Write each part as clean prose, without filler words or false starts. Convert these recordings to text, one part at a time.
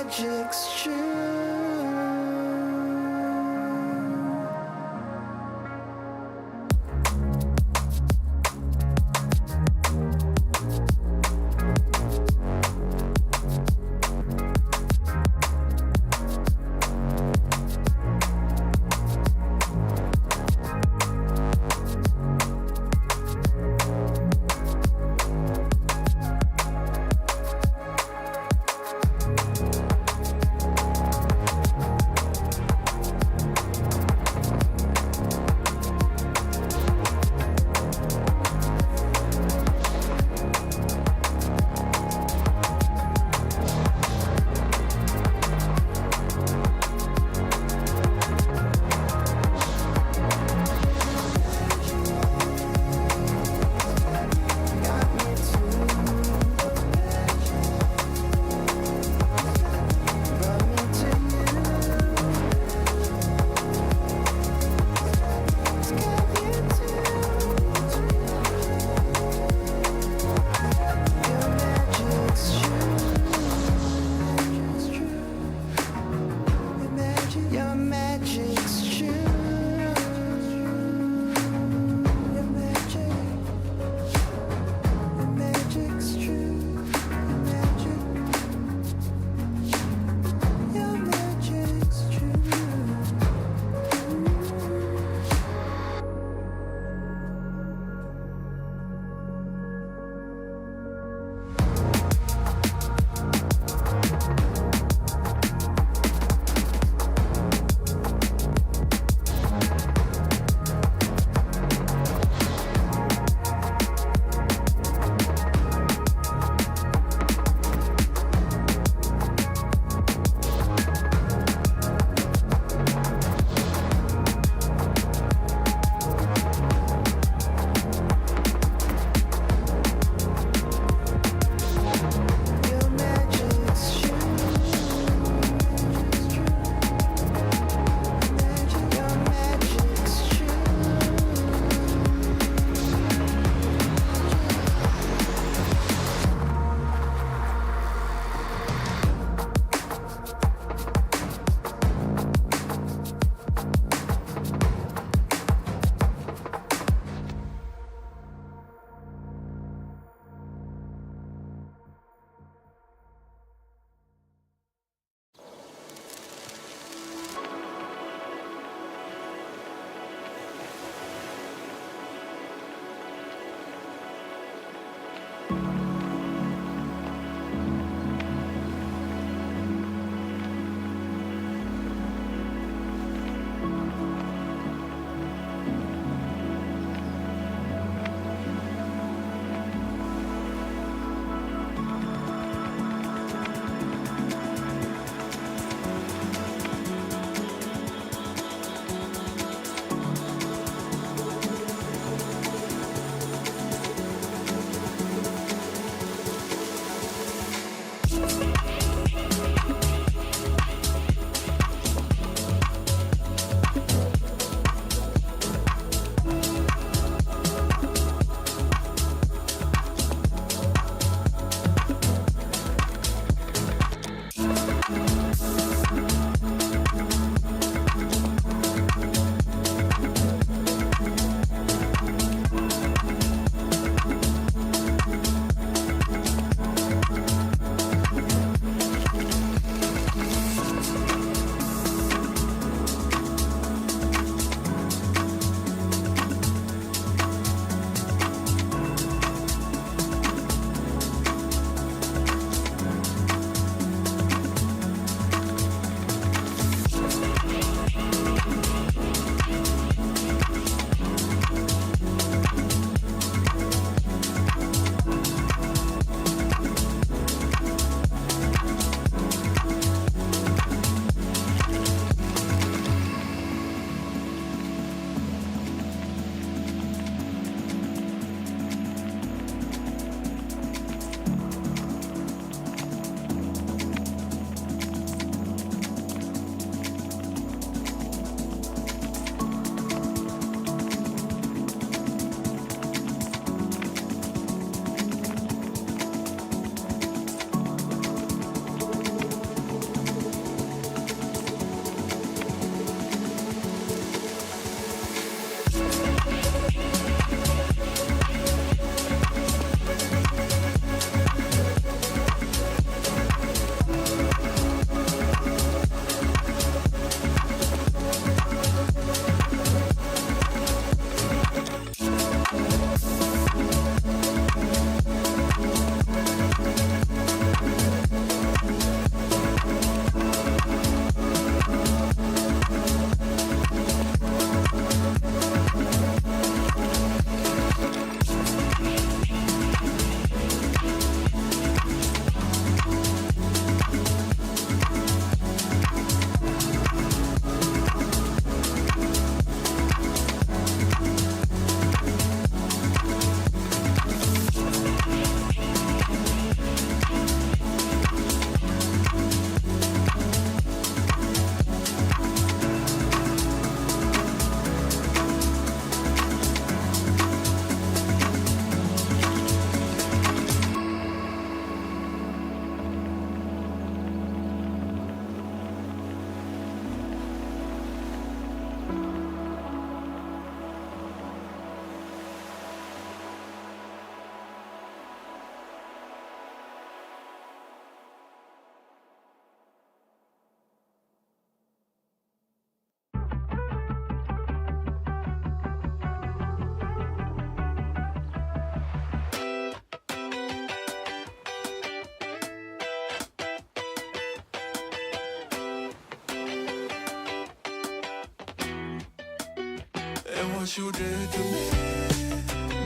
magic's true. what you did to me.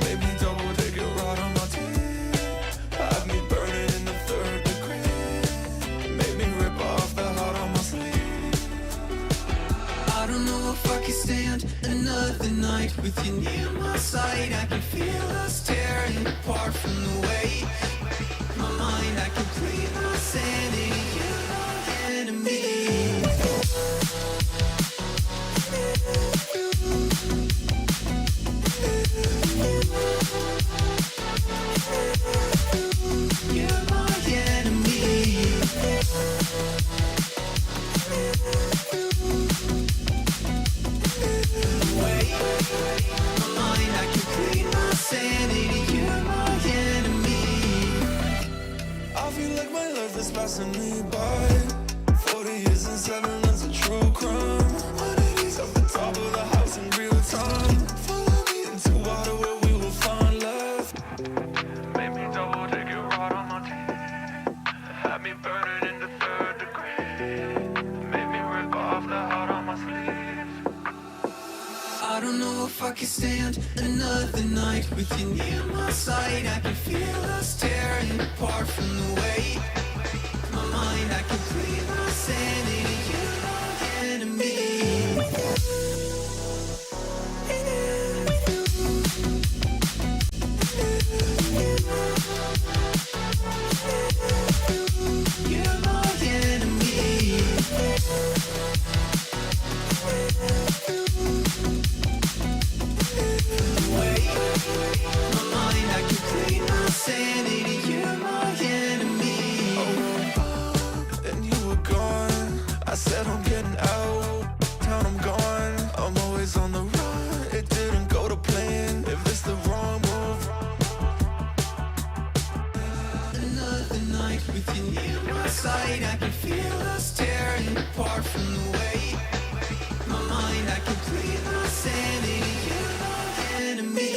Made me double take it right on my teeth. Had me burning in the third degree. Made me rip off the heart on my sleeve. I don't know if I can stand another night with you near my side. I can feel us tearing apart from the weight. My mind, I complete my sanity. You're my enemy. You're my enemy. Wait, my mind, I complete my sanity. You're my enemy. I feel like my life is passing me by. 40 years and 7 months of true crime. Oddities off the top of the house in real time. Follow me into water where we will find love. Made me double take it right on my teeth. Had me burning in the third degree. Made me rip off the heart on my sleeve. I don't know if I can stand another night with you near my side. I can feel us tearing apart from the weight. My mind, I complete my sanity. You're my enemy. You're my enemy. Wait, my mind, I complete my sanity. You're my enemy. Then you were gone. I said I'm getting out. Town I'm gone. I'm always on the run. It didn't go to plan. If it's the wrong move. Another night with you near my side. I can feel us tearing apart from the weight. My mind, I complete my sanity. You're my enemy.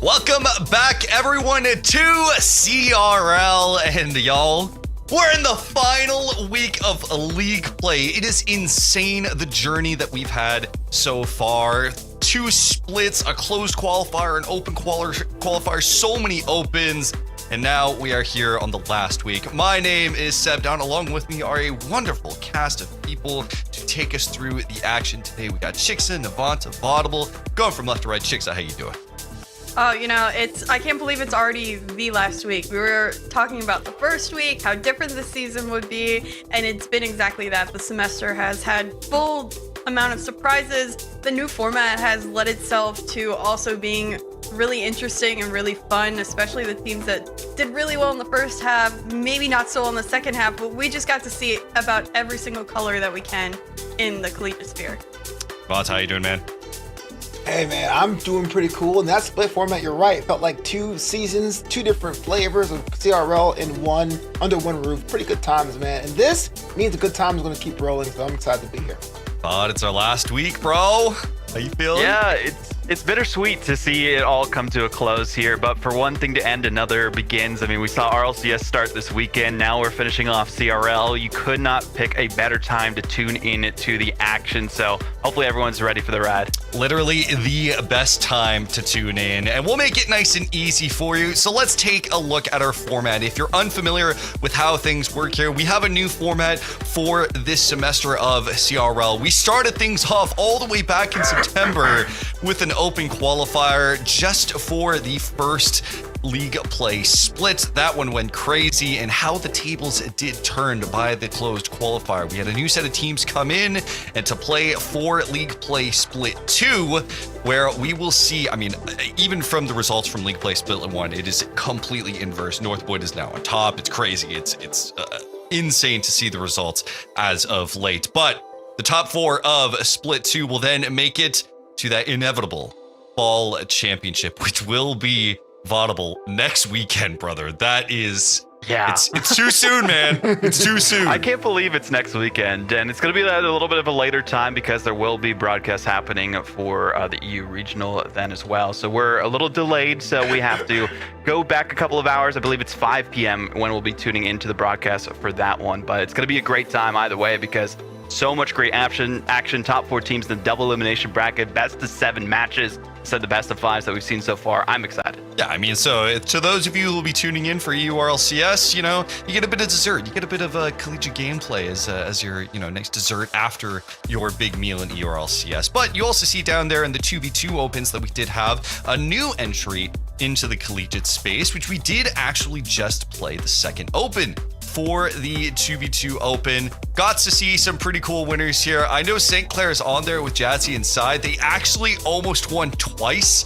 Welcome back, everyone, to CRL, and y'all, we're in the final week of league play. It is insane, the journey that we've had so far. 2 splits, a closed qualifier, an open qualifier, so many opens, and now we are here on the last week. My name is Seb Down. Along with me are a wonderful cast of people to take us through the action today. We got Chixa, Navanta, Vaudable. Going from left to right. Chixa, how you doing? Oh, I can't believe it's already the last week. We were talking about the first week, how different the season would be, and it's been exactly that. The semester has had full amount of surprises. The new format has led itself to also being really interesting and really fun, especially the teams that did really well in the first half, maybe not so in the second half, but we just got to see about every single color that we can in the collegiate sphere. Vaughn, how you doing, man? Hey man, I'm doing pretty cool. And that split format, you're right. Felt like 2 seasons, 2 different flavors of CRL under one roof. Pretty good times, man. And this means the good times are going to keep rolling, so I'm excited to be here. But it's our last week, bro. How you feeling? Yeah, it's bittersweet to see it all come to a close here, but for one thing to end, another begins. I mean, we saw RLCS start this weekend. Now we're finishing off CRL. You could not pick a better time to tune in to the action, so hopefully everyone's ready for the ride. Literally the best time to tune in, and we'll make it nice and easy for you. So let's take a look at our format. If you're unfamiliar with how things work here, we have a new format for this semester of CRL. We started things off all the way back in September with an open qualifier just for the first league play split. That one went crazy, and how the tables did turn by the closed qualifier. We had a new set of teams come in and to play for league play split 2, where we will see, I mean, even from the results from league play split 1, it is completely inverse. Northwood is now on top. It's crazy. It's insane to see the results as of late. But the top 4 of split 2 will then make it to that inevitable fall championship, which will be Vaudable next weekend, brother. That is, yeah, it's too soon, man. It's too soon. I can't believe it's next weekend, and it's going to be at a little bit of a later time because there will be broadcasts happening for the EU regional then as well. So we're a little delayed, so we have to go back a couple of hours. I believe it's 5 p.m. when we'll be tuning into the broadcast for that one, but it's going to be a great time either way because so much great action. Top 4 teams in the double elimination bracket, best of 7 matches, instead of the best of 5s that we've seen so far. I'm excited. Yeah, I mean, so to those of you who will be tuning in for EURLCS, you get a bit of dessert. You get a bit of collegiate gameplay as your, nice dessert after your big meal in EURLCS. But you also see down there in the 2v2 opens that we did have a new entry into the collegiate space, which we did actually just play the second open for the 2v2 open. Got to see some pretty cool winners here. I know St. Clair is on there with Jazzy inside. They actually almost won twice.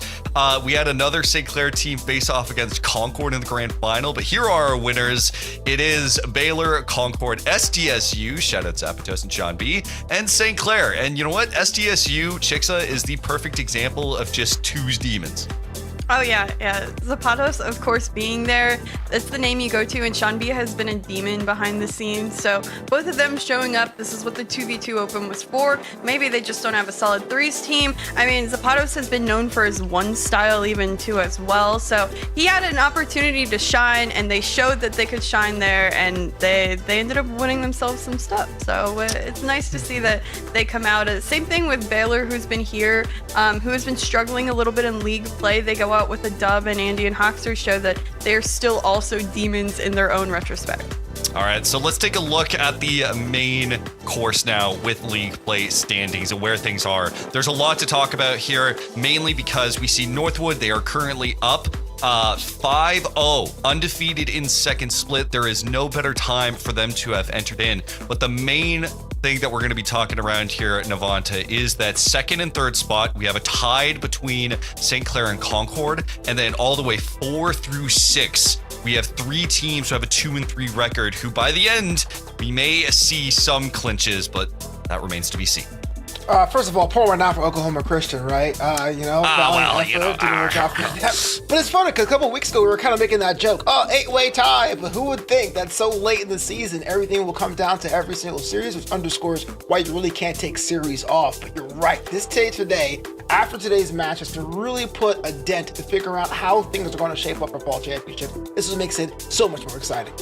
We had another St. Clair team face off against Concord in the grand final, but here are our winners. It is Baylor, Concord, SDSU, shout out to Zapatos and John B, and St. Clair. And you know what? SDSU, Chixa, is the perfect example of just 2's demons. Oh, yeah. Zapatos, of course, being there. That's the name you go to, and Sean B has been a demon behind the scenes. So both of them showing up, this is what the 2v2 Open was for. Maybe they just don't have a solid 3s team. I mean, Zapatos has been known for his 1 style even too as well. So he had an opportunity to shine, and they showed that they could shine there, and they ended up winning themselves some stuff. So it's nice to see that they come out. Same thing with Baylor, who's been here, who has been struggling a little bit in league play. They go out with a dub, and Andy and Hoxer show that they're still also demons in their own retrospect. All right, so let's take a look at the main course now with league play standings and where things are. There's a lot to talk about here, mainly because we see Northwood. They are currently up 5-0, undefeated in second split. There is no better time for them to have entered in. But the main thing that we're going to be talking around here at Navanta is that second and third spot, we have a tied between St. Clair and Concord, and then all the way 4 through 6, we have 3 teams who have a 2-3 record, who by the end, we may see some clinches, but that remains to be seen. First of all, pour one out for Oklahoma Christian, right? But it's funny because a couple of weeks ago we were kind of making that joke. 8-way tie, but who would think that so late in the season everything will come down to every single series, which underscores why you really can't take series off. But you're right. This day today, after today's match is to really put a dent to figure out how things are going to shape up for fall championship. This makes it so much more exciting.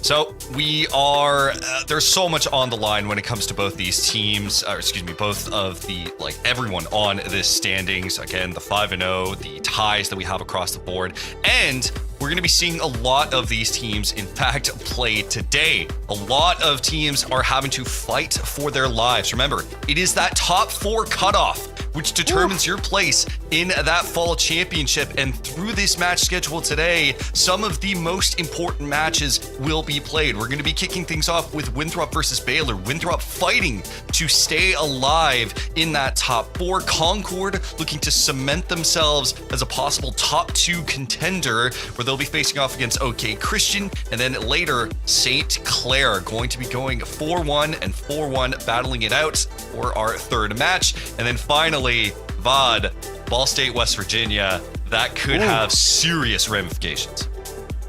So we are, there's so much on the line when it comes to both these teams, both of the, everyone on this standings. Again, the 5-0, the ties that we have across the board. And we're going to be seeing a lot of these teams, in fact, play today. A lot of teams are having to fight for their lives. Remember, it is that top 4 cutoff which determines your place in that fall championship. And through this match schedule today, some of the most important matches will be played. We're going to be kicking things off with Winthrop versus Baylor. Winthrop fighting to stay alive in that top 4. Concord looking to cement themselves as a possible top 2 contender, where they'll be facing off against OK Christian. And then later, St. Clair going to be going 4-1 and 4-1, battling it out for our third match. And then finally, VOD, Ball State, West Virginia. That could have serious ramifications.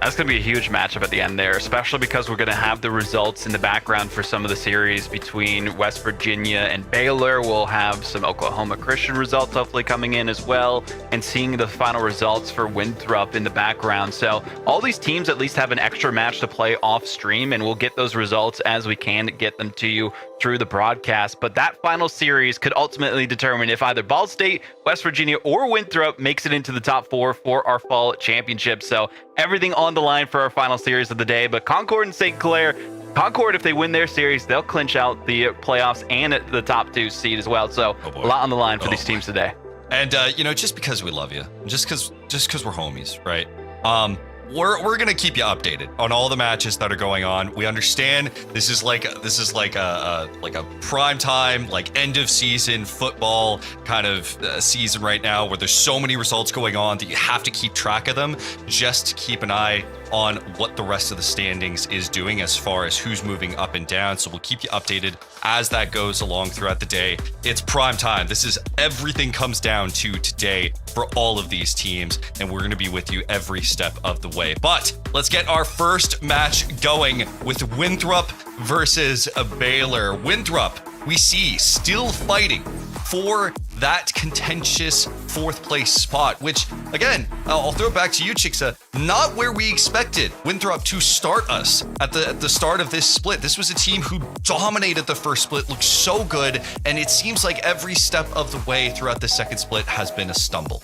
That's going to be a huge matchup at the end there, especially because we're going to have the results in the background for some of the series between West Virginia and Baylor. We'll have some Oklahoma Christian results hopefully coming in as well, and seeing the final results for Winthrop in the background. So all these teams at least have an extra match to play off stream, and we'll get those results as we can get them to you through the broadcast. But that final series could ultimately determine if either Ball State, West Virginia, or Winthrop makes it into the top 4 for our fall championship. So everything on the line for our final series of the day. But Concord and St. Clair, Concord, if they win their series, they'll clinch out the playoffs and the top 2 seed as well. So a lot on the line for these teams today. And just because we love you, just because we're homies, right? We're gonna keep you updated on all the matches that are going on. We understand this is like a prime time, end of season football kind of season right now, where there's so many results going on that you have to keep track of them. Just keep an eye on what the rest of the standings is doing as far as who's moving up and down. So we'll keep you updated as that goes along throughout the day. It's prime time. This is everything comes down to today for all of these teams, and we're going to be with you every step of the way. But let's get our first match going with Winthrop versus Baylor. Winthrop, we see, still fighting for that contentious 4th place spot, which, again, I'll throw it back to you, Chicksa, not where we expected Winthrop to start us at the start of this split. This was a team who dominated the first split, looked so good, and it seems like every step of the way throughout the second split has been a stumble.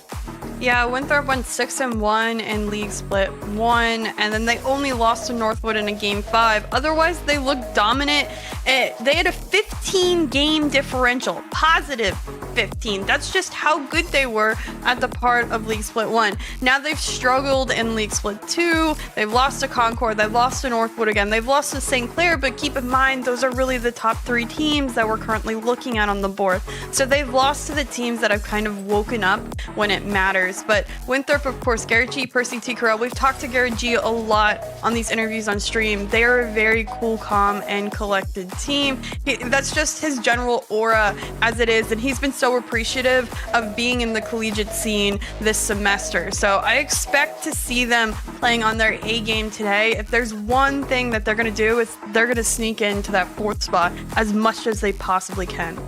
Yeah, Winthrop went 6-1 in League Split 1, and then they only lost to Northwood in a Game 5. Otherwise, they looked dominant. They had a 15-game differential, positive 15. That's just how good they were at the part of League Split 1. Now they've struggled in League Split 2. They've lost to Concord. They've lost to Northwood again. They've lost to St. Clair, but keep in mind, those are really the top 3 teams that we're currently looking at on the board. So they've lost to the teams that have kind of woken up when it matters. But Winthrop, of course, Garrett G, Percy T. Carell, we've talked to Garrett G a lot on these interviews on stream. They are a very cool, calm, and collected team. That's just his general aura as it is, and he's been so appreciative of being in the collegiate scene this semester. So I expect to see them playing on their A game today. If there's one thing that they're going to do, is they're going to sneak into that 4th spot as much as they possibly can.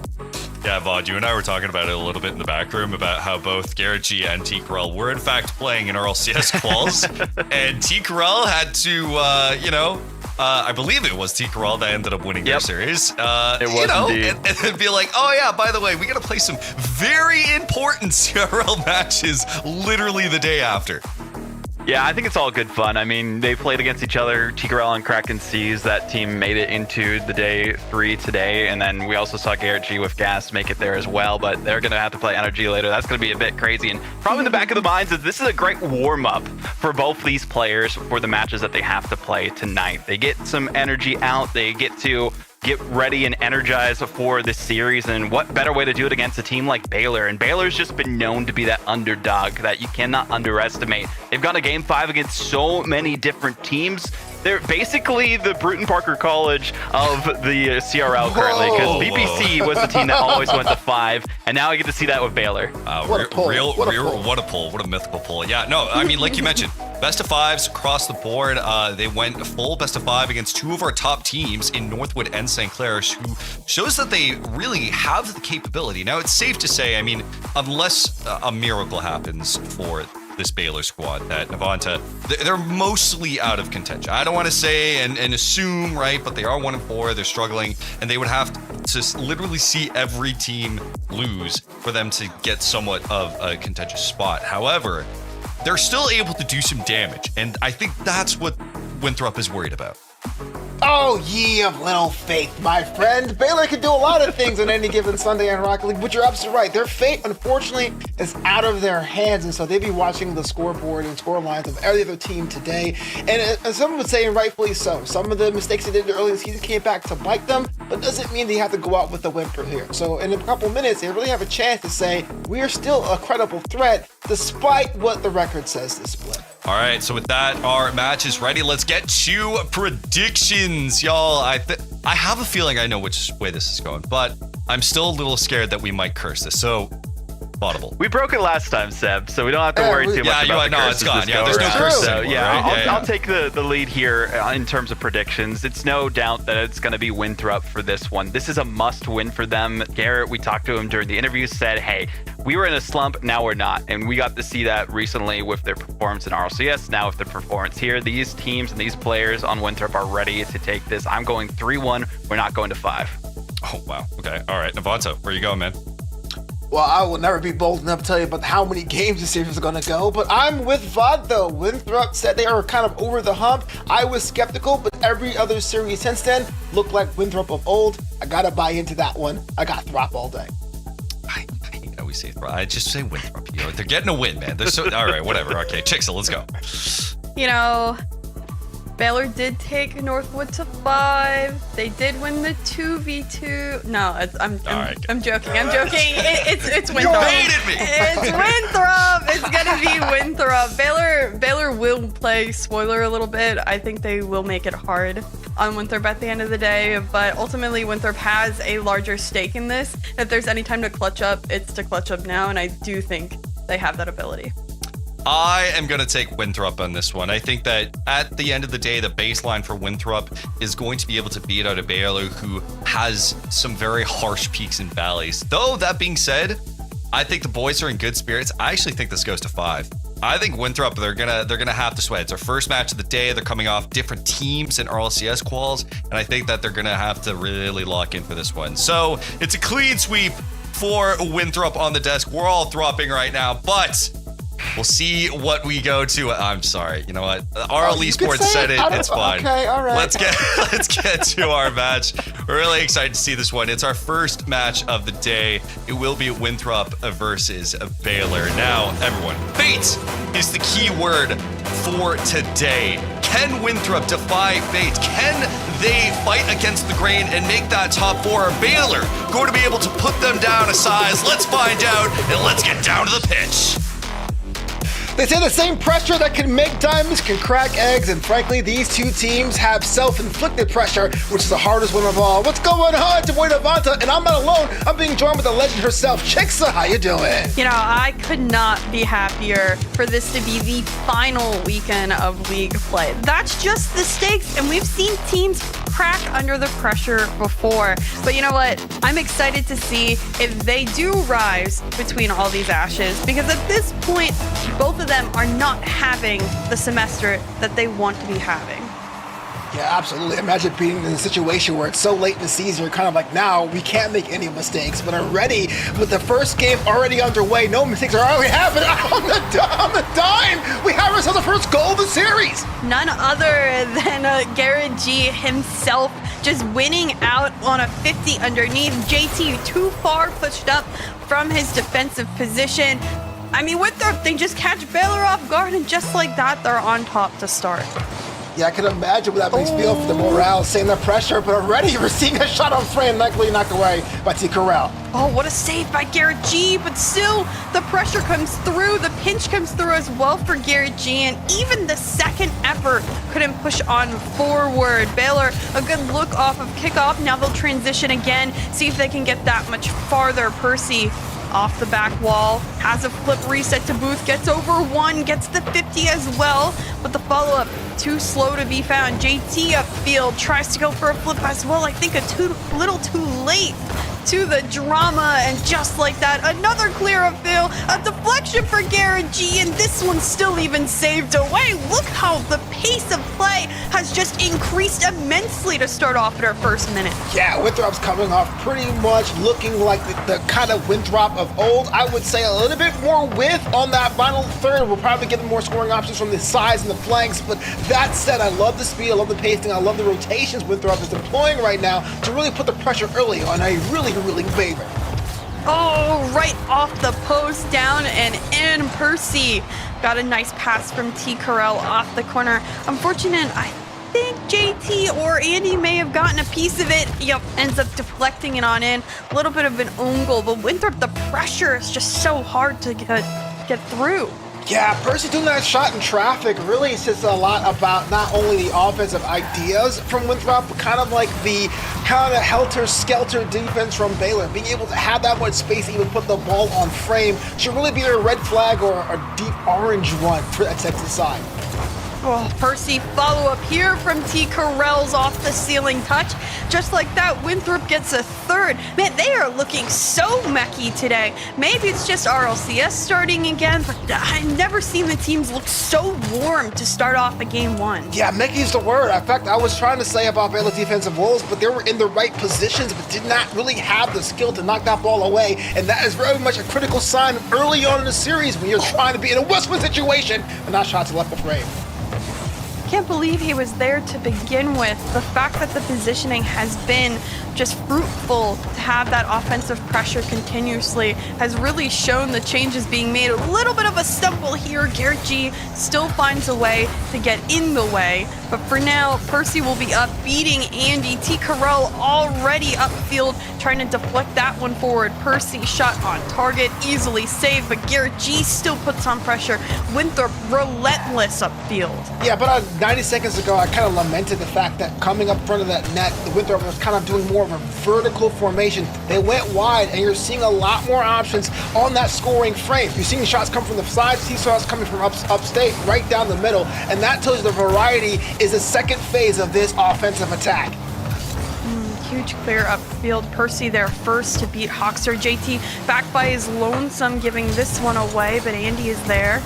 Yeah, Vaughn, you and I were talking about it a little bit in the back room about how both Garrett G and T. Carell were in fact playing in RLCS quals, and T. Carell had to, I believe it was T. Carell that ended up winning their series. It was indeed. And then be like, oh yeah, by the way, we got to play some very important CRL matches literally the day after. Yeah, I think it's all good fun. I mean, they played against each other. Ticarel and Kraken Seas, that team made it into the day 3 today. And then we also saw Garrett G with Gas make it there as well. But they're going to have to play NRG later. That's going to be a bit crazy. And probably in the back of the minds is this is a great warm-up for both these players for the matches that they have to play tonight. They get some energy out. They get to get ready and energized for this series, and what better way to do it against a team like Baylor? And Baylor's just been known to be that underdog that you cannot underestimate. They've got a Game 5 against so many different teams. They're basically the Bruton Parker College of the CRL currently, because BPC was the team that always went to 5, and now I get to see that with Baylor. What a pull. What a mythical pull. Yeah, no, I mean, like you mentioned, best of 5s across the board. They went full best of 5 against 2 of our top teams in Northwood and St. Clair, who shows that they really have the capability. Now, it's safe to say, I mean, unless a miracle happens for this Baylor squad, that Navanta, they're mostly out of contention. I don't want to say and assume, right, but they are 1-4, they're struggling, and they would have to literally see every team lose for them to get somewhat of a contentious spot. However, they're still able to do some damage, and I think that's what Winthrop is worried about. Oh, ye of little faith, my friend. Baylor can do a lot of things on any given Sunday in Rocket League, but you're absolutely right. Their fate, unfortunately, is out of their hands, and so they'd be watching the scoreboard and score lines of every other team today. And some would say, and rightfully so, some of the mistakes they did early in the season came back to bite them, but doesn't mean they have to go out with a whimper here. So in a couple minutes, they really have a chance to say, we are still a credible threat, despite what the record says this split. All right, so with that, our match is ready. Let's get to predictions, y'all. I have a feeling I know which way this is going, but I'm still a little scared that we might curse this. So, audible. We broke it last time, Seb, so we don't have to worry too much about the curses. It's gone. Yeah, there's no curses anymore, right? I'll take the lead here in terms of predictions. It's no doubt that it's going to be Winthrop for this one. This is a must-win for them. Garrett, we talked to him during the interview, said, hey, we were in a slump, now we're not. And we got to see that recently with their performance in RLCS, now with their performance here. These teams and these players on Winthrop are ready to take this. I'm going 3-1. We're not going to 5. Oh, wow. Okay. All right. Navanta, where you going, man? Well, I will never be bold enough to tell you about how many games the series is going to go, but I'm with VOD though. Winthrop said they are kind of over the hump. I was skeptical, but every other series since then looked like Winthrop of old. I got to buy into that one. I got Throp all day. I always say Throp. I just say Winthrop. You know, they're getting a win, man. They're so all right, whatever. Okay, Chixel, let's go. You know, Baylor did take Northwood to 5. They did win the 2v2. No, I'm joking. It's Winthrop. You baited me. It's Winthrop. It's gonna be Winthrop. Baylor will play spoiler a little bit. I think they will make it hard on Winthrop at the end of the day, but ultimately Winthrop has a larger stake in this. If there's any time to clutch up, it's to clutch up now, and I do think they have that ability. I am going to take Winthrop on this one. I think that at the end of the day, the baseline for Winthrop is going to be able to beat out a Baylor who has some very harsh peaks and valleys. Though, that being said, I think the boys are in good spirits. I actually think this goes to 5. I think Winthrop, they're gonna have to sweat. It's our first match of the day. They're coming off different teams in RLCS quals, and I think that they're gonna have to really lock in for this one. So it's a clean sweep for Winthrop on the desk. We're all thropping right now, but we'll see what we go to. I'm sorry. You know what? RL Esports said it. It's fine. Okay, all right. Let's get to our match. We're really excited to see this one. It's our first match of the day. It will be Winthrop versus Baylor. Now, everyone, fate is the key word for today. Can Winthrop defy fate? Can they fight against the grain and make that top 4? Are Baylor going to be able to put them down a size? Let's find out, and let's get down to the pitch. They say the same pressure that can make diamonds can crack eggs, and frankly, these two teams have self-inflicted pressure, which is the hardest one of all. What's going on? It's your boy Navanta, and I'm not alone. I'm being joined with the legend herself, Chixa. How you doing? You know, I could not be happier for this to be the final weekend of league play. That's just the stakes, and we've seen teams crack under the pressure before. But you know what? I'm excited to see if they do rise between all these ashes, because at this point, both of them are not having the semester that they want to be having. Yeah, absolutely. Imagine being in a situation where it's so late in the season, you're kind of like, now we can't make any mistakes, but already with the first game already underway, no mistakes are already happening on the dime. We have ourselves the first goal of the series. None other than Garrett G himself, just winning out on a 50 underneath. JT too far pushed up from his defensive position. I mean, Winthrop, they just catch Baylor off guard, and just like that, they're on top to start. Yeah, I can imagine what that makes feel for the morale, seeing the pressure, but already we're seeing a shot on frame, luckily knocked away by T. Corral. Oh, what a save by Garrett G, but still, the pressure comes through, the pinch comes through as well for Garrett G, and even the second effort couldn't push on forward. Baylor, a good look off of kickoff. Now they'll transition again, see if they can get that much farther. Percy off the back wall, has a flip reset to Booth, gets over one, gets the 50 as well, but the follow-up too slow to be found. JT upfield tries to go for a flip as well. I think a little too late to the drama, and just like that, another clear upfield, a deflection for Garrett G, and this one's still even saved away. Look how the pace of play has just increased immensely to start off at our first minute. Yeah, Winthrop's coming off pretty much looking like the kind of Winthrop of old. I would say a little bit more width on that final third. We'll probably get more scoring options from the sides and the flanks, but that said, I love the speed, I love the pacing, I love the rotations Winthrop is deploying right now to really put the pressure early on a really favorite. Oh, right off the post, down and in. Percy got a nice pass from T. Carell off the corner. Unfortunate, I think JT or Andy may have gotten a piece of it. Yep, ends up deflecting it on in. A little bit of an own goal, but Winthrop, the pressure is just so hard to get through. Yeah, Percy doing that shot in traffic really says a lot about not only the offensive ideas from Winthrop, but kind of like the kind of helter-skelter defense from Baylor. Being able to have that much space to even put the ball on frame should really be a red flag or a deep orange one for that Texas side. Oh, Percy follow-up here from T. Carell's off the ceiling touch. Just like that, Winthrop gets a third. Man, they are looking so mechy today. Maybe it's just RLCS starting again, but I've never seen the teams look so warm to start off a game one. Yeah, mechy is the word. In fact, I was trying to say about Baylor defensive woes, but they were in the right positions, but did not really have the skill to knock that ball away. And that is very much a critical sign early on in the series when you're trying to be in a Westwood situation, but not shots left the frame. Can't believe he was there to begin with. The fact that the positioning has been just fruitful to have that offensive pressure continuously has really shown the changes being made. A little bit of a stumble here. Garrett G still finds a way to get in the way, but for now, Percy will be up beating Andy. T. Carell already upfield trying to deflect that one forward. Percy shot on target, easily saved, but Garrett G still puts on pressure. Winthrop relentless upfield. Yeah, but 90 seconds ago, I kind of lamented the fact that coming up front of that net, the Winthrop was kind of doing more of a vertical formation. They went wide, and you're seeing a lot more options on that scoring frame. You're seeing shots come from the sides, shots coming from upstate, right down the middle, and that tells you the variety is the second phase of this offensive attack. Huge clear upfield. Percy there first to beat Hoxter. JT back by his lonesome, giving this one away, but Andy is there,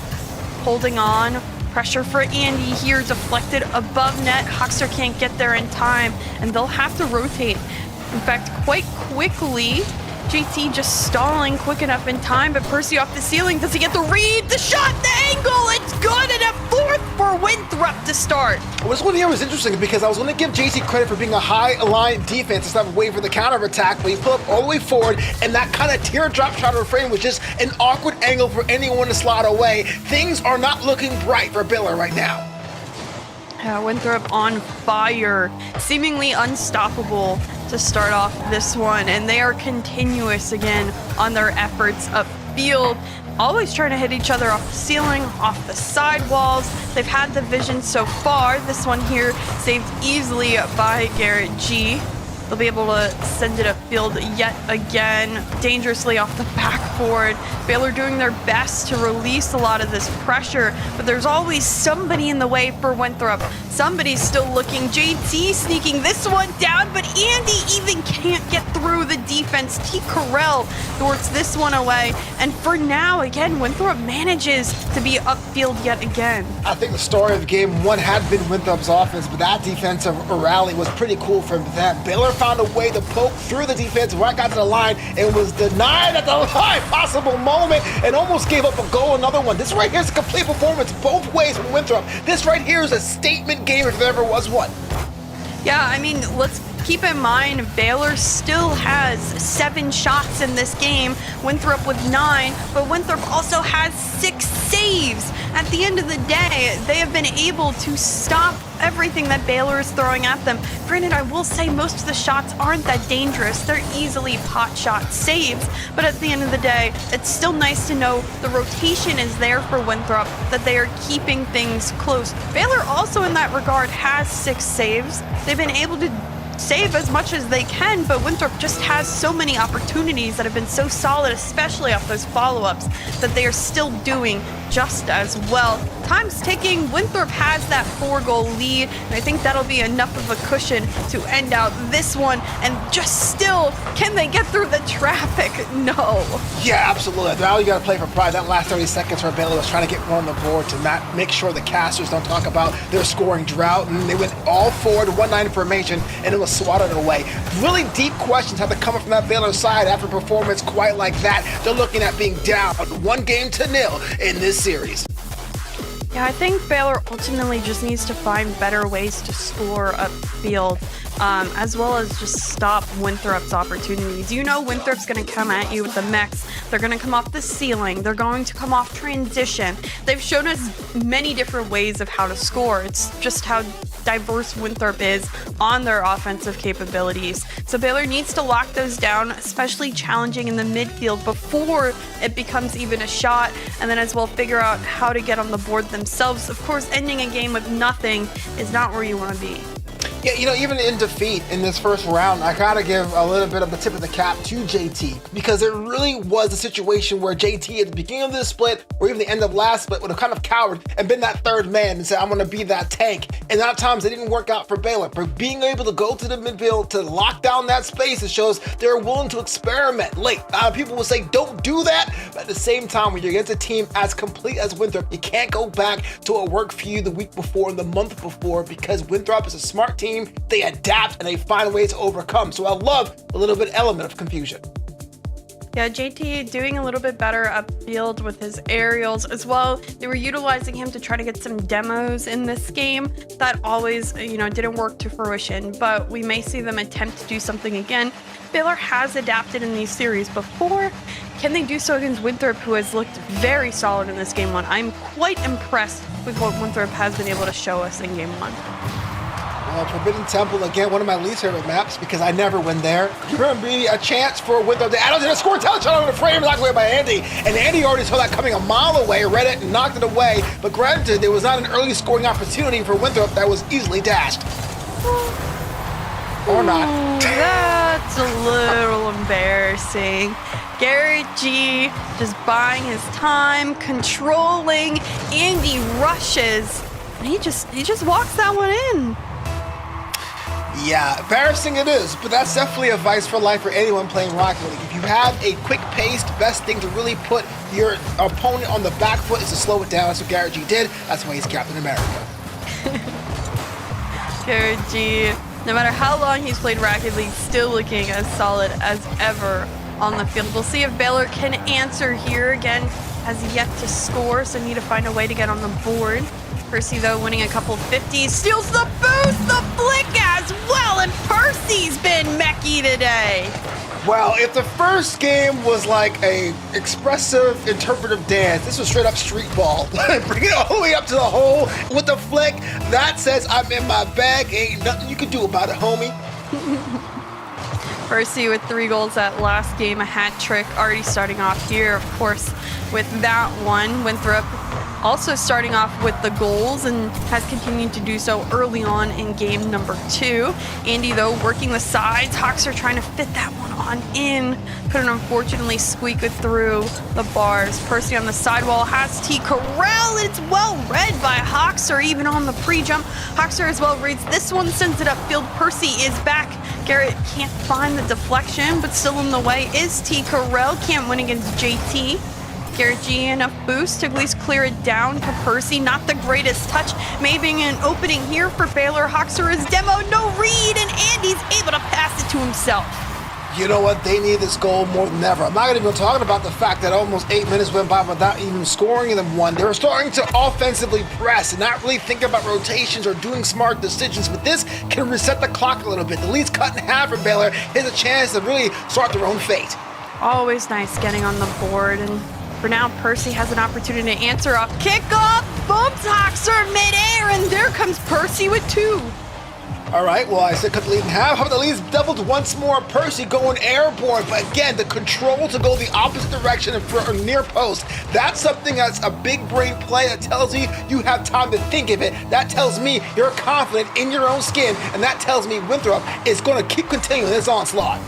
holding on. Pressure for Andy here, deflected above net. Hoxter can't get there in time, and they'll have to rotate. In fact, quite quickly, JT just stalling quick enough in time, but Percy off the ceiling. Does he get the read? The shot, the angle, it's good, and a fourth for Winthrop to start. Well, this one here was interesting because I was going to give JT credit for being a high-line defense instead of waiting for the counterattack, but he put up all the way forward, and that kind of teardrop shot of a frame was just an awkward angle for anyone to slot away. Things are not looking bright for Baylor right now. Winthrop on fire, seemingly unstoppable to start off this one, and they are continuous again on their efforts upfield, always trying to hit each other off the ceiling, off the sidewalls. They've had the vision so far. This one here saved easily by Garrett G. They'll be able to send it upfield yet again, dangerously off the backboard. Baylor doing their best to release a lot of this pressure, but there's always somebody in the way for Winthrop. Somebody's still looking. JT sneaking this one down, but Andy even can't get through the defense. T. Carell thwarts this one away, and for now, again, Winthrop manages to be upfield yet again. I think the story of game one had been Winthrop's offense, but that defensive rally was pretty cool from them. Baylor found a way to poke through the defense right out to the line and was denied at the line possible moment and almost gave up a goal. Another one. This right here is a complete performance both ways from Winthrop. This right here is a statement game if there ever was one. Yeah, I mean, let's keep in mind Baylor still has 7 shots in this game, Winthrop with 9, but Winthrop also has 6 saves. at the end of the day, they have been able to stop everything that Baylor is throwing at them. Granted, I will say most of the shots aren't that dangerous. They're easily pot shot saves, but at the end of the day, it's still nice to know the rotation is there for Winthrop, that they are keeping things close. Baylor also in that regard has 6 saves. They've been able to save as much as they can, but Winthrop just has so many opportunities that have been so solid, especially off those follow-ups, that they are still doing just as well. Time's ticking. Winthrop has that 4-goal lead, and I think that'll be enough of a cushion to end out this one. And just still, can they get through the traffic? No. Yeah, absolutely. Now you got to play for pride. That last 30 seconds where Baylor was trying to get more on the board to not make sure the casters don't talk about their scoring drought, and they went all forward, 1-9 formation, and it was swatted away. Really deep questions have to come from that Baylor side after a performance quite like that. They're looking at being down 1-0 in this series. Yeah, I think Baylor ultimately just needs to find better ways to score upfield, as well as just stop Winthrop's opportunities. You know Winthrop's going to come at you with the mechs. They're going to come off the ceiling. They're going to come off transition. They've shown us many different ways of how to score. It's just how diverse Winthrop is on their offensive capabilities. So Baylor needs to lock those down, especially challenging in the midfield before it becomes even a shot, and then as well figure out how to get on the board themselves. Of course, ending a game with nothing is not where you want to be. Yeah, you know, even in defeat in this first round, I gotta give a little bit of the tip of the cap to JT, because it really was a situation where JT at the beginning of this split, or even the end of last split, would have kind of cowered and been that third man and said, I'm gonna be that tank. And at times it didn't work out for Baylor. But being able to go to the midfield to lock down that space, it shows they're willing to experiment late. People will say, don't do that. But at the same time, when you're against a team as complete as Winthrop, you can't go back to what worked for you the week before and the month before, because Winthrop is a smart team. They adapt and they find ways to overcome. So I love a little bit element of confusion. Yeah, JT doing a little bit better upfield with his aerials as well. They were utilizing him to try to get some demos in this game. That always, didn't work to fruition, but we may see them attempt to do something again. Baylor has adapted in these series before. Can they do so against Winthrop, who has looked very solid in this game 1? I'm quite impressed with what Winthrop has been able to show us in game 1. Forbidden Temple, again, one of my least favorite maps because I never win there. There's going to be a chance for Winthrop to add on to the score. Shot on the frame, knocked away by Andy. And Andy already saw that coming a mile away, read it, and knocked it away. But granted, there was not an early scoring opportunity for Winthrop that was easily dashed. Or not. That's a little embarrassing. Garrett G just buying his time, controlling. Andy rushes, and he just walks that one in. Yeah, embarrassing it is, but that's definitely advice for life for anyone playing Rocket League. If you have a quick-paced, best thing to really put your opponent on the back foot is to slow it down. That's what Garrett G did. That's why he's Captain America. Garrett G, no matter how long he's played Rocket League, still looking as solid as ever on the field. We'll see if Baylor can answer here. Again, has yet to score, so need to find a way to get on the board. Percy, though, winning a couple 50s, steals the boost, the flick as well, and Percy's been mechie today. Well, if the first game was like a expressive, interpretive dance, this was straight up street ball. Bring it all the way up to the hole with the flick. That says I'm in my bag. Ain't nothing you can do about it, homie. Percy with 3 goals that last game, a hat trick already starting off here, of course, with that one. Winthrop also starting off with the goals and has continued to do so early on in game number 2. Andy, though, working the sides. Hawks are trying to fit that one on in. Couldn't unfortunately squeak it through the bars. Percy on the sidewall has T. Corral. It's well read by Hawkser, even on the pre-jump. Hawkser as well reads this one, sends it upfield. Percy is back. Garrett can't find the deflection, but still in the way is T. Corral. Can't win against JT. Garrett G enough boost to at least clear it down to Percy. Not the greatest touch. Maybe an opening here for Baylor. Hawkser is demo, no read, and Andy's able to pass it to himself. You know what? They need this goal more than ever. I'm not even talking about the fact that almost 8 minutes went by without even scoring them one. They were starting to offensively press and not really think about rotations or doing smart decisions. But this can reset the clock a little bit. The lead's cut in half for Baylor. Here's a chance to really start their own fate. Always nice getting on the board, and For now, Percy has an opportunity to answer off kickoff. Bumps Hoxer midair, and there comes Percy with 2. All right, well, I said cut the lead in half. How about the lead's doubled once more? Percy going airborne, but again, the control to go the opposite direction and for a near post. That's something that's a big brain play that tells you you have time to think of it. That tells me you're confident in your own skin, and that tells me Winthrop is going to keep continuing this onslaught.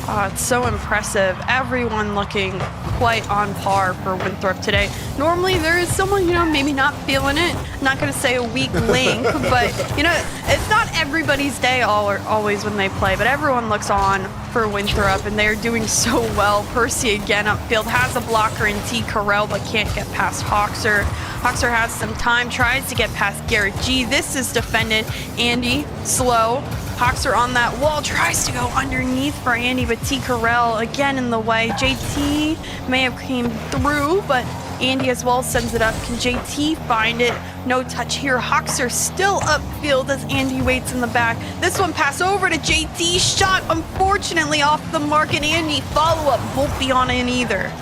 Oh, it's so impressive. Everyone looking quite on par for Winthrop today. Normally there is someone, maybe not feeling it. I'm not going to say a weak link, but, it's not everybody's day always when they play, but everyone looks on for Winthrop, and they're doing so well. Percy again upfield has a blocker in T. Carell, but can't get past Hoxer. Hoxer has some time, tries to get past Garrett G. This is defended. Andy, slow. Hoxer on that wall, tries to go underneath for Andy, but T. Carell again in the way. JT may have came through, but Andy as well sends it up. Can JT find it? No touch here. Hoxer still upfield as Andy waits in the back. This one pass over to JT. Shot unfortunately off the mark, and Andy follow-up won't be on in either.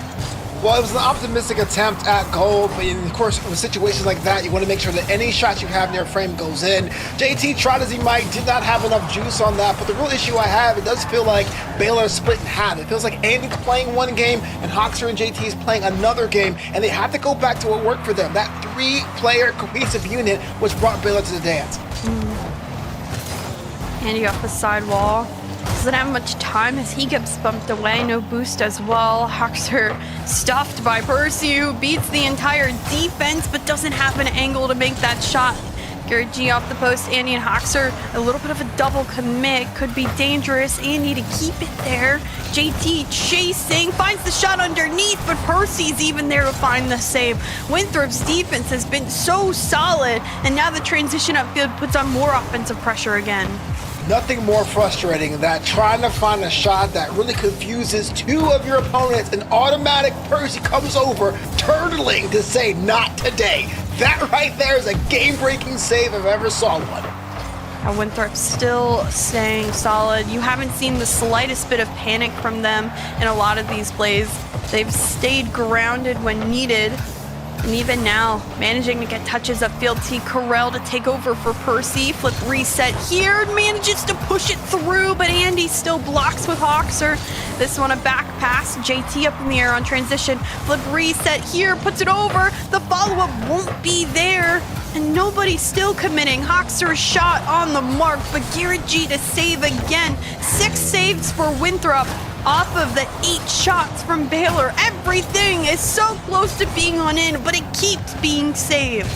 Well, it was an optimistic attempt at goal, but of course, in situations like that, you want to make sure that any shot you have near frame goes in. JT tried as he might, did not have enough juice on that, but the real issue I have, it does feel like Baylor is split in half. It feels like Andy's playing one game, and Hoxer and JT is playing another game, and they have to go back to what worked for them. That 3-player cohesive unit which brought Baylor to the dance. Andy off the sidewall. Doesn't have much time as he gets bumped away. No boost as well. Hoxer stuffed by Percy, who beats the entire defense but doesn't have an angle to make that shot. Garrett G off the post. Andy and Hoxer, a little bit of a double commit. Could be dangerous. Andy to keep it there. JT chasing, finds the shot underneath, but Percy's even there to find the save. Winthrop's defense has been so solid, and now the transition upfield puts on more offensive pressure again. Nothing more frustrating than trying to find a shot that really confuses 2 of your opponents, and automatic Percy comes over, turtling to say, not today. That right there is a game-breaking save if I ever saw one. Winthrop still staying solid. You haven't seen the slightest bit of panic from them in a lot of these plays. They've stayed grounded when needed. And even now, managing to get touches upfield. T. Carell to take over for Percy. Flip reset here, manages to push it through, but Andy still blocks with Hoxer. This one a back pass. JT up in the air on transition. Flip reset here, puts it over. The follow-up won't be there, and nobody's still committing. Hoxer's shot on the mark, but Garrett G to save again. 6 saves for Winthrop. Off of the 8 shots from Baylor. Everything is so close to being on in, but it keeps being saved.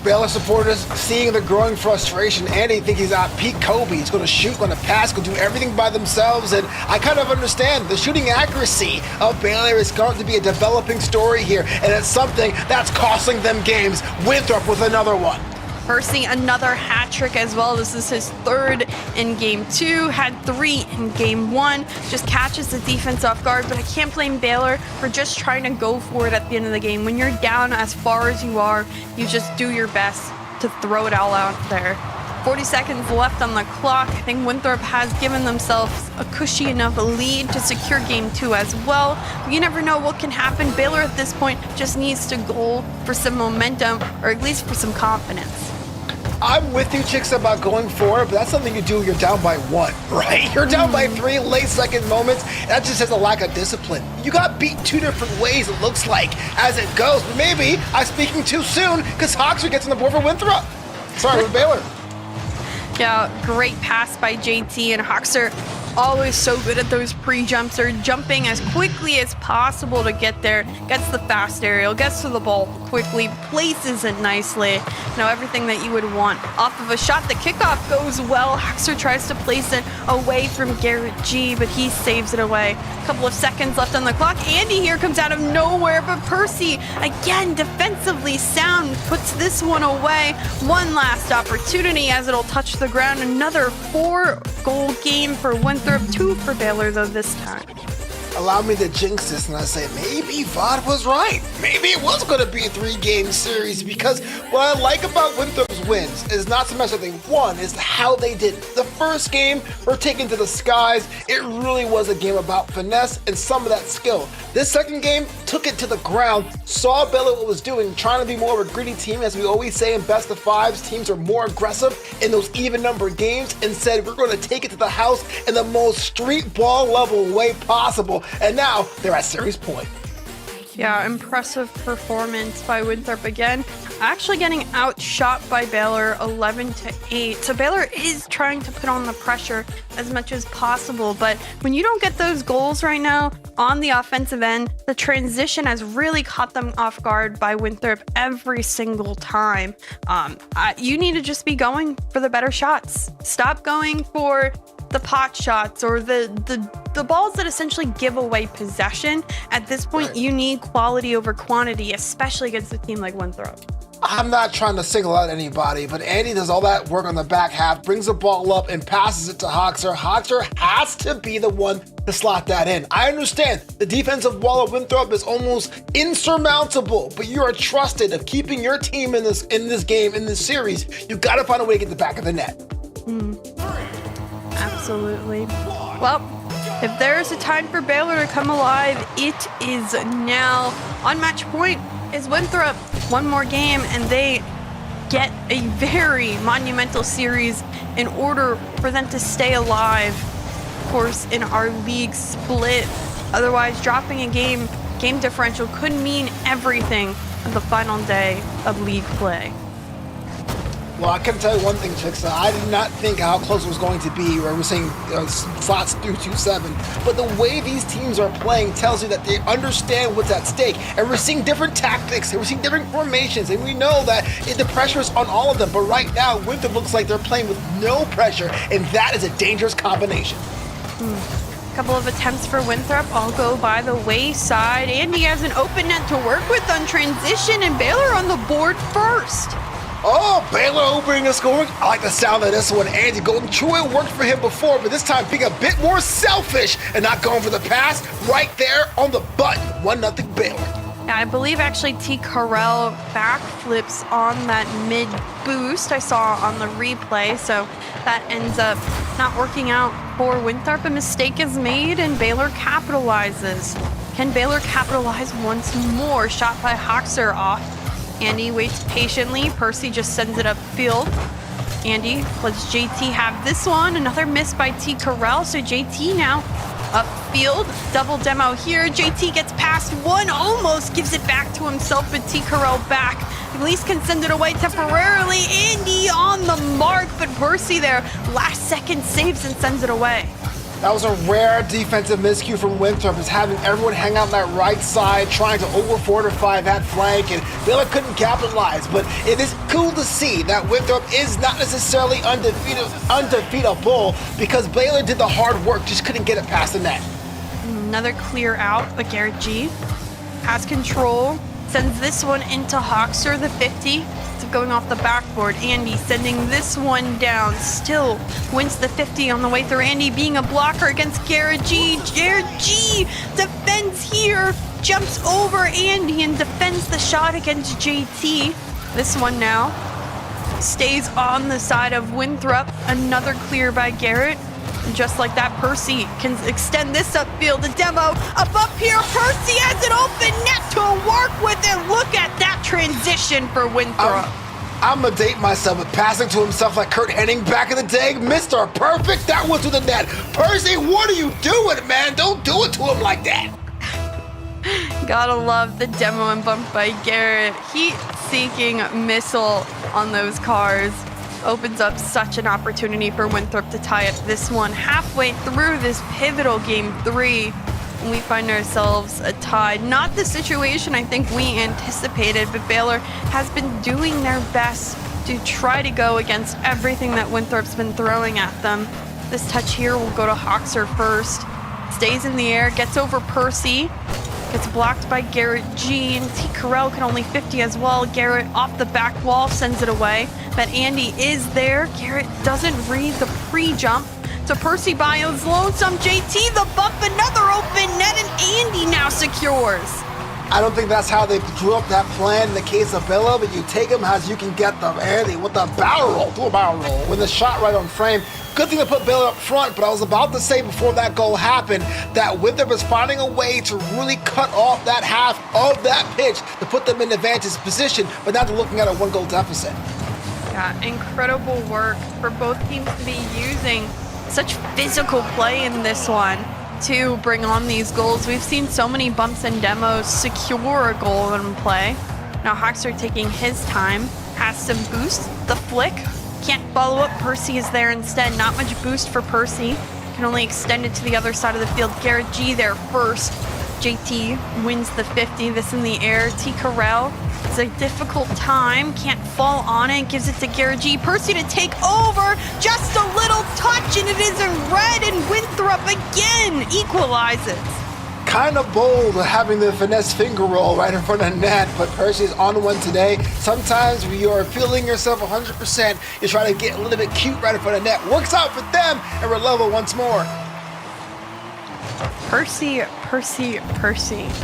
Baylor supporters seeing the growing frustration. Andy thinks he's at peak Kobe. He's going to shoot, going to pass, going to do everything by themselves. And I kind of understand the shooting accuracy of Baylor is going to be a developing story here. And it's something that's costing them games. Winthrop with another one. Percy, another hat trick as well. This is his 3rd in game 2, had 3 in game 1. Just catches the defense off guard, but I can't blame Baylor for just trying to go for it at the end of the game. When you're down as far as you are, you just do your best to throw it all out there. 40 seconds left on the clock. I think Winthrop has given themselves a cushy enough lead to secure game 2 as well. But you never know what can happen. Baylor at this point just needs to go for some momentum, or at least for some confidence. I'm with you, chicks, about going for it, but that's something you do when you're down by 1, right? You're down by 3 late second moments. That just has a lack of discipline. You got beat 2 different ways, it looks like, as it goes. But maybe I'm speaking too soon because Hoxer gets on the board for Winthrop. Sorry, with Baylor. Yeah, great pass by JT, and Hoxer always so good at those pre-jumps. They're jumping as quickly as possible to get there. Gets the fast aerial, gets to the ball quickly, places it nicely. You know, everything that you would want off of a shot. The kickoff goes well. Hoxer tries to place it away from Garrett G, but he saves it away. A couple of seconds left on the clock. Andy here comes out of nowhere, but Percy, again, defensively sound, puts this one away. One last opportunity as it'll touch the ground. Another 4-goal game for Winthrop. 2 for Baylor, though, this time. Allow me to jinx this, and I say maybe Vod was right. Maybe it was going to be a 3-game series, because what I like about Winthrop's wins is not so much that they won, it's how they did it. The first game were taken to the skies. It really was a game about finesse and some of that skill. This second game, took it to the ground, saw Baylor what was doing, trying to be more of a gritty team. As we always say in best of fives, teams are more aggressive in those even number games, and said, we're going to take it to the house in the most street ball level way possible. And now they're at series point. Yeah, impressive performance by Winthrop again. Actually getting outshot by Baylor 11-8. So Baylor is trying to put on the pressure as much as possible, but when you don't get those goals right now on the offensive end, the transition has really caught them off guard by Winthrop every single time. You need to just be going for the better shots. Stop going for the pot shots or the balls that essentially give away possession. At this point, you need quality over quantity, especially against a team like Winthrop. I'm not trying to single out anybody, but Andy does all that work on the back half, brings the ball up and passes it to Hoxer. Hoxer has to be the one to slot that in. I understand the defensive wall of Winthrop is almost insurmountable, but you are trusted of keeping your team in this game, in this series. You got to find a way to get the back of the net. Absolutely. Well, if there's a time for Baylor to come alive, it is now. On match point is Winthrop. One more game and they get a very monumental series in order for them to stay alive, of course, in our league split. Otherwise, dropping a game differential could mean everything on the final day of league play. Well, I can tell you one thing, Chixa. I did not think how close it was going to be, where we're saying slots through 2-7. But the way these teams are playing tells you that they understand what's at stake. And we're seeing different tactics, and we're seeing different formations, and we know that the pressure is on all of them. But right now, Winthrop looks like they're playing with no pressure, and that is a dangerous combination. Couple of attempts for Winthrop all go by the wayside. Andy has an open net to work with on transition, and Baylor on the board first. Oh, Baylor opening and scoring. I like the sound of this one. Andy Golden. True, it worked for him before, but this time being a bit more selfish and not going for the pass right there on the button. 1-0 Baylor. Yeah, I believe actually T. Carell backflips on that mid boost I saw on the replay, so that ends up not working out for Winthrop. A mistake is made and Baylor capitalizes. Can Baylor capitalize once more? Shot by Hoxer off. Andy waits patiently. Percy just sends it upfield. Andy lets JT have this one. Another miss by T. Carell. So JT now upfield. Double demo here. JT gets past one. Almost gives it back to himself, but T. Carell back. At least can send it away temporarily. Andy on the mark, but Percy there last second saves and sends it away. That was a rare defensive miscue from Winthrop, is having everyone hang out on that right side, trying to over-fortify that flank, and Baylor couldn't capitalize. But it is cool to see that Winthrop is not necessarily undefeatable, because Baylor did the hard work, just couldn't get it past the net. Another clear out, but Garrett G has control, sends this one into Hoxer, the 50. Going off the backboard. Andy sending this one down. Still wins the 50 on the way through. Andy being a blocker against Garrett G. Garrett G defends here, jumps over Andy and defends the shot against JT. This one now stays on the side of Winthrop. Another clear by Garrett. And just like that, Percy can extend this upfield. The demo up here. Percy has an open net to work with, and look at that transition for Winthrop. I'm gonna date myself, but passing to himself like Kurt Hennig back in the day. Mr. Perfect, that was to the net. Percy, what are you doing, man? Don't do it to him like that. Gotta love the demo and bump by Garrett. Heat-seeking missile on those cars. Opens up such an opportunity for Winthrop to tie up this one. Halfway through this pivotal game 3, and we find ourselves a tie. Not the situation I think we anticipated, but Baylor has been doing their best to try to go against everything that Winthrop's been throwing at them. This touch here will go to Hoxer first. Stays in the air, gets over Percy. Gets blocked by Garrett G, and T. Carell can only 50 as well. Garrett off the back wall sends it away, but Andy is there. Garrett doesn't read the pre-jump. So Percy by his lonesome. JT the bump, another open net, and Andy now secures. I don't think that's how they drew up that plan in the case of Baylor, but you take them as you can get them, Andy, with a barrel roll, do a barrel roll, with a shot right on frame. Good thing to put Baylor up front, but I was about to say before that goal happened that Winthrop is finding a way to really cut off that half of that pitch to put them in advantage position, but now they're looking at a 1-goal deficit. Yeah, incredible work for both teams to be using such physical play in this one to bring on these goals. We've seen so many bumps and demos secure a goal in play. Now Hoxer taking his time, has some boost, the flick, can't follow up, Percy is there instead. Not much boost for Percy, can only extend it to the other side of the field. Garrett G there first. JT wins the 50, this in the air. T. Carell, it's a difficult time, can't fall on it, gives it to Garrett G. Percy to take over, just a little touch and it is in red, and Winthrop again equalizes. Kind of bold having the finesse finger roll right in front of net, but Percy's on one today. Sometimes when you are feeling yourself 100%, you try to get a little bit cute right in front of net. Works out for them, and we're level once more. Percy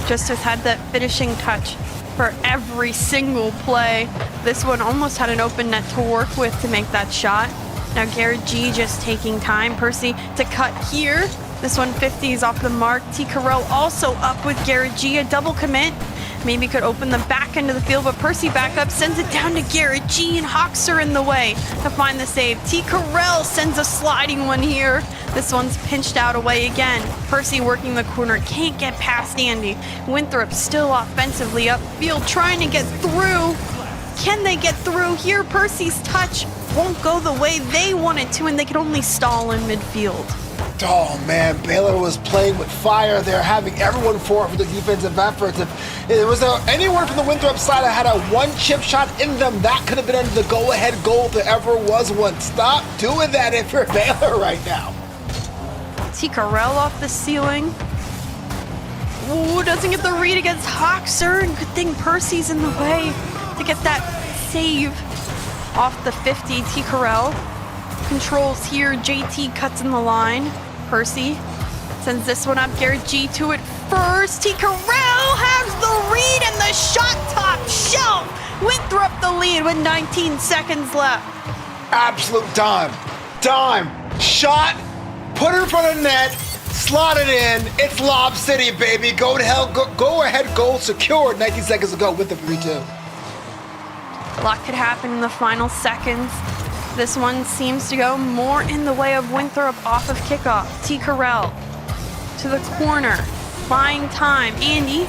just has had that finishing touch for every single play. This one almost had an open net to work with to make that shot. Now Garrett G just taking time. Percy to cut here. This 150 is off the mark. T. Carell also up with Garrett G. A double commit. Maybe could open the back end of the field, but Percy back up, sends it down to Garrett G, and Hoxer in the way to find the save. T. Carell sends a sliding one here. This one's pinched out away again. Percy working the corner, can't get past Andy. Winthrop still offensively upfield, trying to get through. Can they get through here? Percy's touch won't go the way they want it to, and they can only stall in midfield. Oh man, Baylor was playing with fire there, having everyone for the defensive efforts. If there was anyone from the Winthrop side that had a one-chip shot in them, that could have been under the go-ahead goal if there ever was one. Stop doing that if you're Baylor right now. T. Carell off the ceiling. Ooh, doesn't get the read against Hoxer, and good thing Percy's in the way to get that save off the 50. T. Carell controls here. JT cuts in the line. Percy sends this one up. Garrett G to it first. T. Carell has the read and the shot top shelf. Winthrop the lead with 19 seconds left. Absolute dime. Shot, put in front of net, slot it in. It's Lob City, baby. Go to hell. Go ahead goal secured 19 seconds ago with the 3-2. A lot could happen in the final seconds. This one seems to go more in the way of Winthrop off of kickoff. T. Carell to the corner, buying time. Andy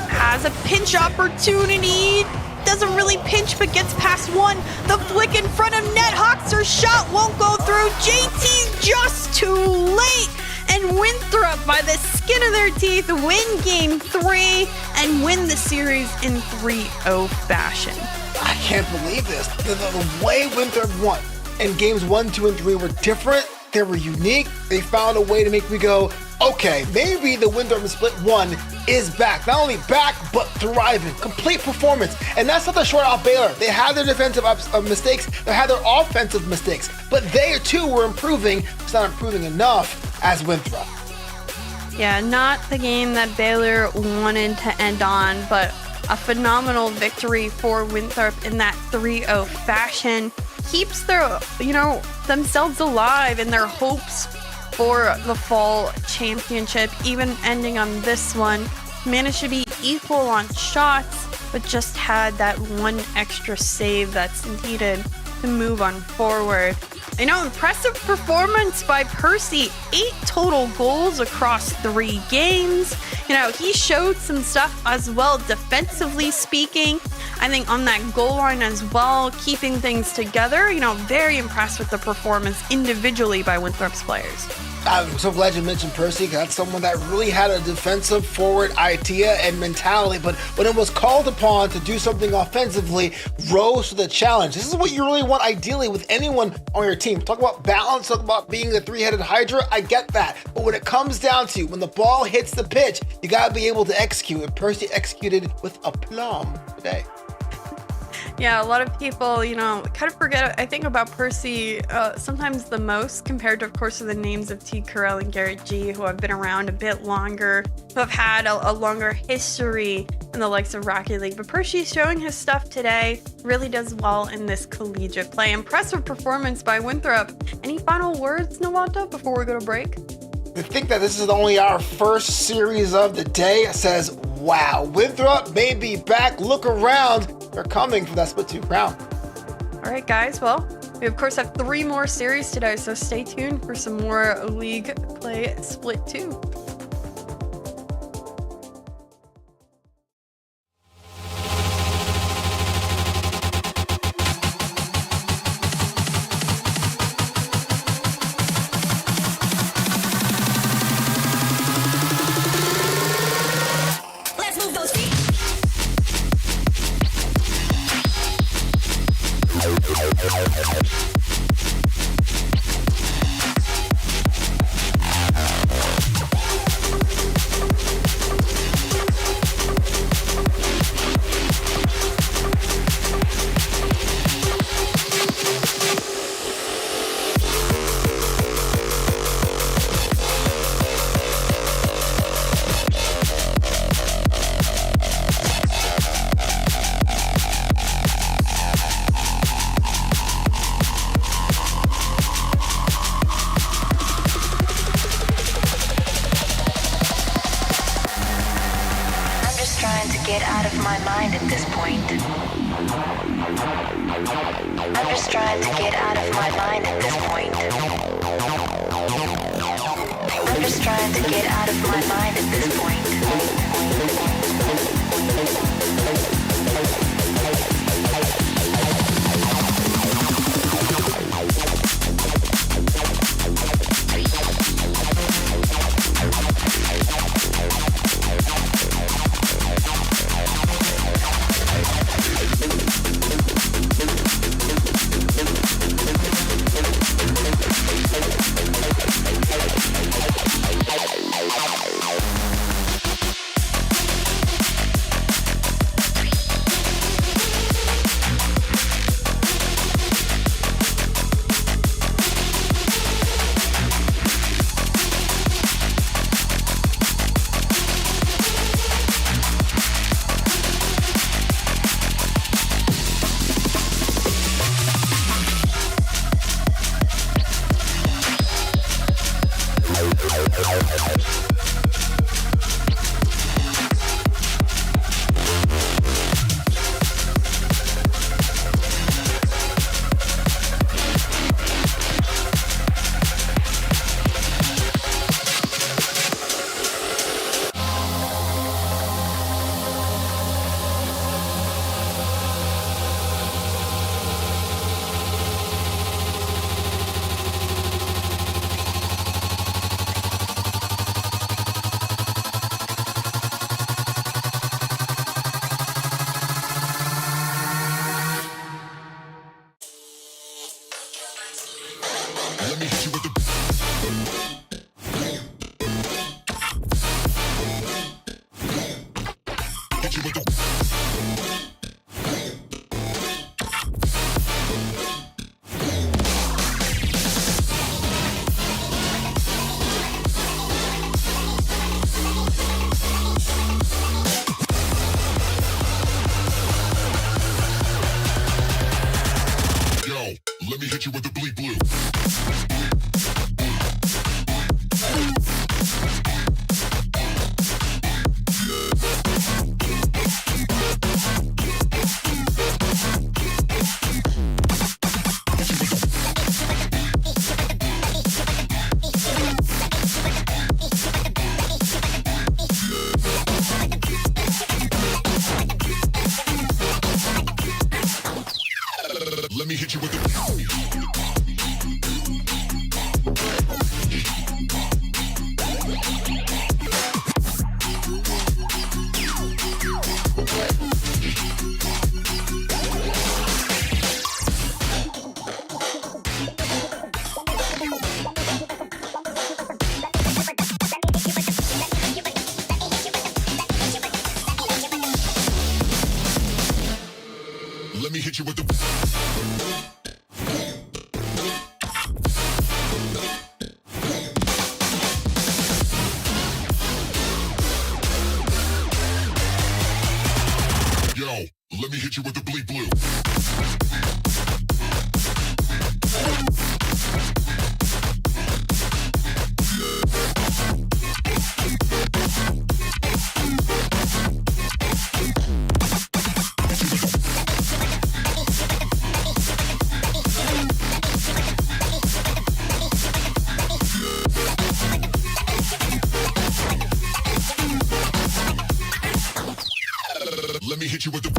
has a pinch opportunity. Doesn't really pinch, but gets past one. The flick in front of net. Hoxer's shot won't go through. JT's just too late. And Winthrop, by the skin of their teeth, win game 3 and win the series in 3-0 fashion. I can't believe this. The way Winthrop won in games 1, 2, and 3 were different. They were unique. They found a way to make me go, okay, maybe the Winthrop Split 1 is back. Not only back, but thriving. Complete performance. And that's not the short out Baylor. They had their defensive mistakes. They had their offensive mistakes. But they, too, were improving. It's not improving enough as Winthrop. Yeah, not the game that Baylor wanted to end on, but a phenomenal victory for Winthrop in that 3-0 fashion. Keeps their, themselves alive in their hopes for the fall championship, even ending on this one. Managed to be equal on shots, but just had that one extra save that's needed to move on forward. Impressive performance by Percy. 8 total goals across 3 games. He showed some stuff as well, defensively speaking. I think on that goal line as well, keeping things together. Very impressed with the performance individually by Winthrop's players. I'm so glad you mentioned Percy, because that's someone that really had a defensive forward idea and mentality, but when it was called upon to do something offensively, rose to the challenge. This is what you really want ideally with anyone on your team. Talk about balance, talk about being a three-headed hydra, I get that. But when it comes down to when the ball hits the pitch, you gotta be able to execute, and Percy executed with aplomb today. Yeah, a lot of people, kind of forget, I think, about Percy sometimes the most compared to, of course, the names of T. Carell and Garrett G, who have been around a bit longer, who have had a longer history in the likes of Rocket League. But Percy showing his stuff today really does well in this collegiate play. Impressive performance by Winthrop. Any final words, Nawalta, before we go to break? I think that this is only our first series of the day. It says, wow, Winthrop may be back. Look around. They're coming for that split 2 crown. All right, guys. Well, we, of course, have 3 more series today, so stay tuned for some more league play split 2. Get out of my mind at this point. I'm just trying to get out of my mind at this point. I'm just trying to get out of my mind at this point. Let me hit you with the bleed blue. hit you with the. Yo, let me hit you with the bleed blue. Let me hit you with the.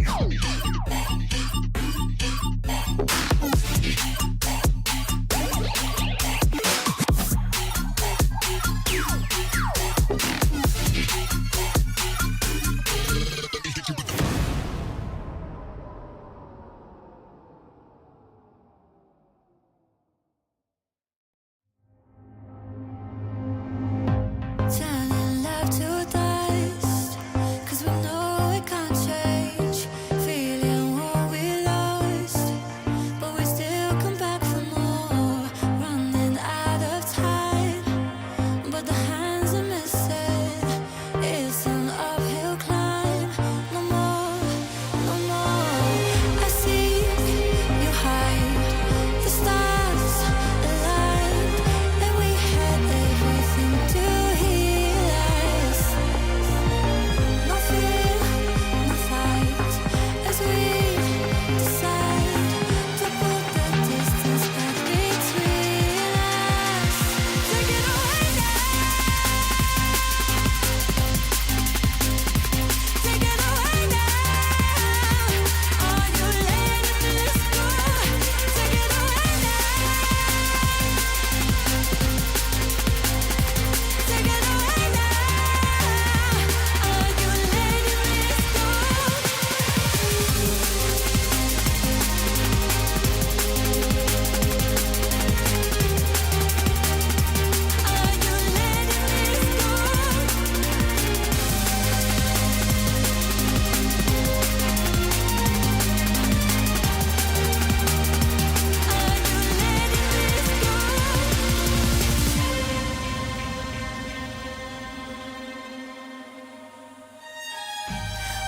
Turning love to dust, 'cause we know it can't change. Feeling what we lost, but we still come back for more. Running out of time, but the hands are missing. It's an uphill climb. No more, no more. I see you hide. The stars aligned, and we had everything to heal us. No fear, no fight, as we decide to put the distance back between us. Take it away now. Take it away now. Are you letting this go? Take it away now. Take it away now. Are you letting this go? Are you letting this go? Are you letting this go?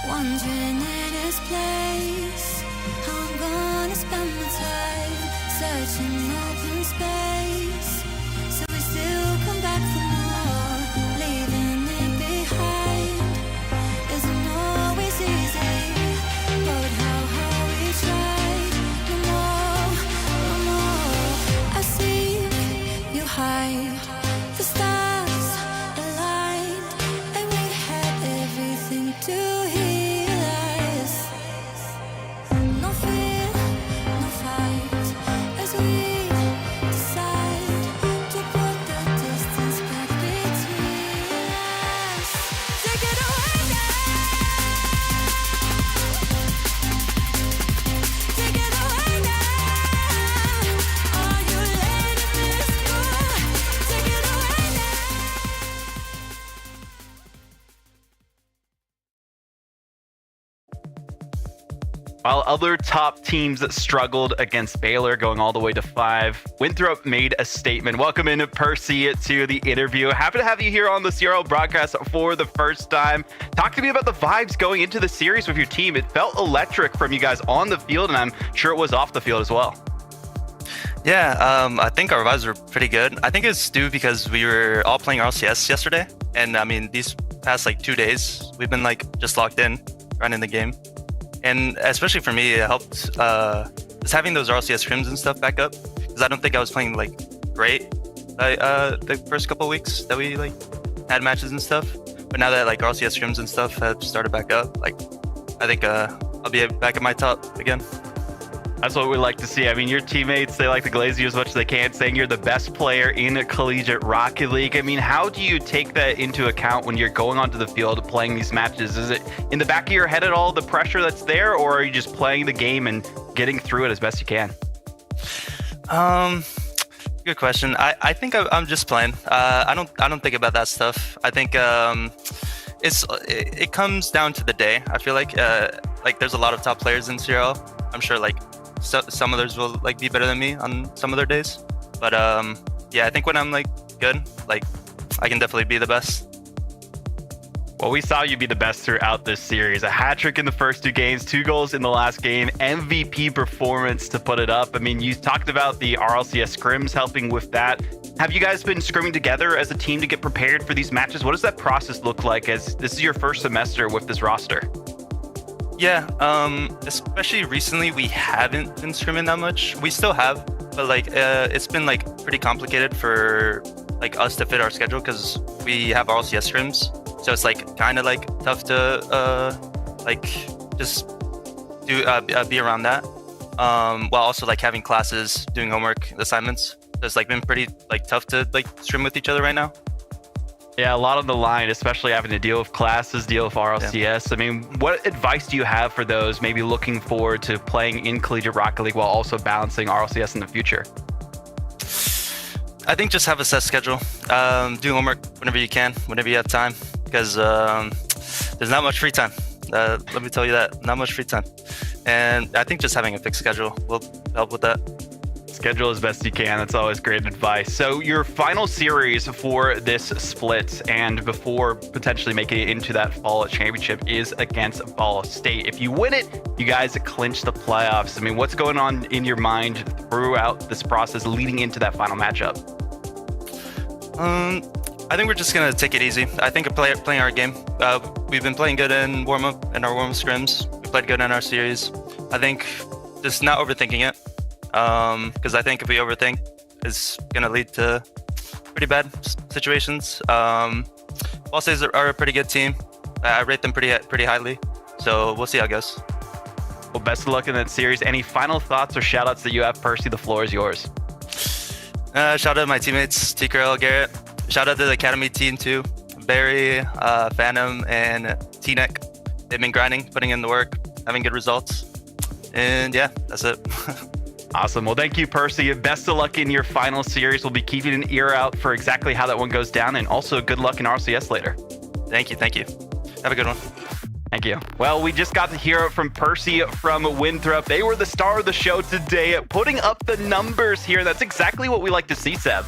Wandering in this place, how I'm gonna spend my time searching open space. So we still come back for more, leaving it behind. Isn't always easy, but how we tried. No more, no more. I see you hide. The stars aligned, and we had everything to heal us. No fear, no fight, as we decide to put the distance back between us. Take it away now. Take it away now. Are you letting this go? Take it away now. While other top teams struggled against Baylor, going all the way to 5, Winthrop made a statement. Welcome in, Percy, to the interview. Happy to have you here on the CRL broadcast for the first time. Talk to me about the vibes going into the series with your team. It felt electric from you guys on the field, and I'm sure it was off the field as well. Yeah, I think our vibes were pretty good. I think it's due because we were all playing RLCS yesterday. And I mean, these past like 2 days, we've been like just locked in, running the game. And especially for me, it helped just having those RLCS scrims and stuff back up. Because I don't think I was playing like great the first couple of weeks that we like had matches and stuff. But now that like RLCS scrims and stuff have started back up, like I think I'll be back at my top again. That's what we like to see. I mean, your teammates, they like to glaze you as much as they can, saying you're the best player in collegiate Rocket League. I mean, how do you take that into account when you're going onto the field playing these matches? Is it in the back of your head at all, the pressure that's there, or are you just playing the game and getting through it as best you can? Good question. I think I'm just playing. I don't think about that stuff. I think it comes down to the day. I feel like there's a lot of top players in CRL. I'm sure like some others will like be better than me on some other days. But yeah, I think when I'm like good, like I can definitely be the best. Well, we saw you be the best throughout this series. A hat trick in the first 2 games, 2 goals in the last game, MVP performance to put it up. I mean, you talked about the RLCS scrims helping with that. Have you guys been scrimming together as a team to get prepared for these matches? What does that process look like as this is your first semester with this roster? Yeah, especially recently, we haven't been scrimming that much. We still have, but like it's been like pretty complicated for like us to fit our schedule because we have RLCS scrims. So it's like kind of like tough to like just do be around that, while also like having classes, doing homework, assignments. So it's like been pretty like tough to like stream with each other right now. Yeah, a lot on the line, especially having to deal with classes, deal with RLCS. Yeah. I mean, what advice do you have for those maybe looking forward to playing in Collegiate Rocket League while also balancing RLCS in the future? I think just have a set schedule. Do homework whenever you can, whenever you have time, because there's not much free time. Let me tell you that, not much free time. And I think just having a fixed schedule will help with that. Schedule as best you can. That's always great advice. So your final series for this split and before potentially making it into that fall championship is against Ball State. If you win it, you guys clinch the playoffs. I mean, what's going on in your mind throughout this process leading into that final matchup? I think we're just gonna take it easy. I think playing our game. We've been playing good in warm-up and our warm-up scrims. We played good in our series. I think just not overthinking it. Because I think if we overthink, it's gonna lead to pretty bad situations. Ball State are a pretty good team. I rate them pretty highly. So we'll see how it goes. Well, best of luck in that series. Any final thoughts or shout-outs that you have, Percy? The floor is yours. Shout out to my teammates, TKRL, Garrett. Shout out to the Academy team too. Barry, Phantom, and T-Neck. They've been grinding, putting in the work, having good results. And yeah, that's it. Awesome. Well, thank you, Percy. Best of luck in your final series. We'll be keeping an ear out for exactly how that one goes down. And also good luck in RCS later. Thank you. Have a good one. Thank you. Well, we just got to hear it from Percy from Winthrop. They were the star of the show today, putting up the numbers here. That's exactly what we like to see, Seb.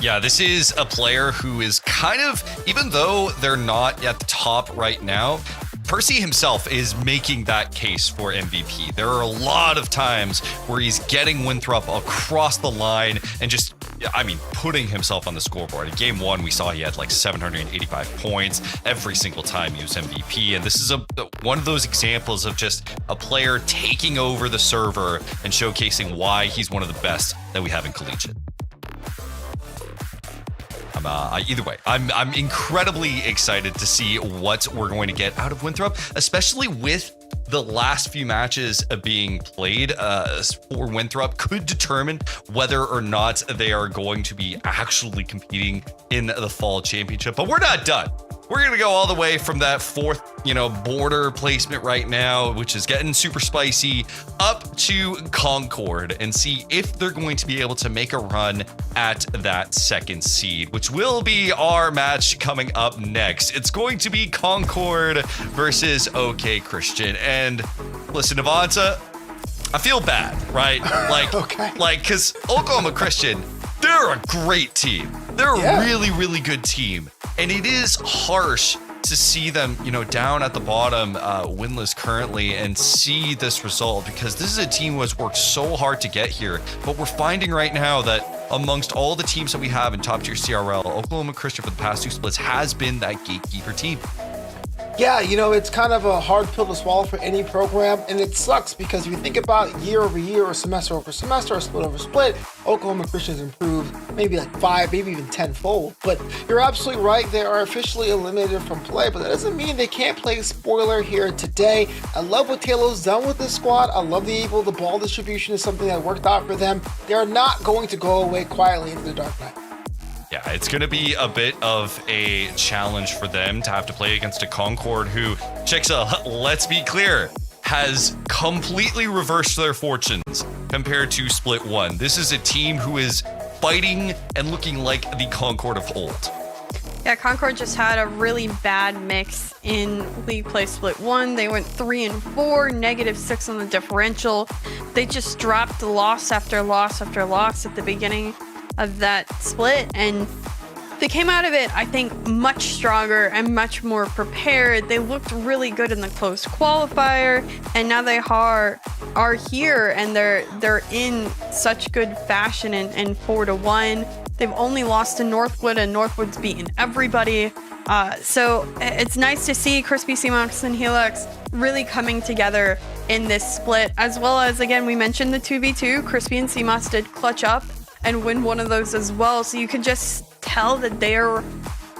Yeah, this is a player who is kind of, even though they're not at the top right now, Percy himself is making that case for MVP. There are a lot of times where he's getting Winthrop across the line and just, I mean, putting himself on the scoreboard. In game 1, we saw he had like 785 points every single time he was MVP. And this is one of those examples of just a player taking over the server and showcasing why he's one of the best that we have in Collegiate. Either way, I'm incredibly excited to see what we're going to get out of Winthrop, especially with the last few matches being played for Winthrop could determine whether or not they are going to be actually competing in the fall championship. But we're not done. We're going to go all the way from that 4th, border placement right now, which is getting super spicy, up to Concord and see if they're going to be able to make a run at that 2nd seed, which will be our match coming up next. It's going to be Concord versus OK Christian. And listen, Avanta, I feel bad, right? Like, Okay. Because Oklahoma Christian, they're a great team. They're a really, really good team. And it is harsh to see them, down at the bottom, winless currently, and see this result, because this is a team who has worked so hard to get here. But we're finding right now that amongst all the teams that we have in top tier CRL, Oklahoma Christian for the past 2 splits has been that gatekeeper team. Yeah, it's kind of a hard pill to swallow for any program, and it sucks because if you think about year over year or semester over semester or split over split, Oklahoma Christian's improved maybe like 5, maybe even 10-fold. But you're absolutely right, they are officially eliminated from play, but that doesn't mean they can't play spoiler here today. I love what Taylor's done with this squad. I love the ball distribution is something that worked out for them. They are not going to go away quietly into the dark night. Yeah, it's going to be a bit of a challenge for them to have to play against a Concord who, let's be clear, has completely reversed their fortunes compared to Split 1. This is a team who is fighting and looking like the Concord of old. Yeah, Concord just had a really bad mix in League Play Split 1. They went 3-4, -6 on the differential. They just dropped loss after loss after loss at the beginning of that split, and they came out of it, I think, much stronger and much more prepared. They looked really good in the closed qualifier, and now they are here, and they're in such good fashion in 4-1. They've only lost to Northwood, and Northwood's beaten everybody. So it's nice to see Crispy Seamox and Helix really coming together in this split, as well as, again, we mentioned the 2v2. Crispy and Seamox did clutch up and win one of those as well. So you can just tell that they're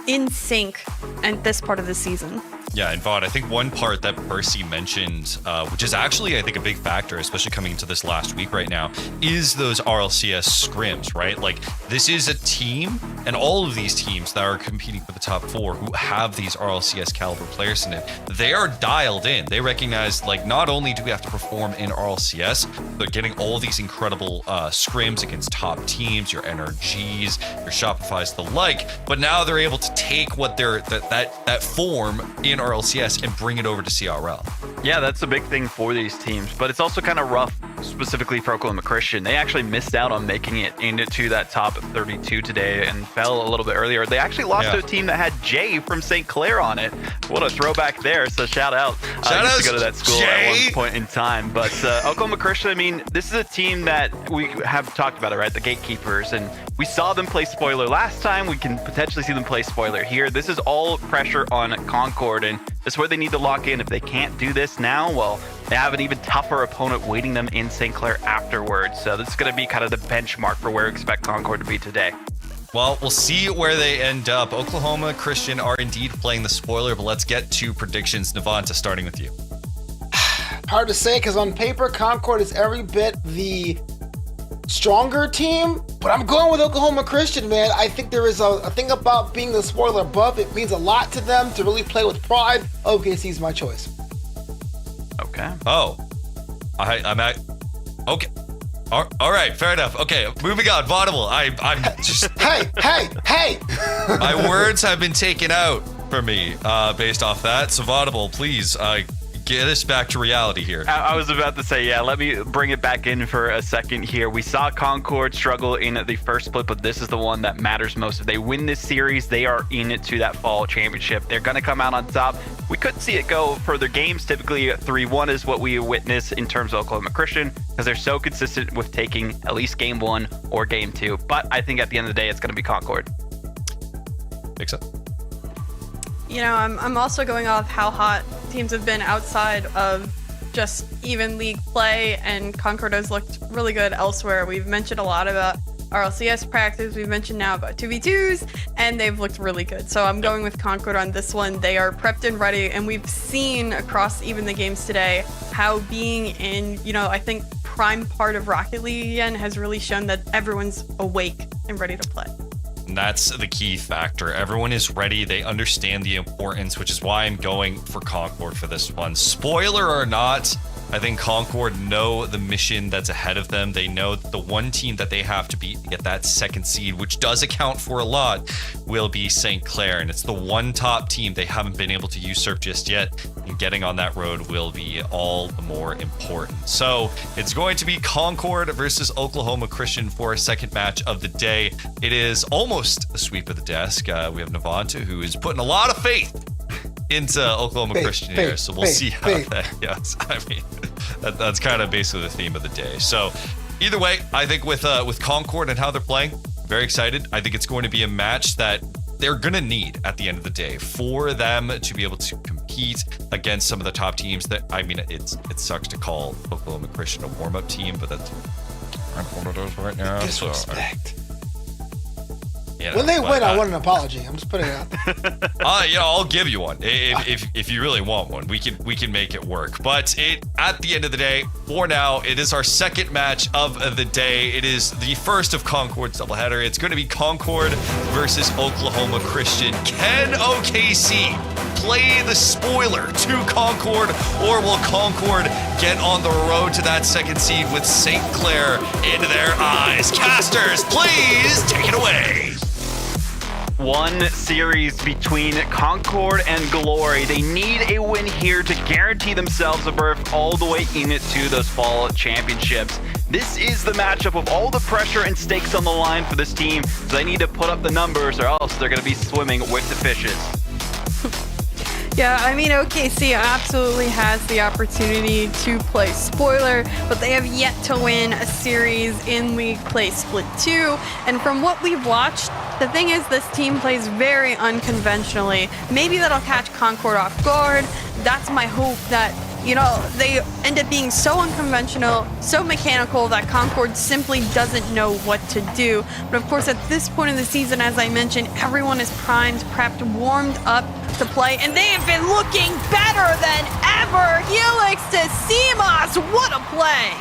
in sync at this part of the season. Yeah, and Vaughn, I think one part that Percy mentioned, which is actually, I think, a big factor, especially coming into this last week right now, is those RLCS scrims, right? Like, this is a team, and all of these teams that are competing for the top 4 who have these RLCS caliber players in it, they are dialed in. They recognize, like, not only do we have to perform in RLCS, but getting all these incredible scrims against top teams, your NRGs, your Shopify's, the like, but now they're able to take what they're, that form in RLCS and bring it over to CRL. Yeah, that's a big thing for these teams, but it's also kind of rough, specifically for Oklahoma Christian. They actually missed out on making it into that top 32 today and fell a little bit earlier. They actually lost to a team that had Jay from St. Clair on it. What a throwback there, so shout out. I used to go to that school at one point in time. But Oklahoma Christian, I mean, this is a team that we have talked about it, right? The gatekeepers, and we saw them play spoiler last time. We can potentially see them play spoiler here. This is all pressure on Concord, and this is where they need to lock in. If they can't do this now, well, they have an even tougher opponent waiting them in St. Clair afterwards. So this is going to be kind of the benchmark for where we expect Concord to be today. Well, we'll see where they end up. Oklahoma Christian are indeed playing the spoiler, but let's get to predictions. Navanta, starting with you. Hard to say, because on paper, Concord is every bit the stronger team, but I'm going with Oklahoma Christian, man. I think there is a thing about being the spoiler above. It means a lot to them to really play with pride. OKC's my choice. Okay. Oh, I'm at. Okay. All right, fair enough. Okay, moving on. Vaudable. I'm just. hey! My words have been taken out from me based off that. So Vaudable, please get us back to reality here. I was about to say, yeah, let me bring it back in for a second here. We saw Concord struggle in the first split, but this is the one that matters most. If they win this series, they are in it to that fall championship. They're going to come out on top. We could see it go further games. Typically 3-1 is what we witness in terms of Oklahoma Christian, because they're so consistent with taking at least game 1 or game 2. But I think at the end of the day, it's going to be Concord. Makes sense. You know, I'm also going off how hot teams have been outside of just even league play, and Concord has looked really good elsewhere. We've mentioned a lot about RLCS practice. We've mentioned now about 2v2s, and they've looked really good. So I'm going with Concord on this one. They are prepped and ready, and we've seen across even the games today how being in, you know, I think prime part of Rocket League again has really shown that everyone's awake and ready to play. And that's the key factor. Everyone is ready. They understand the importance, which is why I'm going for Concord for this one. Spoiler or not, I think Concord know the mission that's ahead of them. They know that the one team that they have to beat to get that second seed, which does account for a lot, will be St. Clair. And it's the one top team they haven't been able to usurp just yet. And getting on that road will be all the more important. So it's going to be Concord versus Oklahoma Christian for a second match of the day. It is almost a sweep of the desk. We have Navanta, who is putting a lot of faith into Oklahoma Christian here, so we'll see how that. Yes, I mean that's kind of basically the theme of the day. So either way, I think with Concord and how they're playing, very excited. I think it's going to be a match that they're going to need at the end of the day for them to be able to compete against some of the top teams. That, I mean, it sucks to call Oklahoma Christian a warm-up team, but that's one of those right now. Disrespect. You know, when they win, I want an apology. I'm just putting it out there. Yeah, I'll give you one if you really want one. We can make it work. But at the end of the day, for now, it is our second match of the day. It is the first of Concord's doubleheader. It's going to be Concord versus Oklahoma Christian. Can OKC play the spoiler to Concord, or will Concord get on the road to that second seed with St. Clair in their eyes? Casters, please take it away. one series between Concord and Glory. They need a win here to guarantee themselves a berth all the way into those fall championships. This is the matchup of all the pressure and stakes on the line for this team, so they need to put up the numbers or else they're going to be swimming with the fishes. Yeah, I mean, OKC absolutely has the opportunity to play spoiler, but they have yet to win a series in League Play Split 2. And from what we've watched, the thing is this team plays very unconventionally. Maybe that'll catch Concord off guard. That's my hope, that, you know, they end up being so unconventional, so mechanical that Concord simply doesn't know what to do. But of course, at this point in the season, as I mentioned, everyone is primed, prepped, warmed up to play, and they have been looking better than ever. Helix to CMOS, what a play!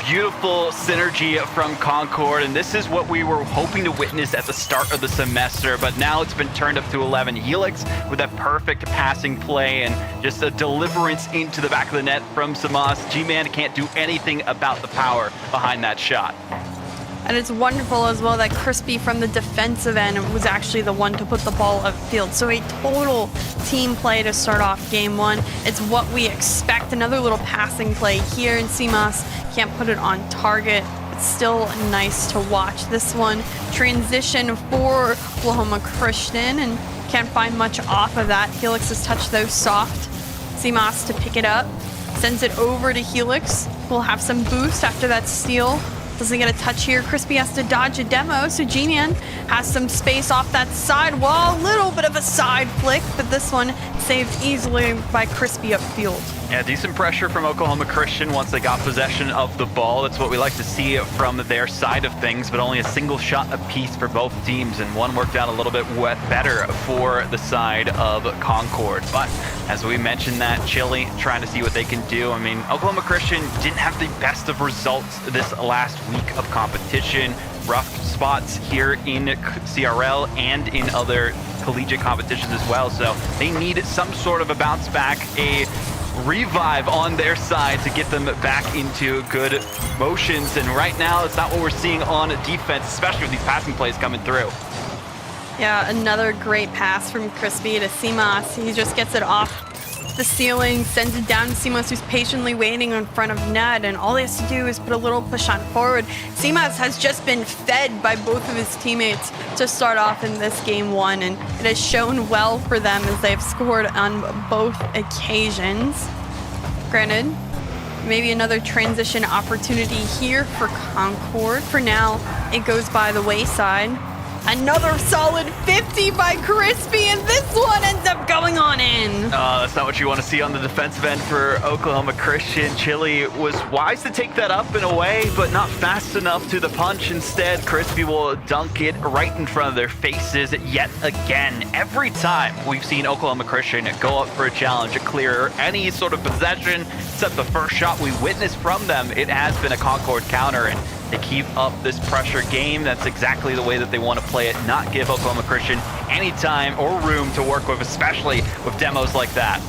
Beautiful synergy from Concord, and this is what we were hoping to witness at the start of the semester, but now it's been turned up to 11. Helix with that perfect passing play and just a deliverance into the back of the net from Samas. G-Man can't do anything about the power behind that shot. And it's wonderful as well that Crispy from the defensive end was actually the one to put the ball upfield. So a total team play to start off game one. It's what we expect. Another little passing play here, and CMOS can't put it on target. It's still nice to watch. This one, transition for Oklahoma Christian, and can't find much off of that. Helix has touched those soft. CMOS to pick it up, sends it over to Helix. We'll have some boost after that steal. Doesn't get a touch here. Crispy has to dodge a demo, so G-Man has some space off that side wall. Little bit of a side flick, but this one saved easily by Crispy upfield. Yeah, decent pressure from Oklahoma Christian once they got possession of the ball. That's what we like to see from their side of things, but only a single shot apiece for both teams, and one worked out a little bit better for the side of Concord. But as we mentioned, that Chile trying to see what they can do. I mean, Oklahoma Christian didn't have the best of results this last week of competition. Rough spots here in CRL and in other collegiate competitions as well, so they need some sort of a bounce back, a revive on their side to get them back into good motions. And right now, it's not what we're seeing on defense, especially with these passing plays coming through. Yeah, another great pass from Crispy to CMOS. He just gets it off the ceiling, sends it down to CMOS, who's patiently waiting in front of net, and all he has to do is put a little push on forward. CMOS has just been fed by both of his teammates to start off in this game one, and it has shown well for them as they've scored on both occasions. Granted, maybe another transition opportunity here for Concord. For now, it goes by the wayside. Another solid 50 by Crispy, and this one ends up going on in. That's not what you want to see on the defensive end for Oklahoma Christian. Chile was wise to take that up in a way, but not fast enough to the punch. Instead, Crispy will dunk it right in front of their faces yet again. Every time we've seen Oklahoma Christian go up for a challenge, a clear, any sort of possession, except the first shot we witnessed from them, it has been a Concord counter, and they keep up this pressure game. That's exactly the way that they want to play it, not give Oklahoma Christian any time or room to work with, especially with demos like that.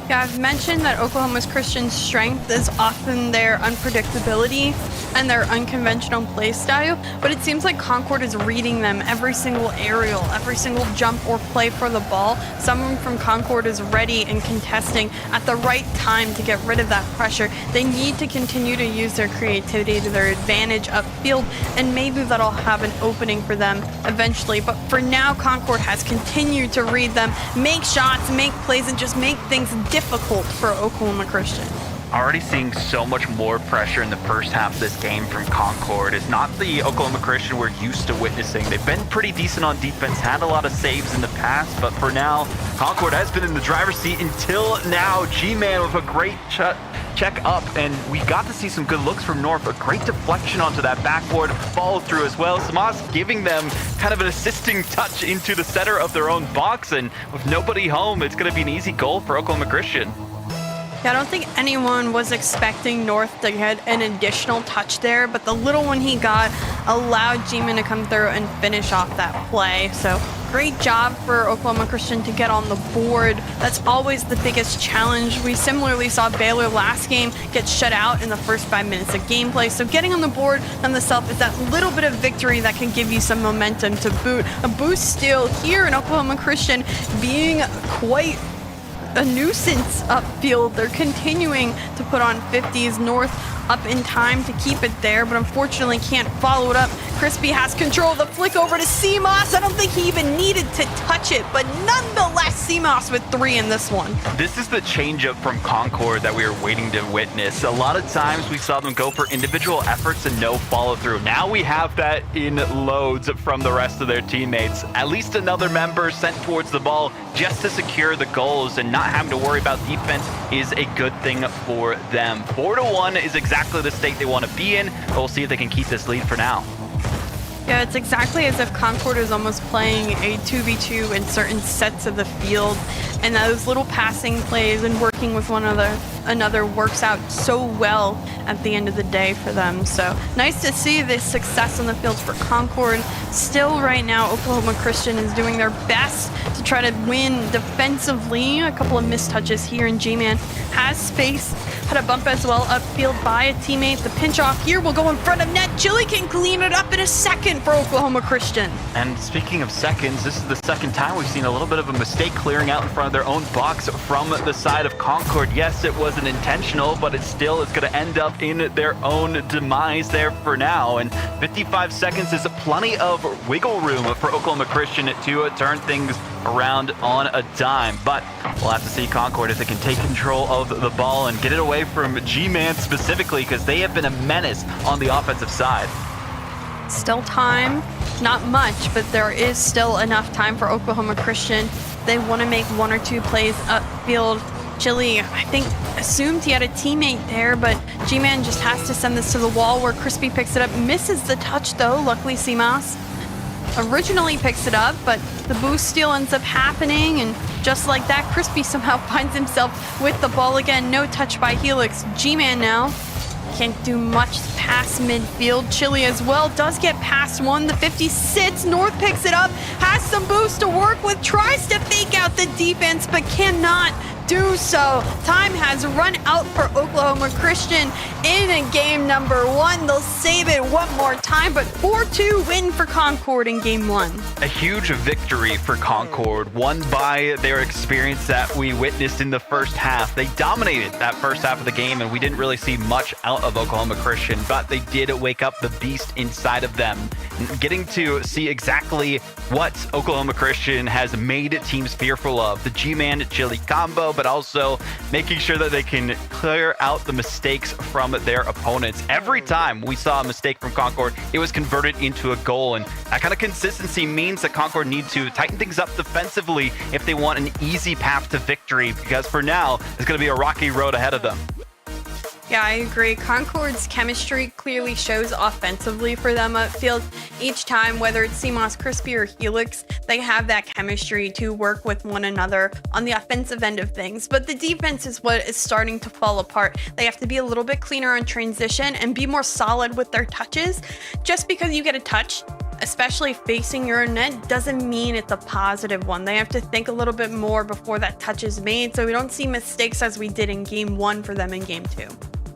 Yeah, I've mentioned that Oklahoma's Christian strength is often their unpredictability and their unconventional play style, but it seems like Concord is reading them every single aerial, every single jump or play for the ball. Someone from Concord is ready and contesting at the right time to get rid of that pressure. They need to continue to use their creativity to their advantage upfield, and maybe that'll have an opening for them eventually. But for now, Concord has continued to read them, make shots, make plays, and just make things difficult for Oklahoma Christian. Already seeing so much more pressure in the first half of this game from Concord. It's not the Oklahoma Christian we're used to witnessing. They've been pretty decent on defense, had a lot of saves in the past, but for now, Concord has been in the driver's seat until now. G-Man with a great check up, and we got to see some good looks from North. A great deflection onto that backboard, follow through as well. Samas giving them kind of an assisting touch into the center of their own box, and with nobody home, it's going to be an easy goal for Oklahoma Christian. Yeah, I don't think anyone was expecting North to get an additional touch there, but the little one he got allowed G-Man to come through and finish off that play. So great job for Oklahoma Christian to get on the board. That's always the biggest challenge. We similarly saw Baylor last game get shut out in the first 5 minutes of gameplay. So getting on the board themselves is that little bit of victory that can give you some momentum to boot. A boost steal here in Oklahoma Christian being quite a nuisance upfield. They're continuing to put on 50s. North up in time to keep it there, but unfortunately can't follow it up. Crispy has control of the flick over to CMOS. I don't think he even needed to touch it, but nonetheless, CMOS with 3 in this one. This is the changeup from Concord that we were waiting to witness. A lot of times we saw them go for individual efforts and no follow through. Now we have that in loads from the rest of their teammates. At least another member sent towards the ball just to secure the goals, and not having to worry about defense is a good thing for them. 4-1 is exactly the state they want to be in, but we'll see if they can keep this lead for now. Yeah, it's exactly as if Concord is almost playing a 2v2 in certain sets of the field, and those little passing plays and working with one another works out so well at the end of the day for them. So nice to see this success on the field for Concord. Still right now, Oklahoma Christian is doing their best to try to win defensively. A couple of missed touches here, and G-Man has space. Had a bump as well upfield by a teammate. The pinch off here will go in front of net. Chili can clean it up in a second for Oklahoma Christian. And speaking of seconds, this is the second time we've seen a little bit of a mistake clearing out in front of their own box from the side of Concord. Yes, it wasn't intentional, but it still is going to end up in their own demise there for now. And 55 seconds is plenty of wiggle room for Oklahoma Christian to turn things around on a dime. But we'll have to see Concord if they can take control of the ball and get it away from G-Man specifically, because they have been a menace on the offensive side. Still time, not much, but there is still enough time for Oklahoma Christian. They want to make 1 or 2 plays upfield. Chili, I think, assumed he had a teammate there, but G-Man just has to send this to the wall where Crispy picks it up. Misses the touch though, luckily CMOS originally picks it up, but the boost steal ends up happening, and just like that, Crispy somehow finds himself with the ball again. No touch by Helix. G-Man now can't do much past midfield. Chili as well does get past one. The 50 sits. North picks it up. Has some boost to work with. Tries to fake out the defense, but cannot do so. Time has run out for Oklahoma Christian in game number 1. They'll save it one more time, but 4-2 win for Concord in game 1. A huge victory for Concord, won by their experience that we witnessed in the first half. They dominated that first half of the game, and we didn't really see much out of Oklahoma Christian, but they did wake up the beast inside of them. Getting to see exactly what Oklahoma Christian has made teams fearful of. The G-Man Chili combo, but also making sure that they can clear out the mistakes from their opponents. Every time we saw a mistake from Concord, it was converted into a goal, and that kind of consistency means that Concord need to tighten things up defensively if they want an easy path to victory, because for now, it's going to be a rocky road ahead of them. Yeah, I agree. Concord's chemistry clearly shows offensively for them upfield. Each time, whether it's CMOS, Crispy, or Helix, they have that chemistry to work with one another on the offensive end of things. But the defense is what is starting to fall apart. They have to be a little bit cleaner on transition and be more solid with their touches. Just because you get a touch, especially facing your own net, doesn't mean it's a positive one. They have to think a little bit more before that touch is made, so we don't see mistakes as we did in game 1 for them in game 2.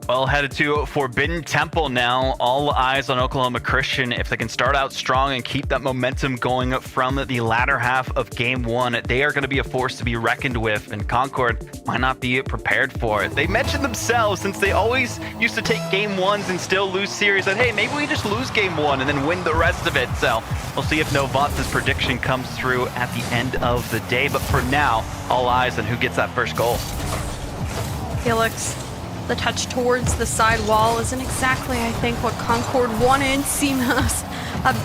Well, headed to Forbidden Temple now. All eyes on Oklahoma Christian. If they can start out strong and keep that momentum going from the latter half of game 1, they are going to be a force to be reckoned with, and Concord might not be prepared for it. They mentioned themselves, since they always used to take game 1s and still lose series, that hey, maybe we just lose game 1 and then win the rest of it. So we'll see if Novats' prediction comes through at the end of the day. But for now, all eyes on who gets that first goal. Felix. The touch towards the side wall isn't exactly, I think, what Concord wanted. CMOS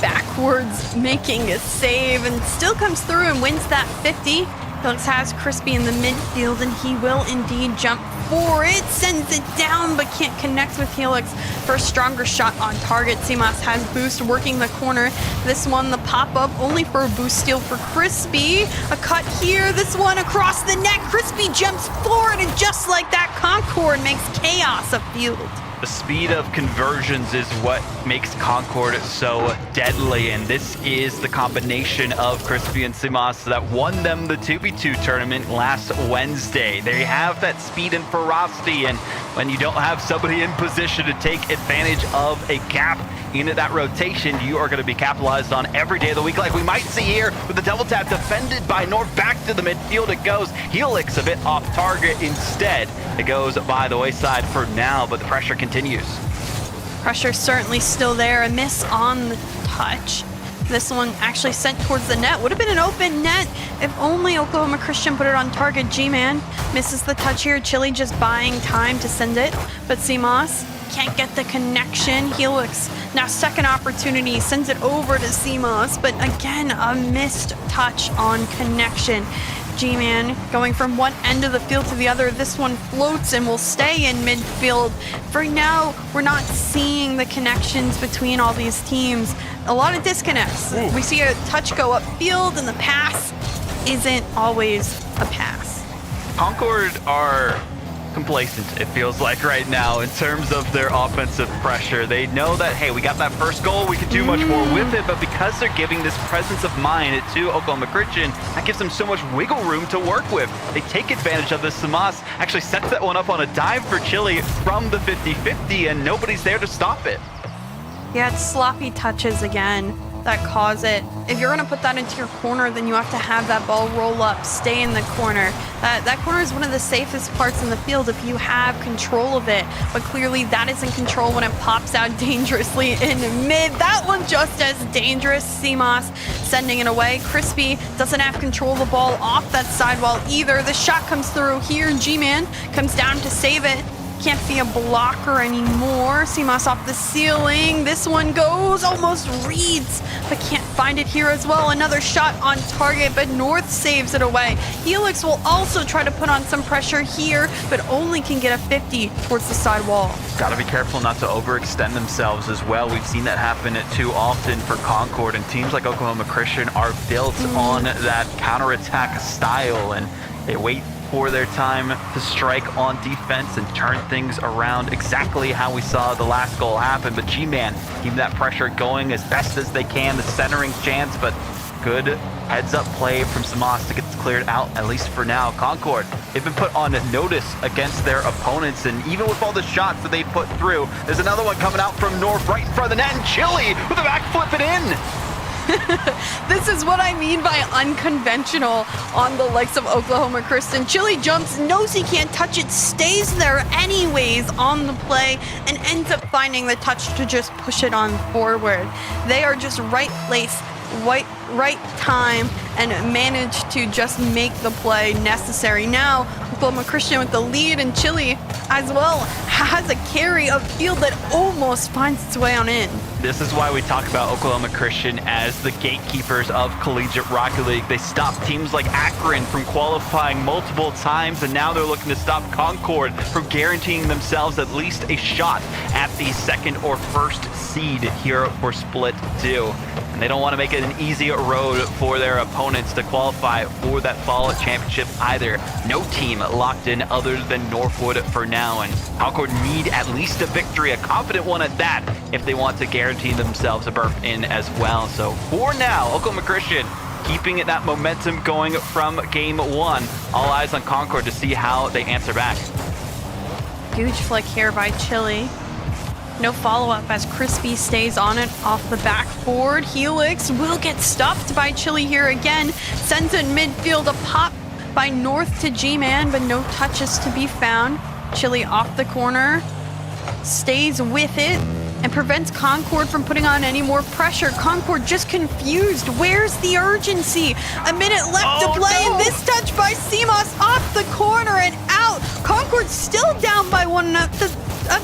backwards making a save and still comes through and wins that 50. Felix has Crispy in the midfield, and he will indeed jump for it. Sends it down, but can't connect with Helix for a stronger shot on target. CMOS has boost working the corner. This one, the pop-up, only for a boost steal for Crispy. A cut here, this one across the net. Crispy jumps forward, and just like that, Concord makes chaos afield. The speed of conversions is what makes Concord so deadly, and this is the combination of Crispy and Simas that won them the 2v2 tournament last Wednesday. They have that speed and ferocity, and when you don't have somebody in position to take advantage of a gap into that rotation, you are going to be capitalized on every day of the week, like we might see here with the double tap defended by North. Back to the midfield it goes. Helix a bit off target instead. It goes by the wayside for now, but the pressure continues. Pressure certainly still there. A miss on the touch. This one actually sent towards the net. Would have been an open net if only Oklahoma Christian put it on target. G-Man misses the touch here. Chili just buying time to send it, but Simas can't get the connection. Helix now second opportunity, sends it over to Simas, but again a missed touch on connection. G-Man going from one end of the field to the other. This one floats and will stay in midfield. For now, we're not seeing the connections between all these teams. A lot of disconnects. We see a touch go upfield and the pass isn't always a pass. Concord are complacent, it feels like right now, in terms of their offensive pressure. They know that, hey, we got that first goal, we can do much more with it, but because they're giving this presence of mind to Oklahoma Christian, that gives them so much wiggle room to work with. They take advantage of this. Simas actually sets that one up on a dive for Chile from the 50-50, and nobody's there to stop it. Yeah, it's sloppy touches again that cause it. If you're gonna put that into your corner, then you have to have that ball roll up, stay in the corner. That corner is one of the safest parts in the field if you have control of it, but clearly that is in control when it pops out dangerously in mid. That one just as dangerous. Simas sending it away. Crispy doesn't have control of the ball off that sidewall either. The shot comes through here. G-Man comes down to save it. Can't see a blocker anymore. Simas off the ceiling. This one goes, almost reads, but can't find it here as well. Another shot on target, but North saves it away. Helix will also try to put on some pressure here, but only can get a 50 towards the side wall. Gotta be careful not to overextend themselves as well. We've seen that happen too often for Concord, and teams like Oklahoma Christian are built on that counterattack style, and they wait for their time to strike on defense and turn things around, exactly how we saw the last goal happen. But G-Man keep that pressure going as best as they can. The centering chance, but good heads-up play from Simas to get this cleared out, at least for now. Concord, they've been put on notice against their opponents, and even with all the shots that they put through, there's another one coming out from North right in front of the net, and Chile with a back flip it in. This is what I mean by unconventional on the likes of Oklahoma Christian. Chili jumps, knows he can't touch it, stays there anyways on the play, and ends up finding the touch to just push it on forward. They are just right place, right time, and manage to just make the play necessary. Now, Oklahoma Christian with the lead, and Chile as well has a carry of field that almost finds its way on in. This is why we talk about Oklahoma Christian as the gatekeepers of Collegiate Rocket League. They stopped teams like Akron from qualifying multiple times, and now they're looking to stop Concord from guaranteeing themselves at least a shot at the second or first seed here for Split 2. And they don't want to make it an easy road for their opponents to qualify for that fall championship either. No team locked in other than Northwood for now, and Concord need at least a victory, a confident one at that, if they want to guarantee themselves a berth in as well. So for now, Oklahoma Christian keeping that momentum going from game one. All eyes on Concord to see how they answer back. Huge flick here by Chili. No follow-up as Crispy stays on it off the backboard. Helix will get stuffed by Chili here again. Sends it midfield, a pop by North to G-Man, but no touches to be found. Chili off the corner, stays with it, and prevents Concord from putting on any more pressure. Concord just confused. Where's the urgency? A minute left to play, and this touch by Simas off the corner and out. Concord still down by one at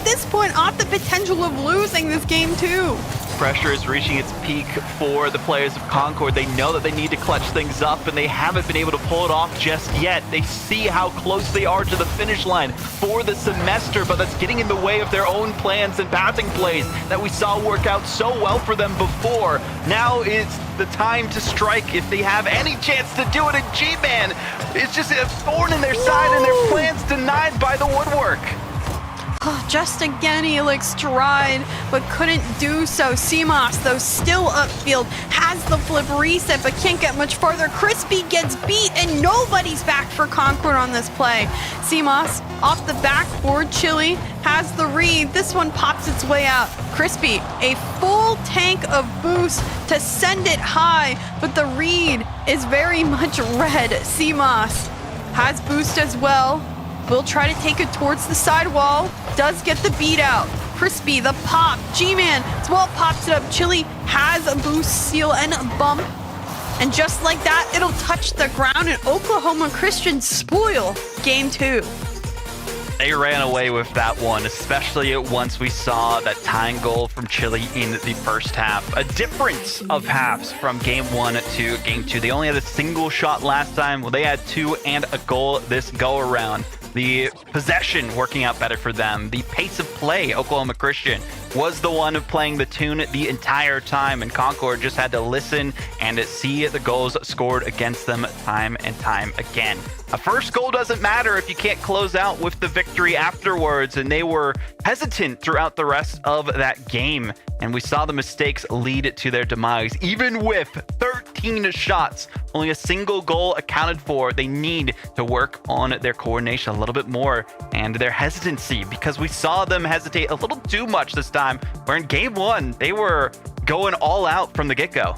this point, off the potential of losing this game too. Pressure is reaching its peak for the players of Concord. They know that they need to clutch things up, and they haven't been able to pull it off just yet. They see how close they are to the finish line for the semester, but that's getting in the way of their own plans and passing plays that we saw work out so well for them before. Now is the time to strike if they have any chance to do it, and G-Man is just a thorn in their side, and their plans denied by the woodwork. Just again, Helix tried, but couldn't do so. CMOS, though, still upfield, has the flip reset, but can't get much farther. Crispy gets beat, and nobody's back for Concord on this play. CMOS off the backboard. Chili has the read. This one pops its way out. Crispy, a full tank of boost to send it high, but the read is very much red. CMOS has boost as well. Will try to take it towards the sidewall. Does get the beat out. Crispy, the pop. G-Man as well pops it up. Chili has a boost seal and a bump. And just like that, it'll touch the ground and Oklahoma Christian spoil game 2. They ran away with that one, especially once we saw that tying goal from Chile in the first half. A difference of halves from game 1 to game 2. They only had a single shot last time. Well, they had 2 and a goal this go around. The possession working out better for them. The pace of play, Oklahoma Christian was the one playing the tune the entire time, and Concord just had to listen and see the goals scored against them time and time again. A first goal doesn't matter if you can't close out with the victory afterwards, and they were hesitant throughout the rest of that game. And we saw the mistakes lead to their demise. Even with 13 shots, only a single goal accounted for. They need to work on their coordination a little bit more and their hesitancy, because we saw them hesitate a little too much this time, where in game 1, they were going all out from the get-go.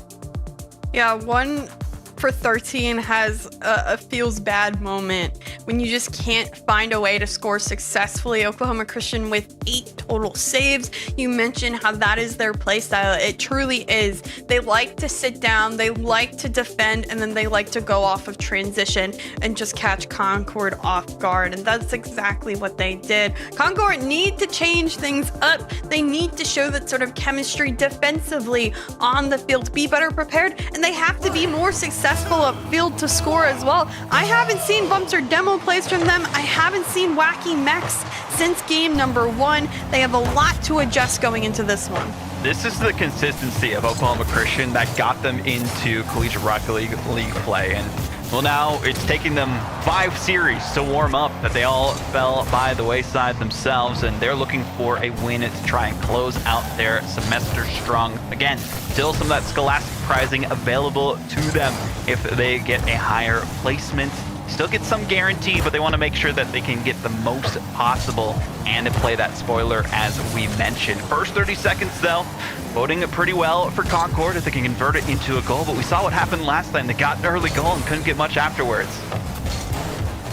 Yeah, 1 for 13 has a feels bad moment when you just can't find a way to score successfully. Oklahoma Christian with 8 total saves. You mentioned how that is their play style. It truly is. They like to sit down, they like to defend, and then they like to go off of transition and just catch Concord off guard. And that's exactly what they did. Concord need to change things up. They need to show that sort of chemistry defensively on the field, be better prepared, and they have to be more successful upfield to score as well. I haven't seen bumps or demo plays from them. I haven't seen wacky mechs since game number 1. They have a lot to adjust going into this one. This is the consistency of Oklahoma Christian that got them into Collegiate Rocket League play. And well, now it's taking them 5 series to warm up that they all fell by the wayside themselves, and they're looking for a win to try and close out their semester strong. Again, still some of that scholastic prizing available to them if they get a higher placement. Still get some guarantee, but they want to make sure that they can get the most possible and to play that spoiler as we mentioned. First 30 seconds though, voting pretty well for Concord if they can convert it into a goal, but we saw what happened last time. They got an early goal and couldn't get much afterwards.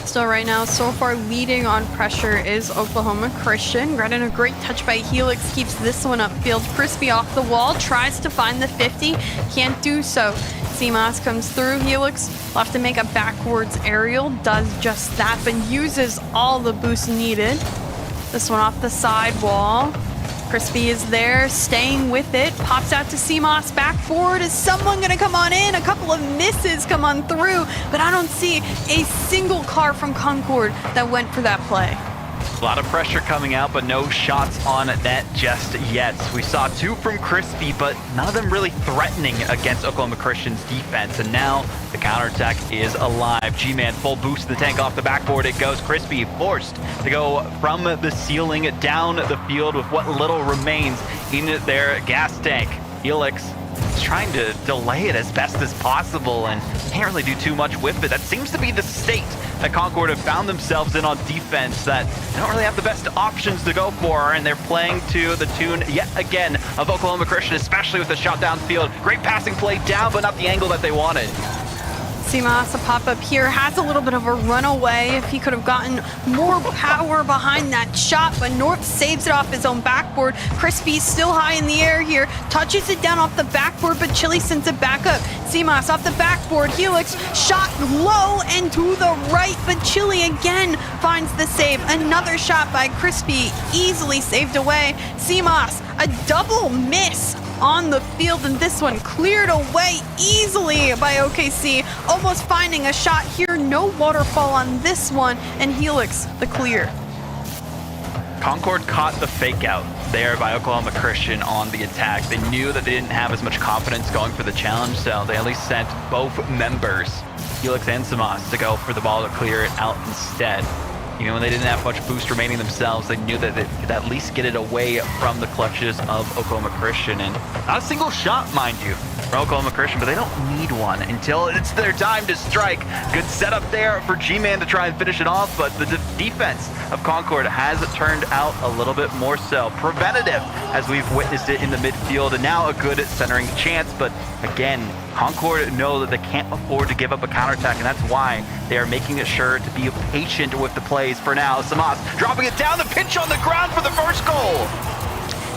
Still right now, so far leading on pressure is Oklahoma Christian. Granted, a great touch by Helix keeps this one upfield. Crispy off the wall, tries to find the 50, can't do so. CMOS comes through. Helix will have to make a backwards aerial, does just that, but uses all the boost needed. This one off the sidewall. Crispy is there, staying with it, pops out to CMOS, back forward. Is someone gonna come on in? A couple of misses come on through, but I don't see a single car from Concord that went for that play. A lot of pressure coming out, but no shots on net just yet. We saw 2 from Crispy, but none of them really threatening against Oklahoma Christian's defense. And now the counterattack is alive. G-Man full boost to the tank off the backboard. It goes. Crispy forced to go from the ceiling down the field with what little remains in their gas tank. Helix is trying to delay it as best as possible and can't really do too much with it. That seems to be the state that Concord have found themselves in on defense, that they don't really have the best options to go for, and they're playing to the tune yet again of Oklahoma Christian, especially with the shot downfield. Great passing play down, but not the angle that they wanted. CMOS, a pop-up here, has a little bit of a runaway. If he could have gotten more power behind that shot, but North saves it off his own backboard. Crispy still high in the air here, touches it down off the backboard, but Chili sends it back up. CMOS off the backboard. Helix shot low and to the right, but Chili again finds the save. Another shot by Crispy, easily saved away. CMOS, a double miss on the field, and this one cleared away easily by OKC, almost finding a shot here. No waterfall on this one, and Helix the clear. Concord caught the fake out there by Oklahoma Christian on the attack. They knew that they didn't have as much confidence going for the challenge, so they at least sent both members, Helix and Samas, to go for the ball to clear it out instead. Even when they didn't have much boost remaining themselves, they knew that they could at least get it away from the clutches of Oklahoma Christian. And not a single shot, mind you, from Oklahoma Christian, but they don't need one until it's their time to strike. Good setup there for G-Man to try and finish it off, but the defense of Concord has turned out a little bit more so preventative, as we've witnessed it in the midfield, and now a good centering chance. But again, Concord know that they can't afford to give up a counterattack, and that's why they are making it sure to be patient with the plays for now. Samas dropping it down, the pinch on the ground for the first goal.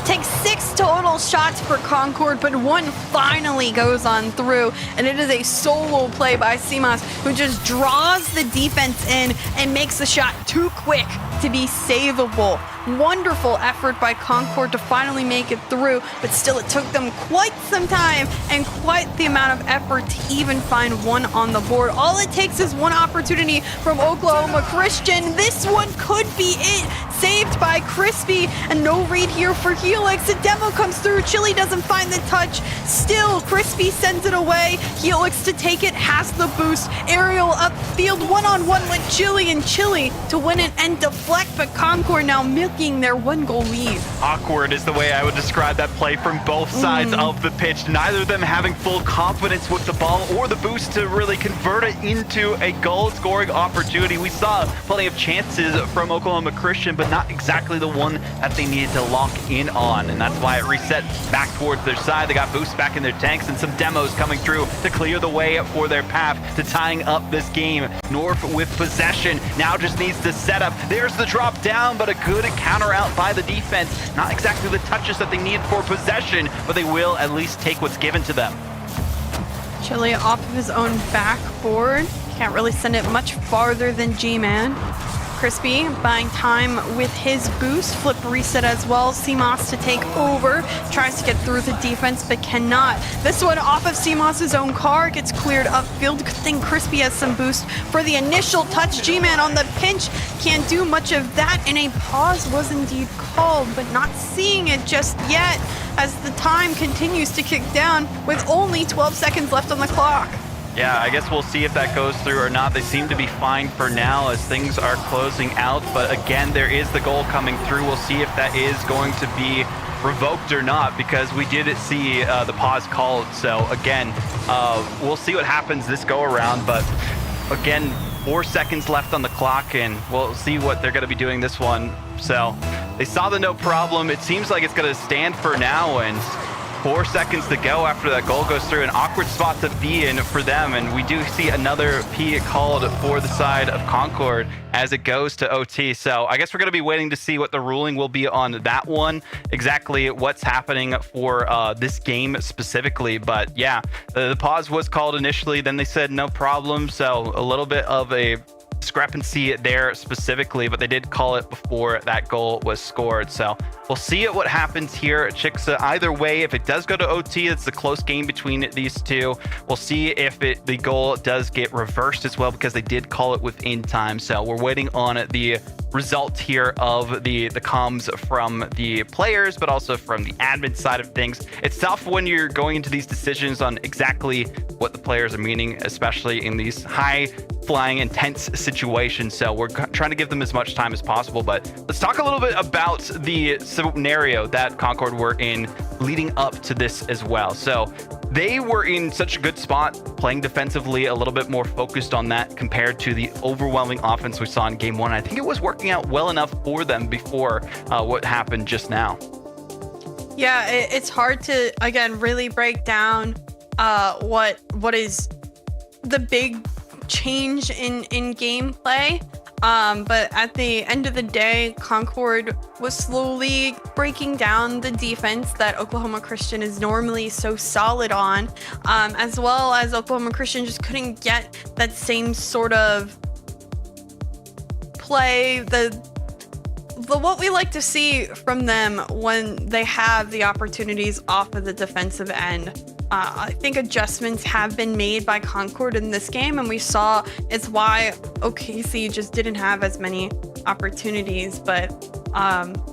Takes 6 total shots for Concord, but one finally goes on through, and it is a solo play by Simas, who just draws the defense in and makes the shot too quick to be savable. Wonderful effort by Concord to finally make it through, but still it took them quite some time and quite the amount of effort to even find one on the board. All it takes is one opportunity from Oklahoma Christian. This one could be it. Saved by Crispy, and no read here for Helix. The demo comes through. Chili doesn't find the touch. Still, Crispy sends it away. Helix to take it, has the boost. Aerial upfield, one-on-one with Chili, and Chili to win it and deflect, but Concord now milking their 1-goal lead. Awkward is the way I would describe that play from both sides of the pitch. Neither of them having full confidence with the ball or the boost to really convert it into a goal-scoring opportunity. We saw plenty of chances from Oklahoma Christian, but not exactly the one that they needed to lock in on, and that's why it reset back towards their side. They got boosts back in their tanks and some demos coming through to clear the way for their path to tying up this game. North with possession, now just needs to set up. There's the drop down, but a good counter out by the defense. Not exactly the touches that they need for possession, but they will at least take what's given to them. Chili off of his own backboard. Can't really send it much farther than G-Man. Crispy buying time with his boost. Flip reset as well. Simas to take over. Tries to get through the defense, but cannot. This one off of Simas' own car. Gets cleared upfield. Good thing Crispy has some boost for the initial touch. G-Man on the pinch. Can't do much of that, and a pause was indeed called, but not seeing it just yet as the time continues to kick down with only 12 seconds left on the clock. Yeah, I guess we'll see if that goes through or not. They seem to be fine for now as things are closing out. But again, there is the goal coming through. We'll see if that is going to be revoked or not, because we did see the pause called. So again, we'll see what happens this go around. But again, 4 seconds left on the clock, and we'll see what they're going to be doing this one. So they saw the no problem. It seems like it's going to stand for now, and 4 seconds to go after that goal goes through. An awkward spot to be in for them, and we do see another P called for the side of Concord as it goes to OT. So I guess we're going to be waiting to see what the ruling will be on that one, exactly what's happening for this game specifically. But yeah, the pause was called initially, then they said no problem. So a little bit of a discrepancy there specifically, but they did call it before that goal was scored. So we'll see what happens here at Chicksa. Either way, if it does go to OT, it's a close game between these two. We'll see if the goal does get reversed as well, because they did call it within time. So we're waiting on the result here of the comms from the players, but also from the admin side of things. It's tough when you're going into these decisions on exactly what the players are meaning, especially in these high flying intense situations. So we're trying to give them as much time as possible. But let's talk a little bit about the scenario that Concord were in leading up to this as well. So they were in such a good spot, playing defensively, a little bit more focused on that compared to the overwhelming offense we saw in game one. I think it was working out well enough for them before what happened just now. Yeah, it's hard to, again, really break down what is the big change in gameplay. But at the end of the day, Concord was slowly breaking down the defense that Oklahoma Christian is normally so solid on, as well as Oklahoma Christian just couldn't get that same sort of play, the what we like to see from them when they have the opportunities off of the defensive end. I think adjustments have been made by Concord in this game, and we saw it's why OKC just didn't have as many opportunities. But,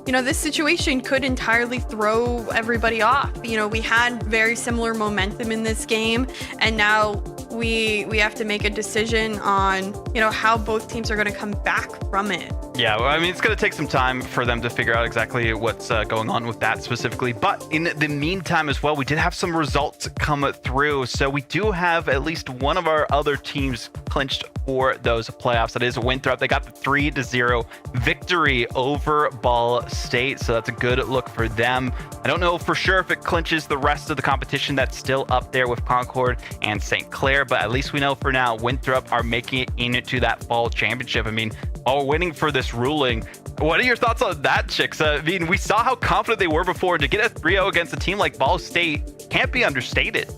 this situation could entirely throw everybody off. We had very similar momentum in this game, and now we have to make a decision on, how both teams are going to come back from it. Yeah, well, I mean, it's going to take some time for them to figure out exactly what's going on with that specifically. But in the meantime as well, we did have some results come through. So we do have at least one of our other teams clinched for those playoffs. That is Winthrop. They got the 3-0 victory over Ball State. So that's a good look for them. I don't know for sure if it clinches the rest of the competition that's still up there with Concord and St. Clair. But at least we know for now, Winthrop are making it into that fall championship. I mean, all winning for this ruling. What are your thoughts on that, Chicks? I mean, we saw how confident they were before. To get a 3-0 against a team like Ball State can't be understated.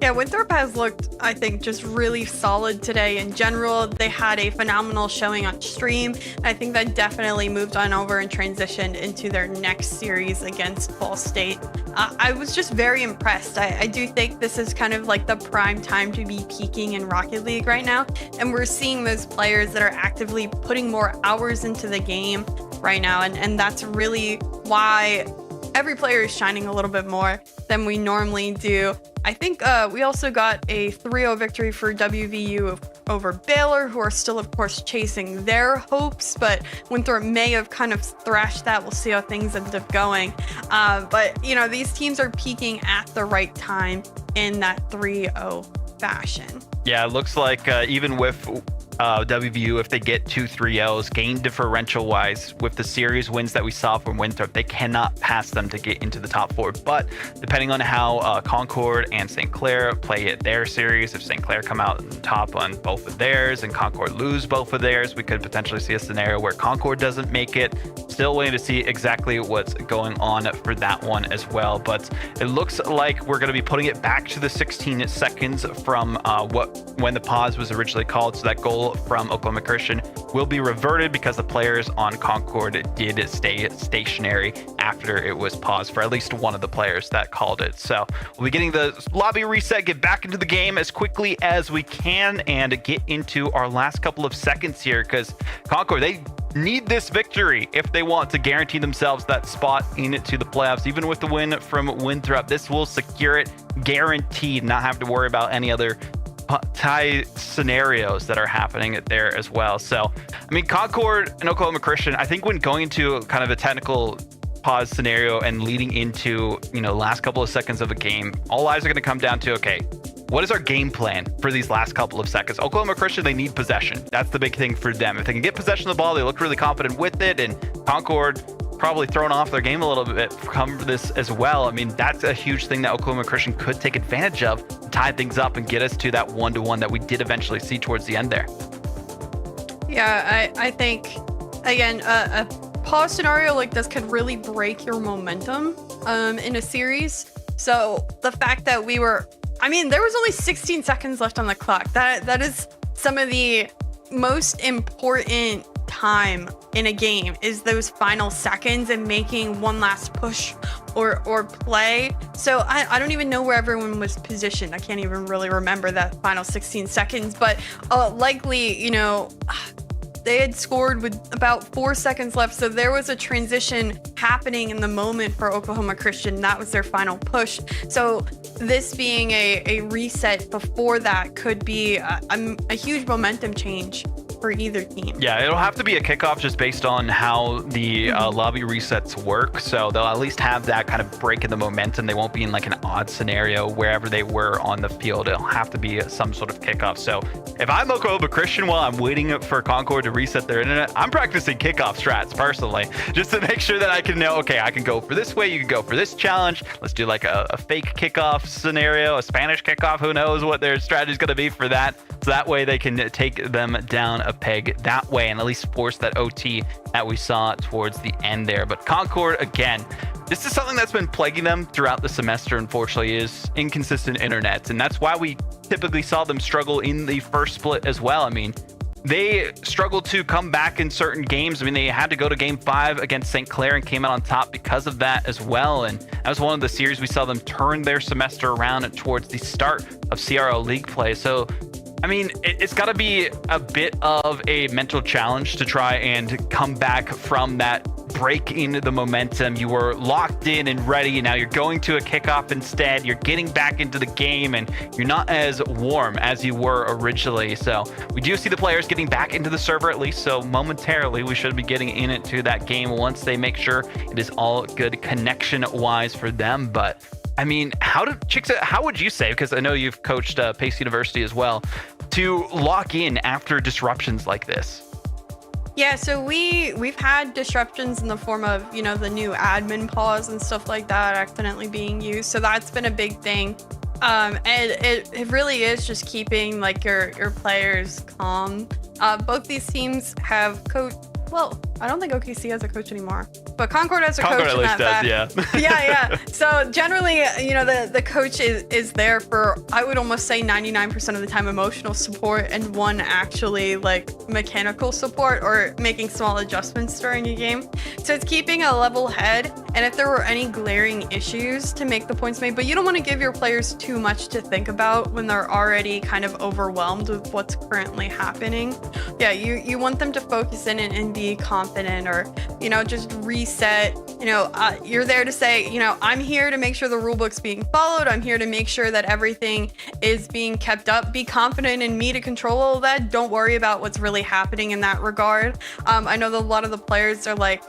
Yeah, Winthrop has looked, I think, just really solid today in general. They had a phenomenal showing on stream. I think that definitely moved on over and transitioned into their next series against Ball State. I was just very impressed. I do think this is kind of like the prime time to be peaking in Rocket League right now. And we're seeing those players that are actively putting more hours into the game right now. And that's really why every player is shining a little bit more than we normally do. I think we also got a 3-0 victory for WVU over Baylor, who are still, of course, chasing their hopes, but Winthrop may have kind of thrashed that. We'll see how things end up going. But, you know, these teams are peaking at the right time in that 3-0 fashion. Yeah, it looks like even with WVU, if they get 2 3-0s, gain differential wise, with the series wins that we saw from Winthrop, they cannot pass them to get into the top 4. But depending on how Concord and St. Clair play it their series, if St. Clair come out on top on both of theirs and Concord lose both of theirs, we could potentially see a scenario where Concord doesn't make it. Still waiting to see exactly what's going on for that one as well. But it looks like we're going to be putting it back to the 16 seconds from when the pause was originally called. So that goal from Oklahoma Christian will be reverted because the players on Concord did stay stationary after it was paused for at least one of the players that called it. So we'll be getting the lobby reset, get back into the game as quickly as we can, and get into our last couple of seconds here, because Concord, they need this victory if they want to guarantee themselves that spot into the playoffs. Even with the win from Winthrop, this will secure it, guaranteed, not have to worry about any other tie scenarios that are happening there as well. So, I mean, Concord and Oklahoma Christian, I think when going into kind of a technical pause scenario and leading into, last couple of seconds of a game, all eyes are going to come down to, okay, what is our game plan for these last couple of seconds? Oklahoma Christian, they need possession. That's the big thing for them. If they can get possession of the ball, they look really confident with it, and Concord probably thrown off their game a little bit from this as well. I mean, that's a huge thing that Oklahoma Christian could take advantage of, tie things up and get us to that 1-1 that we did eventually see towards the end there. Yeah, I think, again, a pause scenario like this could really break your momentum in a series. So the fact that there was only 16 seconds left on the clock. That is some of the most important time in a game, is those final seconds and making one last push or play. So I don't even know where everyone was positioned. I can't even really remember that final 16 seconds, but likely, they had scored with about 4 seconds left. So there was a transition happening in the moment for Oklahoma Christian. That was their final push. So this being a reset before that could be a huge momentum change for either team. Yeah, it'll have to be a kickoff just based on how the lobby resets work. So they'll at least have that kind of break in the momentum. They won't be in like an odd scenario wherever they were on the field. It'll have to be some sort of kickoff. So if I'm Oklahoma Christian while I'm waiting for Concord to reset their internet, I'm practicing kickoff strats personally, just to make sure that I can know, okay, I can go for this way, you can go for this challenge. Let's do like a fake kickoff scenario, a Spanish kickoff. Who knows what their strategy is going to be for that. So that way they can take them down a peg that way and at least force that OT that we saw towards the end there. But Concord, again, this is something that's been plaguing them throughout the semester, unfortunately, is inconsistent internet. And that's why we typically saw them struggle in the first split as well. I mean, they struggled to come back in certain games. I mean, they had to go to game 5 against St. Clair and came out on top because of that as well. And that was one of the series we saw them turn their semester around towards the start of CRL League play. So, I mean, it's got to be a bit of a mental challenge to try and come back from that break in the momentum. You were locked in and ready. Now you're going to a kickoff instead. You're getting back into the game, and you're not as warm as you were originally. So we do see the players getting back into the server at least. So momentarily, we should be getting into that game once they make sure it is all good connection-wise for them. But I mean, how would you say, because I know you've coached Pace University as well, to lock in after disruptions like this? Yeah, so we've had disruptions in the form of, the new admin pause and stuff like that accidentally being used. So that's been a big thing. And it really is just keeping like your players calm. Both these teams have coached. Well, I don't think OKC has a coach anymore, but Concord has a coach at in least that does, yeah. So generally, the coach is there for, I would almost say 99% of the time, emotional support, and one actually like mechanical support or making small adjustments during a game. So it's keeping a level head, and if there were any glaring issues, to make the points made. But you don't want to give your players too much to think about when they're already kind of overwhelmed with what's currently happening. Yeah, you want them to focus in and be confident, or just reset. You're there to say, I'm here to make sure the rule book's being followed. I'm here to make sure that everything is being kept up. Be confident in me to control all of that. Don't worry about what's really happening in that regard. I know that a lot of the players are like,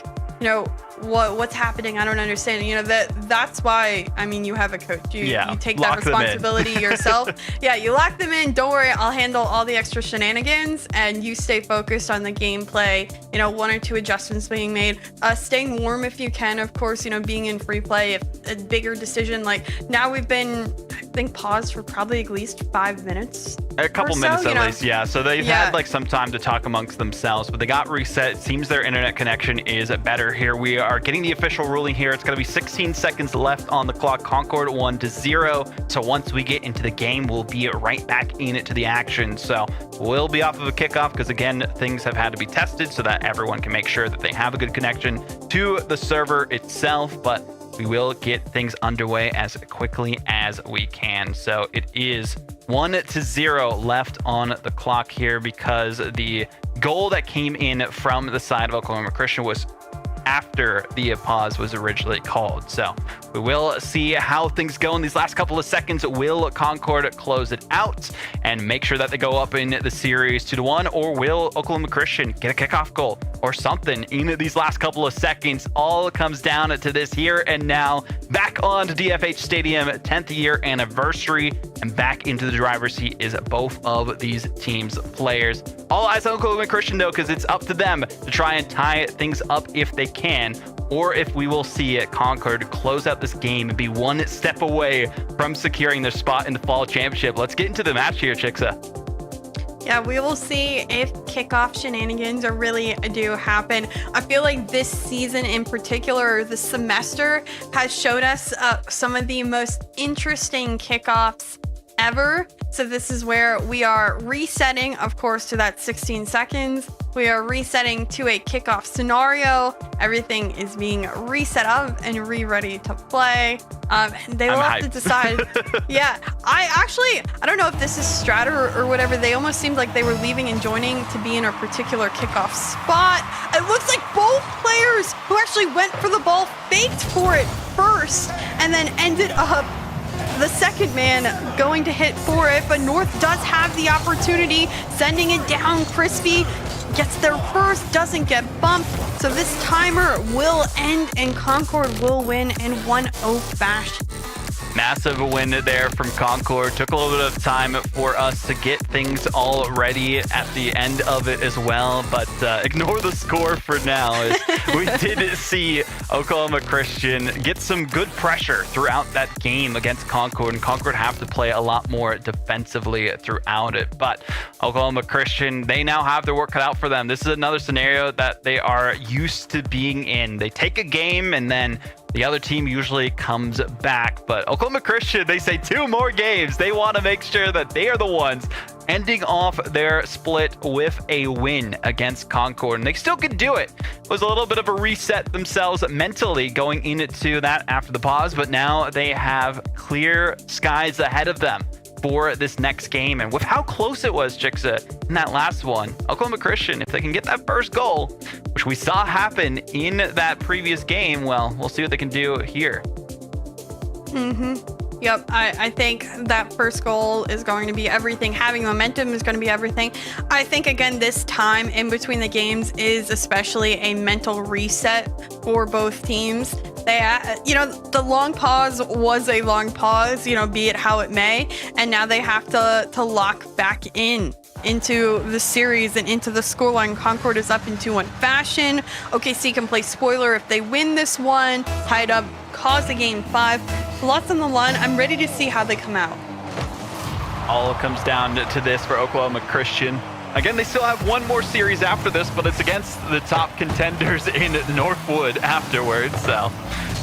what's happening? I don't understand. That's why, you have a coach. You take that responsibility yourself. Yeah, you lock them in. Don't worry, I'll handle all the extra shenanigans, and you stay focused on the gameplay. One or two adjustments being made. Staying warm if you can, of course. Being in free play. If a bigger decision, like now we've been, I think, paused for probably at least 5 minutes. A couple minutes at least, yeah. So they've had like some time to talk amongst themselves, but they got reset. It seems their internet connection is better here. We are getting the official ruling here. It's going to be 16 seconds left on the clock. Concord 1-0. So once we get into the game, we'll be right back into the action. So we'll be off of a kickoff because, again, things have had to be tested so that everyone can make sure that they have a good connection to the server itself. But we will get things underway as quickly as we can. So it is 1-0 left on the clock here, because the goal that came in from the side of Oklahoma Christian was after the pause was originally called. So we will see how things go in these last couple of seconds. Will Concord close it out and make sure that they go up in the series 2-1, or will Oklahoma Christian get a kickoff goal or something in these last couple of seconds? All comes down to this here and now. Back on to DFH Stadium, 10th year anniversary, and back into the driver's seat is both of these teams' players. All eyes on Oklahoma Christian though, because it's up to them to try and tie things up if they can, or if we will see Concord close out this game and be one step away from securing their spot in the fall championship. Let's get into the match here, Chixa. Yeah, we will see if kickoff shenanigans really do happen. I feel like this season in particular, or this semester, has showed us some of the most interesting kickoffs ever. So this is where we are resetting, of course, to that 16 seconds. We are resetting to a kickoff scenario. Everything is being reset up and ready to play. They will have to decide. Yeah, I don't know if this is strat or whatever. They almost seemed like they were leaving and joining to be in a particular kickoff spot. It looks like both players who actually went for the ball faked for it first and then ended up the second man going to hit for it, but North does have the opportunity, sending it down. Crispy gets there first, doesn't get bumped, so this timer will end and Concord will win in 1-0 fashion. Massive win there from Concord. Took a little bit of time for us to get things all ready at the end of it as well, but ignore the score for now. As we did see Oklahoma Christian get some good pressure throughout that game against Concord, and Concord have to play a lot more defensively throughout it. But Oklahoma Christian, they now have their work cut out for them. This is another scenario that they are used to being in. They take a game and then the other team usually comes back, but Oklahoma Christian, they say 2 more games. They want to make sure that they are the ones ending off their split with a win against Concord, and they still could do it. It was a little bit of a reset themselves mentally going into that after the pause, but now they have clear skies ahead of them. for this next game. And with how close it was, Chixa, in that last one, Oklahoma Christian, if they can get that first goal, which we saw happen in that previous game, well, we'll see what they can do here. Yep, I think that first goal is going to be everything. Having momentum is going to be everything. I think, again, this time in between the games is especially a mental reset for both teams. They, the long pause was a long pause, be it how it may. And now they have to lock back into the series and into the scoreline. Concord is up in 2-1 fashion. OKC can play spoiler if they win this one, tied up, cause a game 5. Lots on the line. I'm ready to see how they come out. All comes down to this for Oklahoma Christian. Again, they still have one more series after this, but it's against the top contenders in Northwood afterwards, so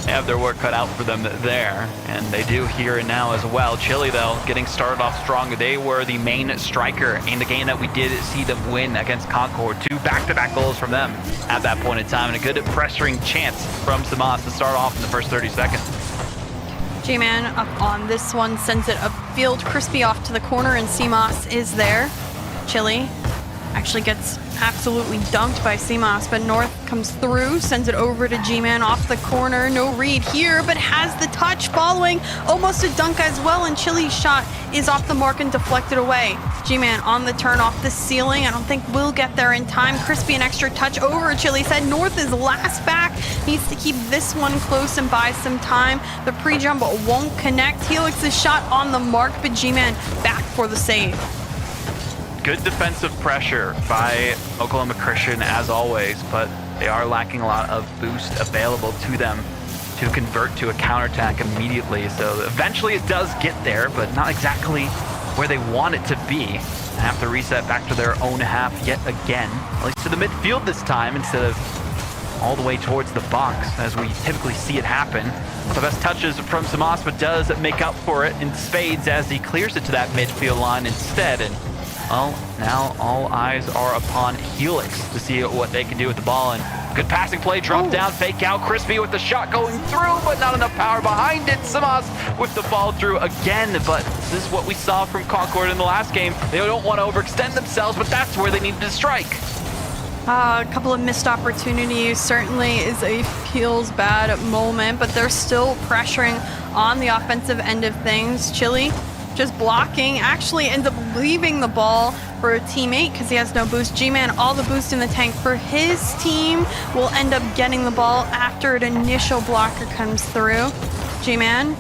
they have their work cut out for them there, and they do here and now as well. Chile, though, getting started off strong. They were the main striker in the game that we did see them win against Concord. 2 back-to-back goals from them at that point in time, and a good pressuring chance from Samas to start off in the first 30 seconds. J-Man up on this one, sends it upfield. Crispy off to the corner, and Seamoss is there. Chile actually gets absolutely dunked by Seamoss, but North comes through, sends it over to G-Man off the corner. No read here, but has the touch following. Almost a dunk as well, and Chile's shot is off the mark and deflected away. G-Man on the turn off the ceiling. I don't think we'll get there in time. Crispy an extra touch over Chile. Said North is last back. Needs to keep this one close and buy some time. The pre-jump won't connect. Helix's shot on the mark, but G-Man back for the save. Good defensive pressure by Oklahoma Christian as always, but they are lacking a lot of boost available to them to convert to a counterattack immediately. So eventually it does get there, but not exactly where they want it to be. They have to reset back to their own half yet again, at least to the midfield this time instead of all the way towards the box as we typically see it happen. The best touches from Samas, but does make up for it in spades as he clears it to that midfield line instead. And well, now all eyes are upon Helix to see what they can do with the ball. And good passing play, drop down, fake out. Crispy with the shot going through, but not enough power behind it. Samas with the ball through again, but this is what we saw from Concord in the last game. They don't want to overextend themselves, but that's where they needed to strike. A couple of missed opportunities certainly is a feels bad moment, but they're still pressuring on the offensive end of things. Chile just blocking, actually ends up leaving the ball for a teammate because he has no boost. G-Man, all the boost in the tank for his team, will end up getting the ball after an initial blocker comes through. G-Man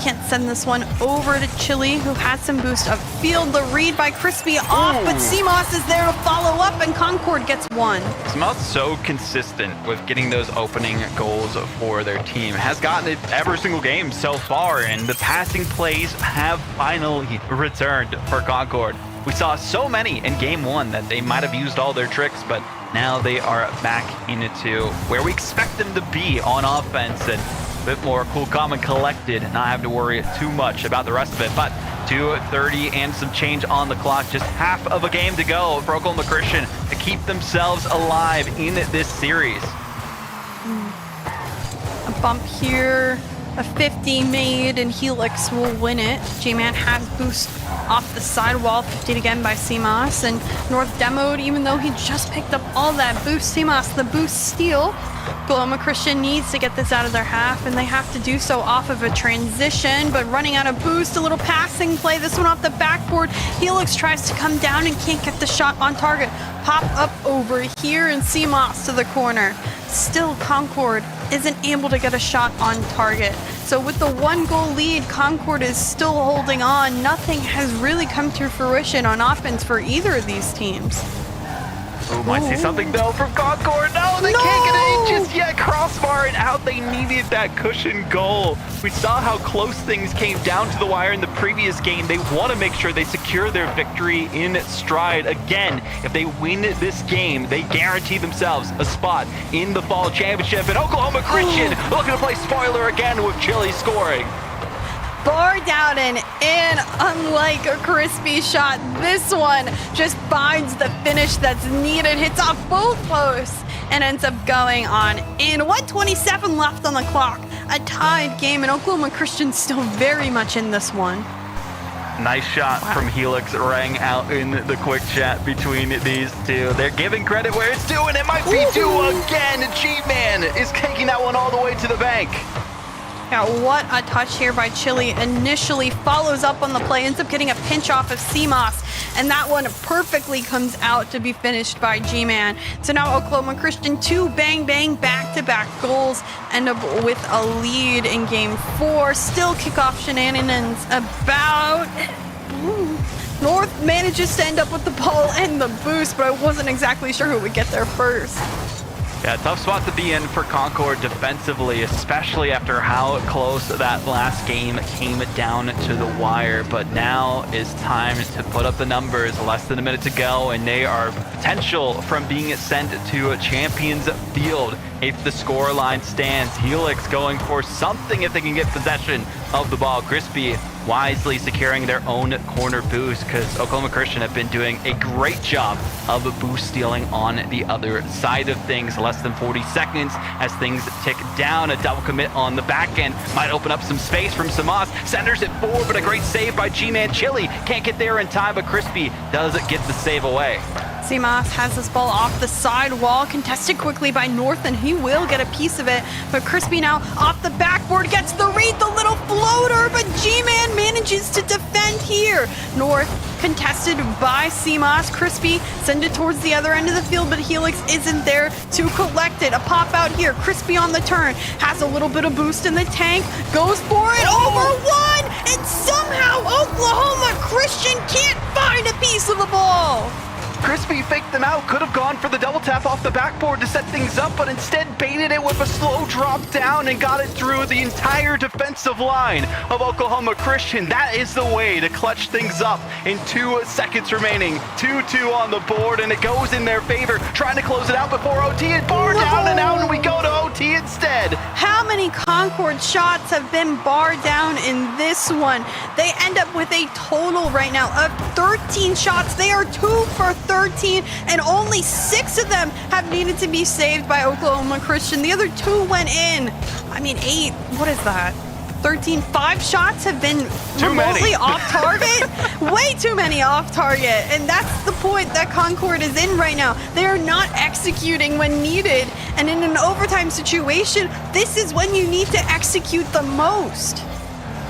can't send this one over to Chile, who has some boost upfield. The read by Crispy off, but Seamoss is there to follow up, and Concord gets one. Samas so consistent with getting those opening goals for their team. Has gotten it every single game so far, and the passing plays have finally returned for Concord. We saw so many in game 1 that they might have used all their tricks, but now they are back into where we expect them to be on offense, and bit more cool, calm, and collected, not have to worry too much about the rest of it. But 2:30 and some change on the clock, just half of a game to go for Oklahoma Christian to keep themselves alive in this series. A bump here, a 50 made, and Helix will win it. J-Man has boost off the sidewall, 50 again by Seamoss, and North demoed, even though he just picked up all that boost. Seamoss, the boost steal. Oklahoma Christian needs to get this out of their half, and they have to do so off of a transition, but running out of boost, a little passing play, this one off the backboard. Helix tries to come down and can't get the shot on target. Pop up over here, and Seamoss to the corner. Still, Concord isn't able to get a shot on target. So with the 1-goal lead, Concord is still holding on. Nothing has really come to fruition on offense for either of these teams. Oh, might see something though from Concord. No, they can't get it just yet. Crossbar it out. They needed that cushion goal. We saw how close things came down to the wire in the previous game. They want to make sure they secure their victory in stride. Again, if they win this game, they guarantee themselves a spot in the fall championship. And Oklahoma Christian looking to play spoiler again with Chile scoring. Bar down and in, unlike a Crispy shot. This one just finds the finish that's needed, hits off both posts, and ends up going on in. 1:27 left on the clock. A tied game, and Oklahoma Christian still very much in this one. Nice shot from Helix rang out in the quick chat between these two. They're giving credit where it's due, and it might be due again. G-Man is taking that one all the way to the bank. Yeah, what a touch here by Chili. Initially follows up on the play, ends up getting a pinch off of CMOS, and that one perfectly comes out to be finished by G-Man. So now Oklahoma Christian, 2 bang-bang back-to-back goals, end up with a lead in game 4. Still kickoff shenanigans about... North manages to end up with the ball and the boost, but I wasn't exactly sure who would get there first. Yeah, tough spot to be in for Concord defensively, especially after how close that last game came down to the wire. But now is time to put up the numbers. Less than a minute to go, and they are potential from being sent to a Champions Field if the score line stands. Helix going for something if they can get possession of the ball. Crispy wisely securing their own corner boost, because Oklahoma Christian have been doing a great job of boost stealing on the other side of things. Less than 40 seconds as things tick down. A double commit on the back end might open up some space from Samas. Centers it forward, but a great save by G-Man. Chili can't get there in time, but Crispy does get the save away. CMOS has this ball off the side wall, contested quickly by North, and he will get a piece of it. But Crispy now off the backboard, gets the read, the little floater, but G-Man manages to defend here. North contested by CMOS. Crispy send it towards the other end of the field, but Helix isn't there to collect it. A pop out here, Crispy on the turn, has a little bit of boost in the tank, goes for it, over one, and somehow Oklahoma Christian can't find a piece of the ball. Crispy faked them out, could have gone for the double tap off the backboard to set things up, but instead baited it with a slow drop down and got it through the entire defensive line of Oklahoma Christian. That is the way to clutch things up in 2 seconds remaining. 2-2 on the board, and it goes in their favor. Trying to close it out before OT, and bar down and out, and we go to OT instead. How many Concord shots have been barred down in this one? They end up with a total right now of 13 shots. They are 2 for 13, and only 6 of them have needed to be saved by Oklahoma Christian. The other 2 went in. I mean, 8, what is that? 13, 5 shots have been remotely off target. Way too many off target. And that's the point that Concord is in right now. They are not executing when needed. And in an overtime situation, this is when you need to execute the most.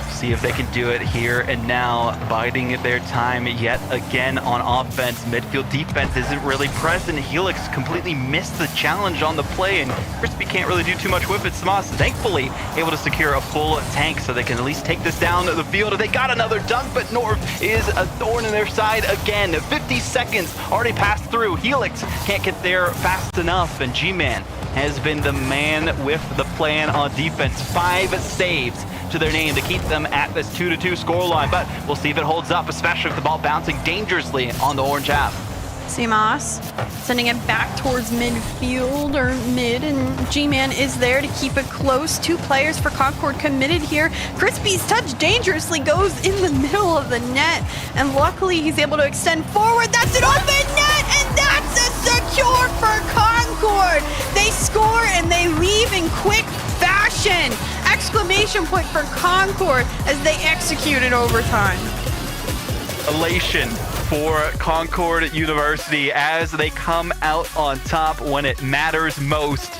See if they can do it here and now, biding their time yet again on offense. Midfield defense isn't really present. Helix completely missed the challenge on the play, and Crispy can't really do too much with it. Smas thankfully able to secure a full tank so they can at least take this down the field. They got another dunk, but North is a thorn in their side again. 50 seconds already passed through. Helix can't get there fast enough, and G-Man has been the man with the plan on defense. 5 saves to their name to keep them at this 2-2 scoreline, but we'll see if it holds up, especially with the ball bouncing dangerously on the orange half. CMOS sending it back towards midfield or mid, and G-Man is there to keep it close. 2 players for Concord committed here. Crispy's touch dangerously goes in the middle of the net, and luckily he's able to extend forward. That's an open net, and that's a secure for Concord. They score and they leave in quick fashion. Exclamation point for Concord as they execute in overtime. Elation for Concord University as they come out on top when it matters most.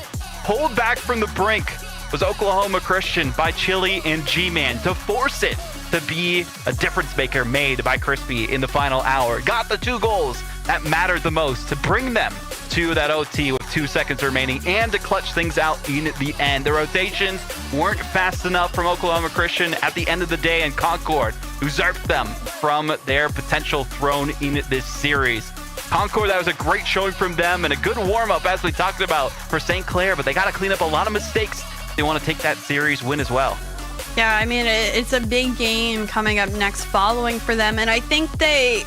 Pulled back from the brink was Oklahoma Christian by Chili and G-Man to force it to be a difference maker made by Crispy in the final hour. Got the 2 goals that mattered the most to bring them to that OT with 2 seconds remaining and to clutch things out in the end. The rotations weren't fast enough from Oklahoma Christian at the end of the day, and Concord usurped them from their potential throne in this series. Concord, that was a great showing from them and a good warm-up as we talked about for St. Clair, but they got to clean up a lot of mistakes if they want to take that series win as well. Yeah, I mean, it's a big game coming up next following for them, and I think they,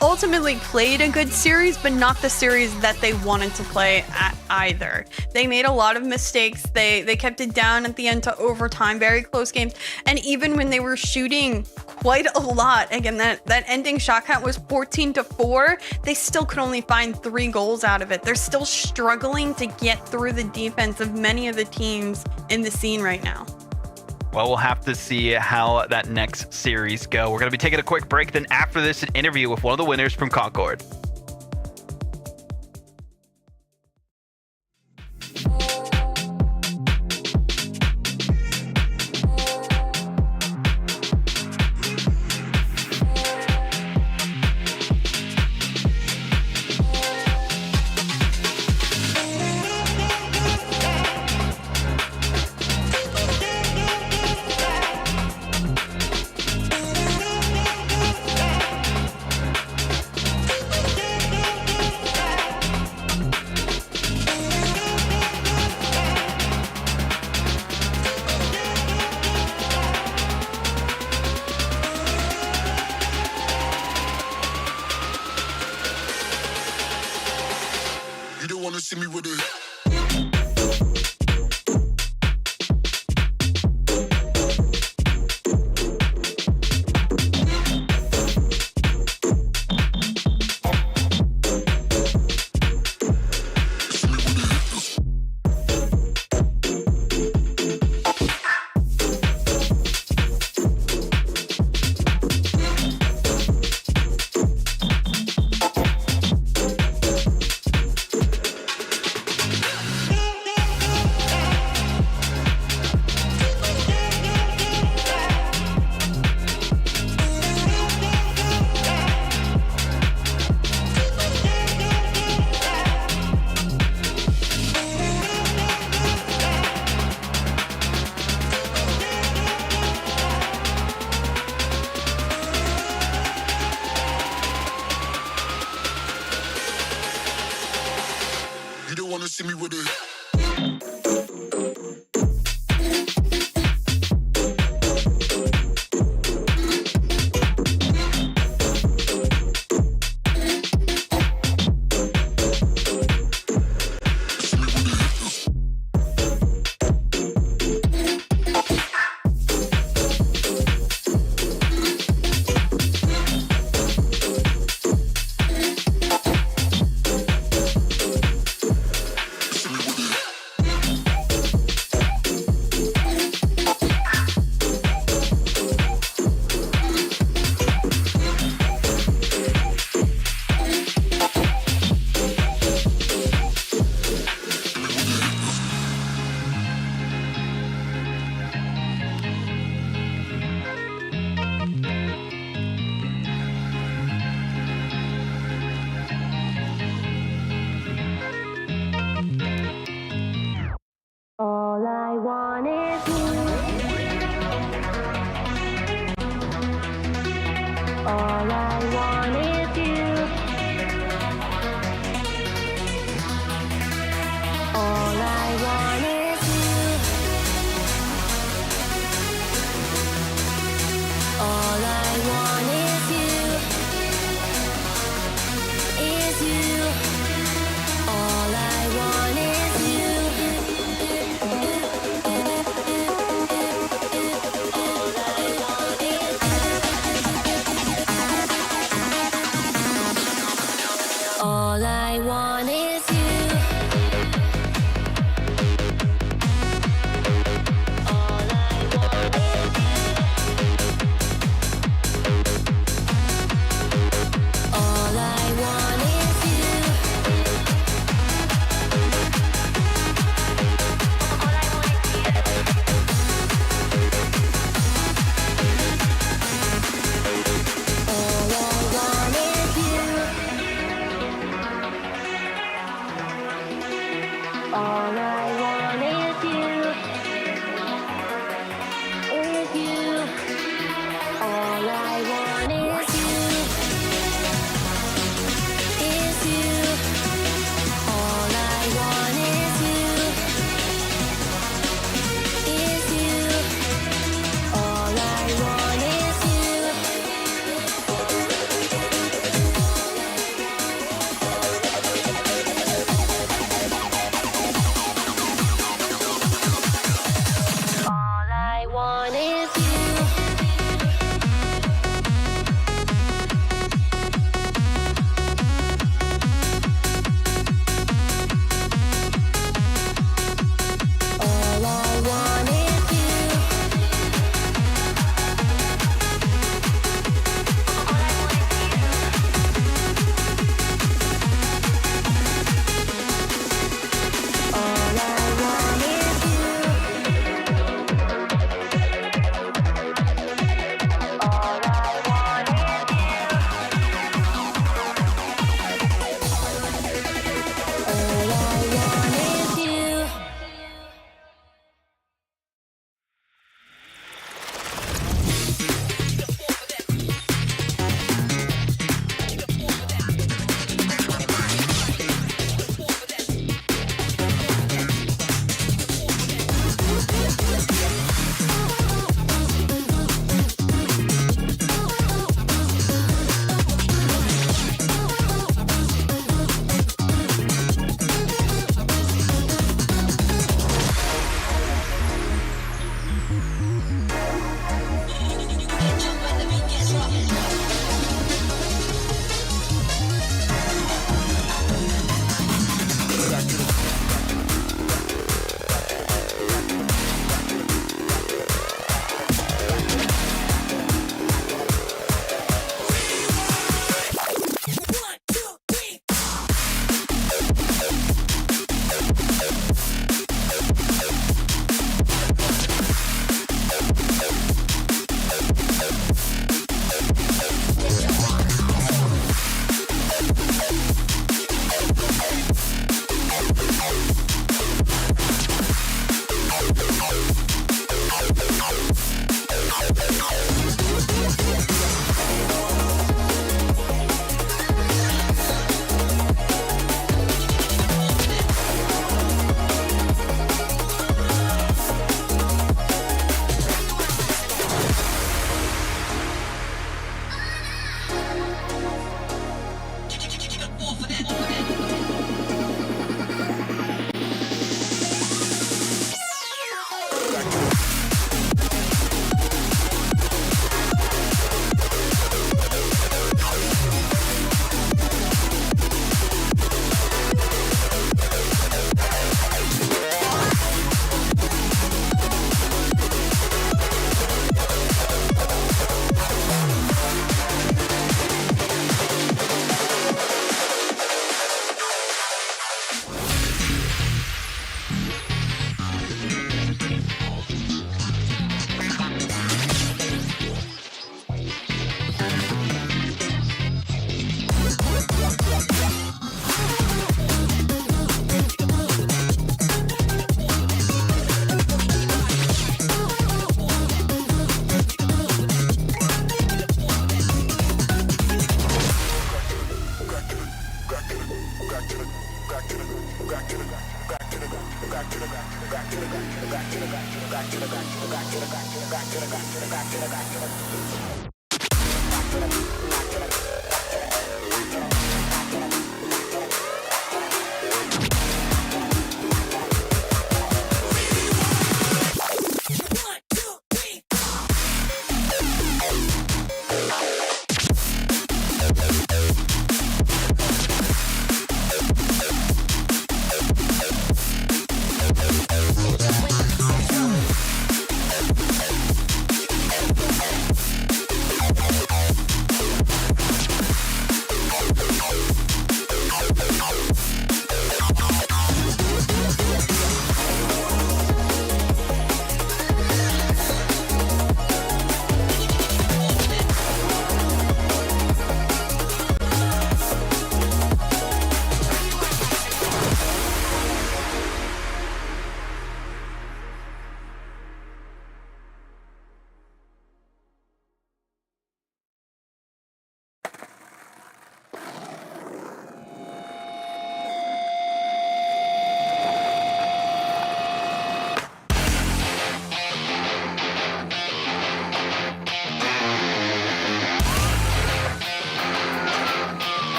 ultimately played a good series, but not the series that they wanted to play at either. They made a lot of mistakes. They kept it down at the end to overtime, very close games, and even when they were shooting quite a lot, again, that ending shot count was 14-4, they still could only find 3 goals out of it. They're still struggling to get through the defense of many of the teams in the scene right now. Well, we'll have to see how that next series go. We're going to be taking a quick break. Then after this, an interview with one of the winners from Concord. You don't wanna see me with it. You don't wanna see me with it. See me with it.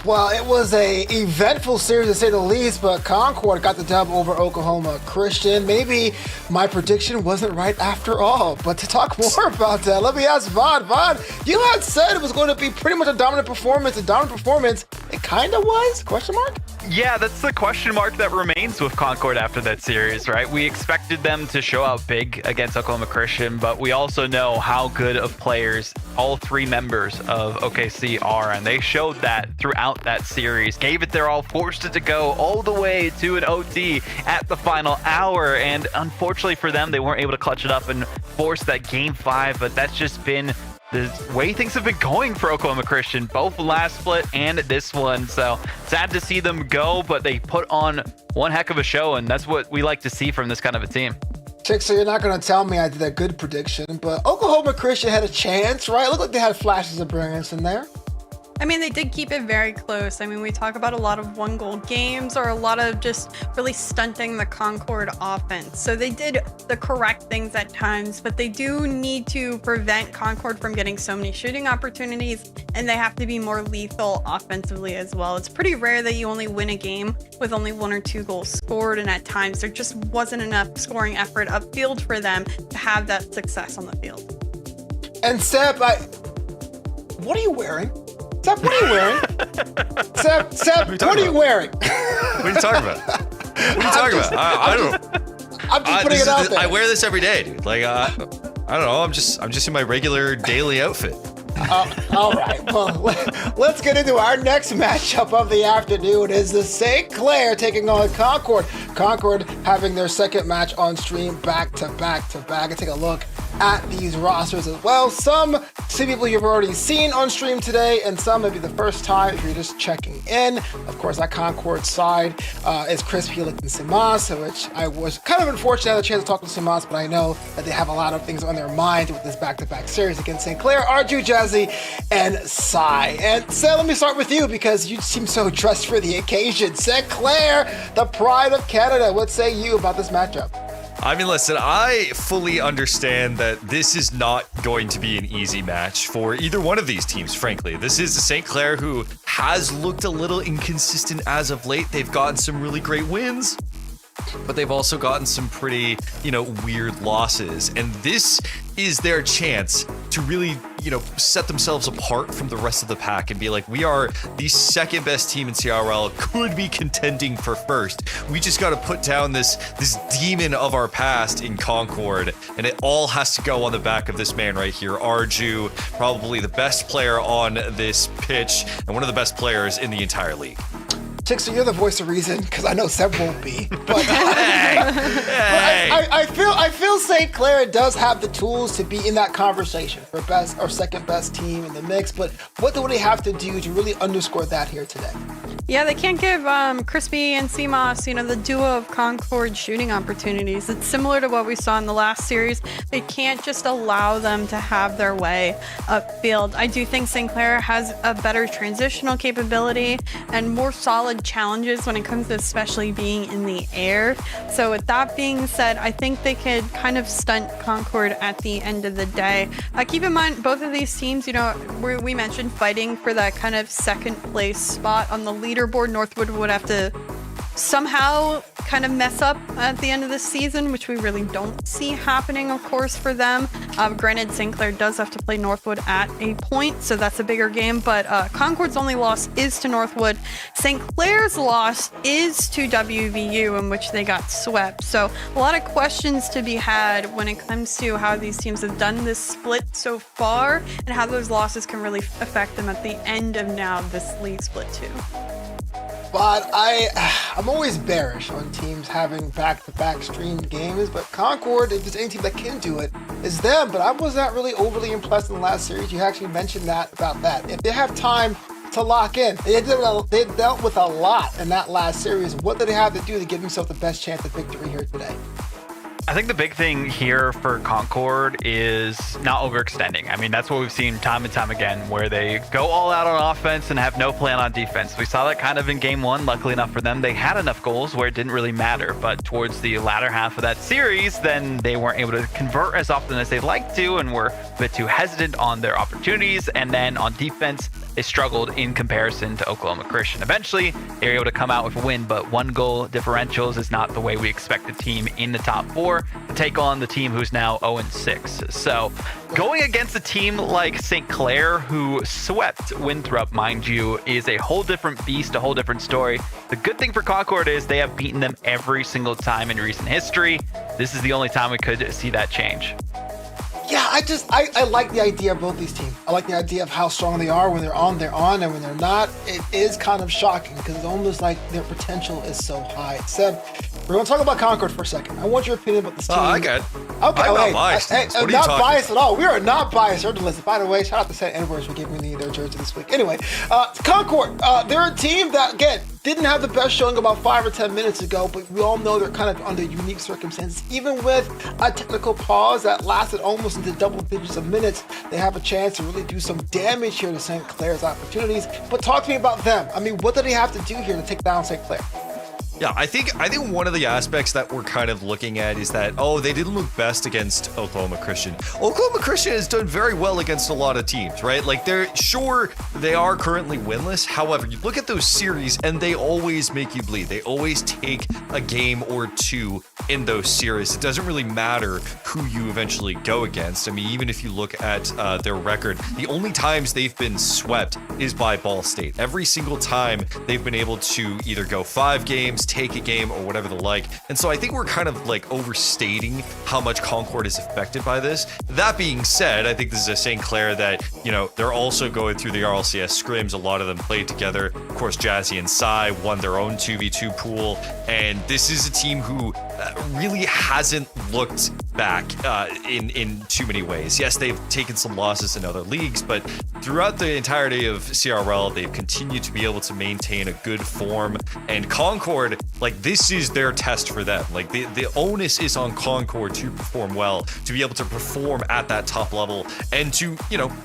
Well, it was a eventful series to say the least, but Concord got the dub over Oklahoma Christian. Maybe my prediction wasn't right after all, but to talk more about that, let me ask Vaughn. Vaughn, you had said it was going to be pretty much a dominant performance. It kind of was? Question mark? Yeah, that's the question mark that remains with Concord after that series, right? We expected them to show out big against Oklahoma Christian, but we also know how good of players all three members of OKC are, and they showed that throughout that series. Gave it their all, forced it to go all the way to an OT at the final hour, and unfortunately for them, they weren't able to clutch it up and force that game 5, but that's just been the way things have been going for Oklahoma Christian, both last split and this one. So sad to see them go, but they put on one heck of a show, and that's what we like to see from this kind of a team. Chick, so you're not going to tell me I did a good prediction, but Oklahoma Christian had a chance, right? It looked like they had flashes of brilliance in there. I mean, they did keep it very close. I mean, we talk about a lot of one-goal games or a lot of just really stunting the Concord offense. So they did the correct things at times, but they do need to prevent Concord from getting so many shooting opportunities, and they have to be more lethal offensively as well. It's pretty rare that you only win a game with only 1 or 2 goals scored, and at times there just wasn't enough scoring effort upfield for them to have that success on the field. And Seb, what are you wearing? Seb, what are you wearing? Seb, what are you wearing? What are you talking about? What are you talking about? I don't. I'm just putting it out there. I wear this every day, dude. Like, I don't know. I'm just in my regular daily outfit. All right. Well, let's get into our next matchup of the afternoon. Is the St. Clair taking on Concord. Concord having their second match on stream back to back to back. And take a look at these rosters as well. Some people you've already seen on stream today, and some maybe the first time if you're just checking in. Of course, that Concord side is Chris Pelik and Simas, which I was kind of unfortunate I had a chance to talk to Simas, but I know that they have a lot of things on their mind with this back-to-back series against St. Clair, Arju, Jazzy, and Sai. And Seth, let me start with you because you seem so dressed for the occasion. St. Clair, the pride of Canada. What say you about this matchup? I mean, listen, I fully understand that this is not going to be an easy match for either one of these teams, frankly. This is the St. Clair who has looked a little inconsistent as of late. They've gotten some really great wins, but they've also gotten some pretty, weird losses. And this is their chance to really, set themselves apart from the rest of the pack and be like, we are the second best team in CRL, could be contending for first. We just got to put down this demon of our past in Concord, and it all has to go on the back of this man right here, Arju, probably the best player on this pitch and one of the best players in the entire league. Tixer, you're the voice of reason, because I know Seb won't be. But, Hey! I feel St. Clair does have the tools to be in that conversation for best or second best team in the mix. But what do they have to do to really underscore that here today? Yeah, they can't give Crispy and CMOS, the duo of Concord shooting opportunities. It's similar to what we saw in the last series. They can't just allow them to have their way upfield. I do think St. Clair has a better transitional capability and more solid challenges when it comes to especially being in the air. So with that being said, I think they could kind of stunt Concord at the end of the day. Keep in mind, both of these teams, we mentioned fighting for that kind of second place spot on the leaderboard. Northwood would have to somehow kind of mess up at the end of the season, which we really don't see happening, of course, for them. Granted, St. Clair does have to play Northwood at a point, so that's a bigger game, but Concord's only loss is to Northwood. St. Clair's loss is to WVU, in which they got swept. So a lot of questions to be had when it comes to how these teams have done this split so far and how those losses can really affect them at the end of now this league split too. But I'm always bearish on teams having back-to-back streamed games. But Concord, if there's any team that can do it, is them. But I was not really overly impressed in the last series. You actually mentioned about that. If they have time to lock in, they dealt with a lot in that last series. What do they have to do to give themselves the best chance of victory here today? I think the big thing here for Concord is not overextending. I mean, that's what we've seen time and time again, where they go all out on offense and have no plan on defense. We saw that kind of in game one. Luckily enough for them, they had enough goals where it didn't really matter. But towards the latter half of that series, then they weren't able to convert as often as they'd like to and were a bit too hesitant on their opportunities. And then on defense, they struggled in comparison to Oklahoma Christian. Eventually, they were able to come out with a win, but 1-goal differentials is not the way we expect a team in the top four to take on the team who's now 0-6. So going against a team like St. Clair, who swept Winthrop, mind you, is a whole different beast, a whole different story. The good thing for Concord is they have beaten them every single time in recent history. This is the only time we could see that change. Yeah, I like the idea of both these teams. I like the idea of how strong they are. When they're on, and when they're not, it is kind of shocking because it's almost like their potential is so high. Seb, we're going to talk about Concord for a second. I want your opinion about this team. I got it. Okay, I'm not biased. What are you not biased at all. We are not biased. Listen, by the way, shout out to St. Edwards for giving me their jersey this week. Anyway, Concord, they're a team that, again, didn't have the best showing about 5 or 10 minutes ago, but we all know they're kind of under unique circumstances. Even with a technical pause that lasted almost into double digits of minutes, they have a chance to really do some damage here to St. Clair's opportunities. But talk to me about them. I mean, what do they have to do here to take down St. Clair? Yeah, I think one of the aspects that we're kind of looking at is that, they didn't look best against Oklahoma Christian. Oklahoma Christian has done very well against a lot of teams, right? Like they are currently winless. However, you look at those series and they always make you bleed. They always take a game or two in those series. It doesn't really matter who you eventually go against. I mean, even if you look at their record, the only times they've been swept is by Ball State. Every single time they've been able to either go 5 games, take a game, or whatever the like. And so I think we're kind of like overstating how much Concord is affected by this. That being said, I think this is a St. Clair that, they're also going through the RLCS scrims. A lot of them played together. Of course, Jazzy and Sai won their own 2v2 pool. And this is a team who really hasn't looked back in too many ways. Yes, they've taken some losses in other leagues, but throughout the entirety of CRL, they've continued to be able to maintain a good form. And Concord, this is their test for them. The onus is on Concord to perform well, to be able to perform at that top level, and to,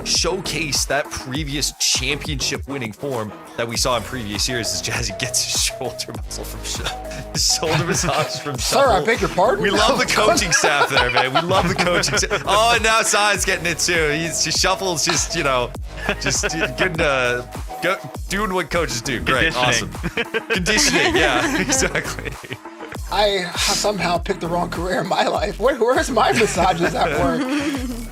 showcase that previous championship winning form that we saw in previous years as Jazzy gets his shoulder muscle from shoulder massage from Sir, I beg your pardon? We love the coaching staff there, man. We love the coaching staff. Oh, and now Sai's getting it too. Shuffle's just getting doing what coaches do. Great, awesome. Conditioning, yeah, exactly. I somehow picked the wrong career in my life. Where's my massages at work?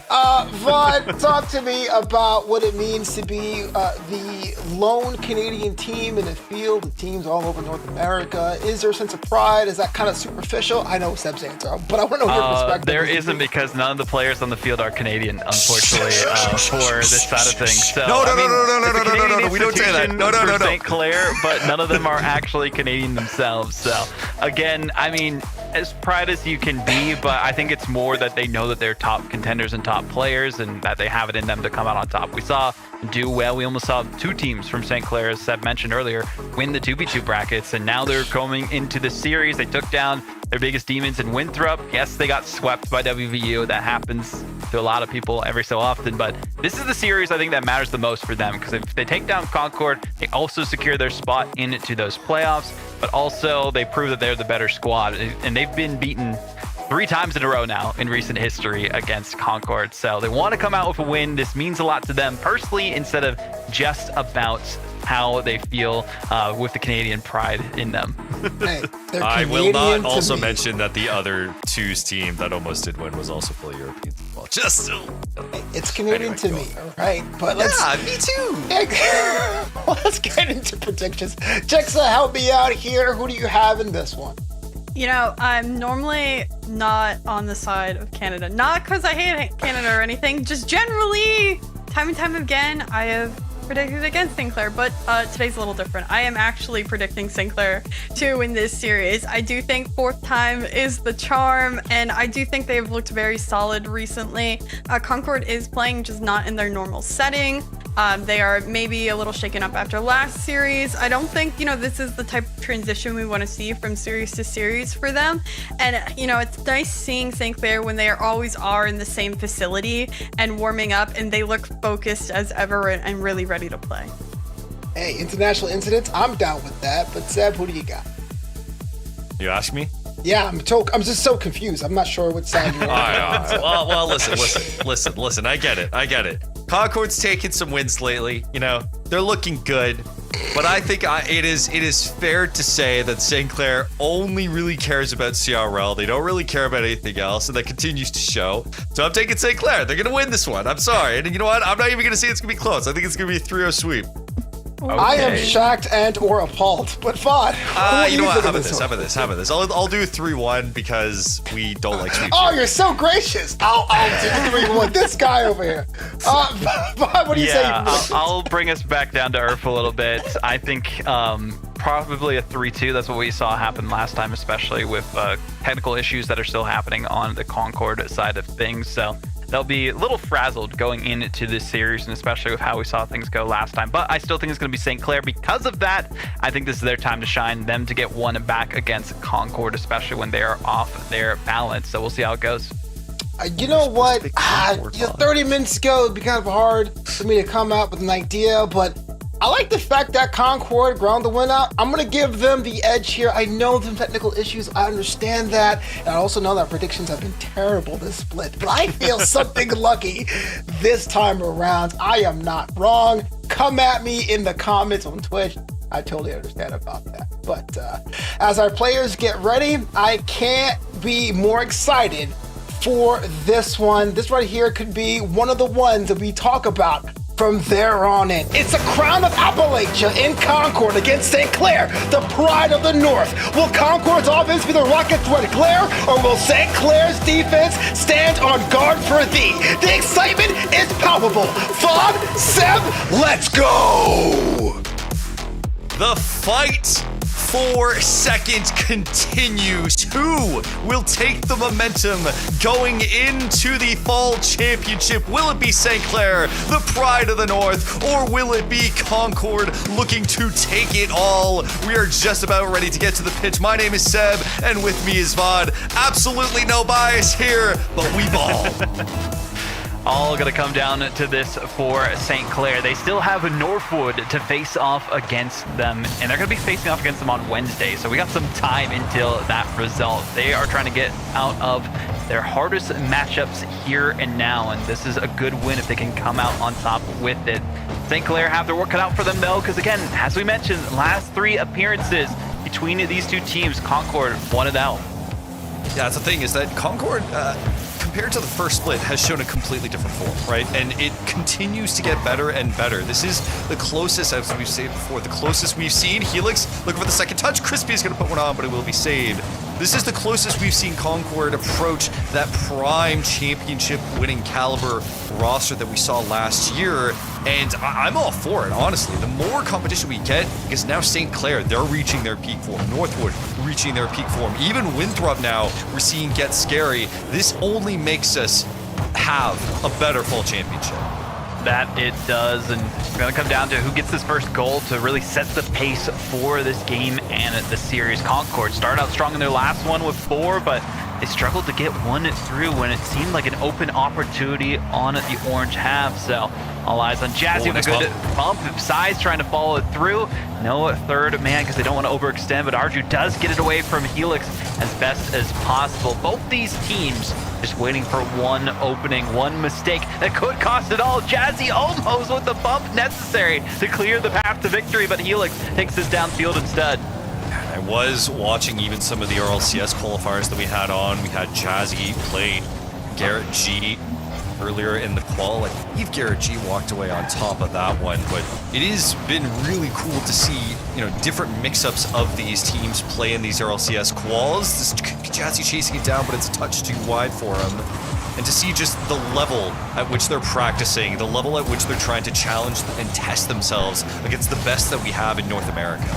Vaughn, talk to me about what it means to be the lone Canadian team in the field. The teams all over North America. Is there a sense of pride? Is that kind of superficial? I know Seb's answer, but I want to know your perspective. There isn't, because none of the players on the field are Canadian, unfortunately, for this side of things. So, No, we don't say that. No. St. Clair, but none of them are actually Canadian themselves. So, again, I mean, as proud as you can be, but I think it's more that they know that they're top contenders and top players, and that they have it in them to come out on top. We saw do well. We almost saw two teams from St. Clair, as Seb mentioned earlier, win the 2v2 brackets, and now they're going into the series. They took down their biggest demons in Winthrop. Yes, they got swept by WVU. That happens to a lot of people every so often, but this is the series I think that matters the most for them, because if they take down Concord, they also secure their spot into those playoffs, but also they prove that they're the better squad, and they've been beaten 3 times in a row now in recent history against Concord. So they want to come out with a win. This means a lot to them personally, instead of just about how they feel with the Canadian pride in them. Hey, I will not also mention that the other two's team that almost did win was also fully European as well. Just so. Hey, it's Canadian to me, all right? But Me too. Let's get into predictions. Jexa, help me out here. Who do you have in this one? You know, I'm normally not on the side of Canada. Not because I hate Canada or anything, just generally, time and time again, I have predicted against St. Clair, but today's a little different. I am actually predicting St. Clair to win this series. I do think 4th time is the charm, and I do think they've looked very solid recently. Concord is playing just not in their normal setting. They are maybe a little shaken up after last series. I don't think, this is the type of transition we want to see from series to series for them. And, it's nice seeing St. Clair when they always are in the same facility and warming up, and they look focused as ever and really ready to play. Hey, international incidents, I'm down with that. But Seb, who do you got? You ask me? Yeah, I'm just so confused. I'm not sure what side you're on. Well, listen. I get it. Concord's taken some wins lately. They're looking good. But I think it is fair to say that St. Clair only really cares about CRL. They don't really care about anything else, and that continues to show. So I'm taking St. Clair. They're going to win this one. I'm sorry. And you know what? I'm not even going to say it's going to be close. I think it's going to be a 3-0 sweep. Okay. I am shocked and or appalled, but fine. You know what? How about this? I'll do 3-1 because we don't like sweeps. Oh, you're so gracious. I'll do 3-1. This guy over here. What do you say? I'll bring us back down to earth a little bit. I think probably a 3-2. That's what we saw happen last time, especially with technical issues that are still happening on the Concord side of things. So they'll be a little frazzled going into this series, and especially with how we saw things go last time. But I still think it's going to be St. Clair. Because of that, I think this is their time to shine, them to get one back against Concord, especially when they are off their balance. So we'll see how it goes. You know what? 30 minutes ago, it'd be kind of hard for me to come out with an idea, but I like the fact that Concord ground the win out. I'm going to give them the edge here. I know the technical issues. I understand that. And I also know that predictions have been terrible this split. But I feel something lucky this time around. I am not wrong. Come at me in the comments on Twitch. I totally understand about that. But as our players get ready, I can't be more excited for this one. This right here could be one of the ones that we talk about from there on in. It's a crown of Appalachia in Concord against St. Clair, the pride of the North. Will Concord's offense be the Rockets' red glare, or will St. Clair's defense stand on guard for thee? The excitement is palpable. Fod, Seb, let's go! The fight for second continues. Who will take the momentum going into the fall championship? Will it be St. Clair, the pride of the North, or will it be Concord looking to take it all? We are just about ready to get to the pitch. My name is Seb, and with me is Vod. Absolutely no bias here, but we ball. All going to come down to this for St. Clair. They still have Northwood to face off against them, and they're going to be facing off against them on Wednesday. So we got some time until that result. They are trying to get out of their hardest matchups here and now, and this is a good win if they can come out on top with it. St. Clair have their work cut out for them, though, because again, as we mentioned, last 3 appearances, between these two teams, Concord won it out. Yeah, that's the thing is that Concord, compared to the first split, has shown a completely different form, right? And it continues to get better and better. This is the closest, as we've said before, the closest we've seen. Helix looking for the second touch. Crispy is going to put one on, but it will be saved. This is the closest we've seen Concord approach that prime championship winning caliber roster that we saw last year. And I'm all for it, honestly. The more competition we get, because now St. Clair, they're reaching their peak form. Northwood reaching their peak form. Even Winthrop now, we're seeing get scary. This only makes us have a better fall championship. That it does, and it's going to come down to who gets this first goal to really set the pace for this game and the series. Concord started out strong in their last one with 4, but they struggled to get one through when it seemed like an open opportunity on the orange half. So all eyes on Jazzy with a good bump. Size trying to follow it through. No third man because they don't want to overextend, but Arju does get it away from Helix as best as possible. Both these teams just waiting for one opening, one mistake that could cost it all. Jazzy almost with the bump necessary to clear the path to victory, but Helix takes this downfield instead. I was watching even some of the RLCS qualifiers that we had on. We had Jazzy play Garrett G earlier in the qual. I believe Garrett G walked away on top of that one, but it has been really cool to see, different mix-ups of these teams play in these RLCS quals. This Jazzy chasing it down, but it's a touch too wide for him. And to see just the level at which they're practicing, the level at which they're trying to challenge and test themselves against the best that we have in North America.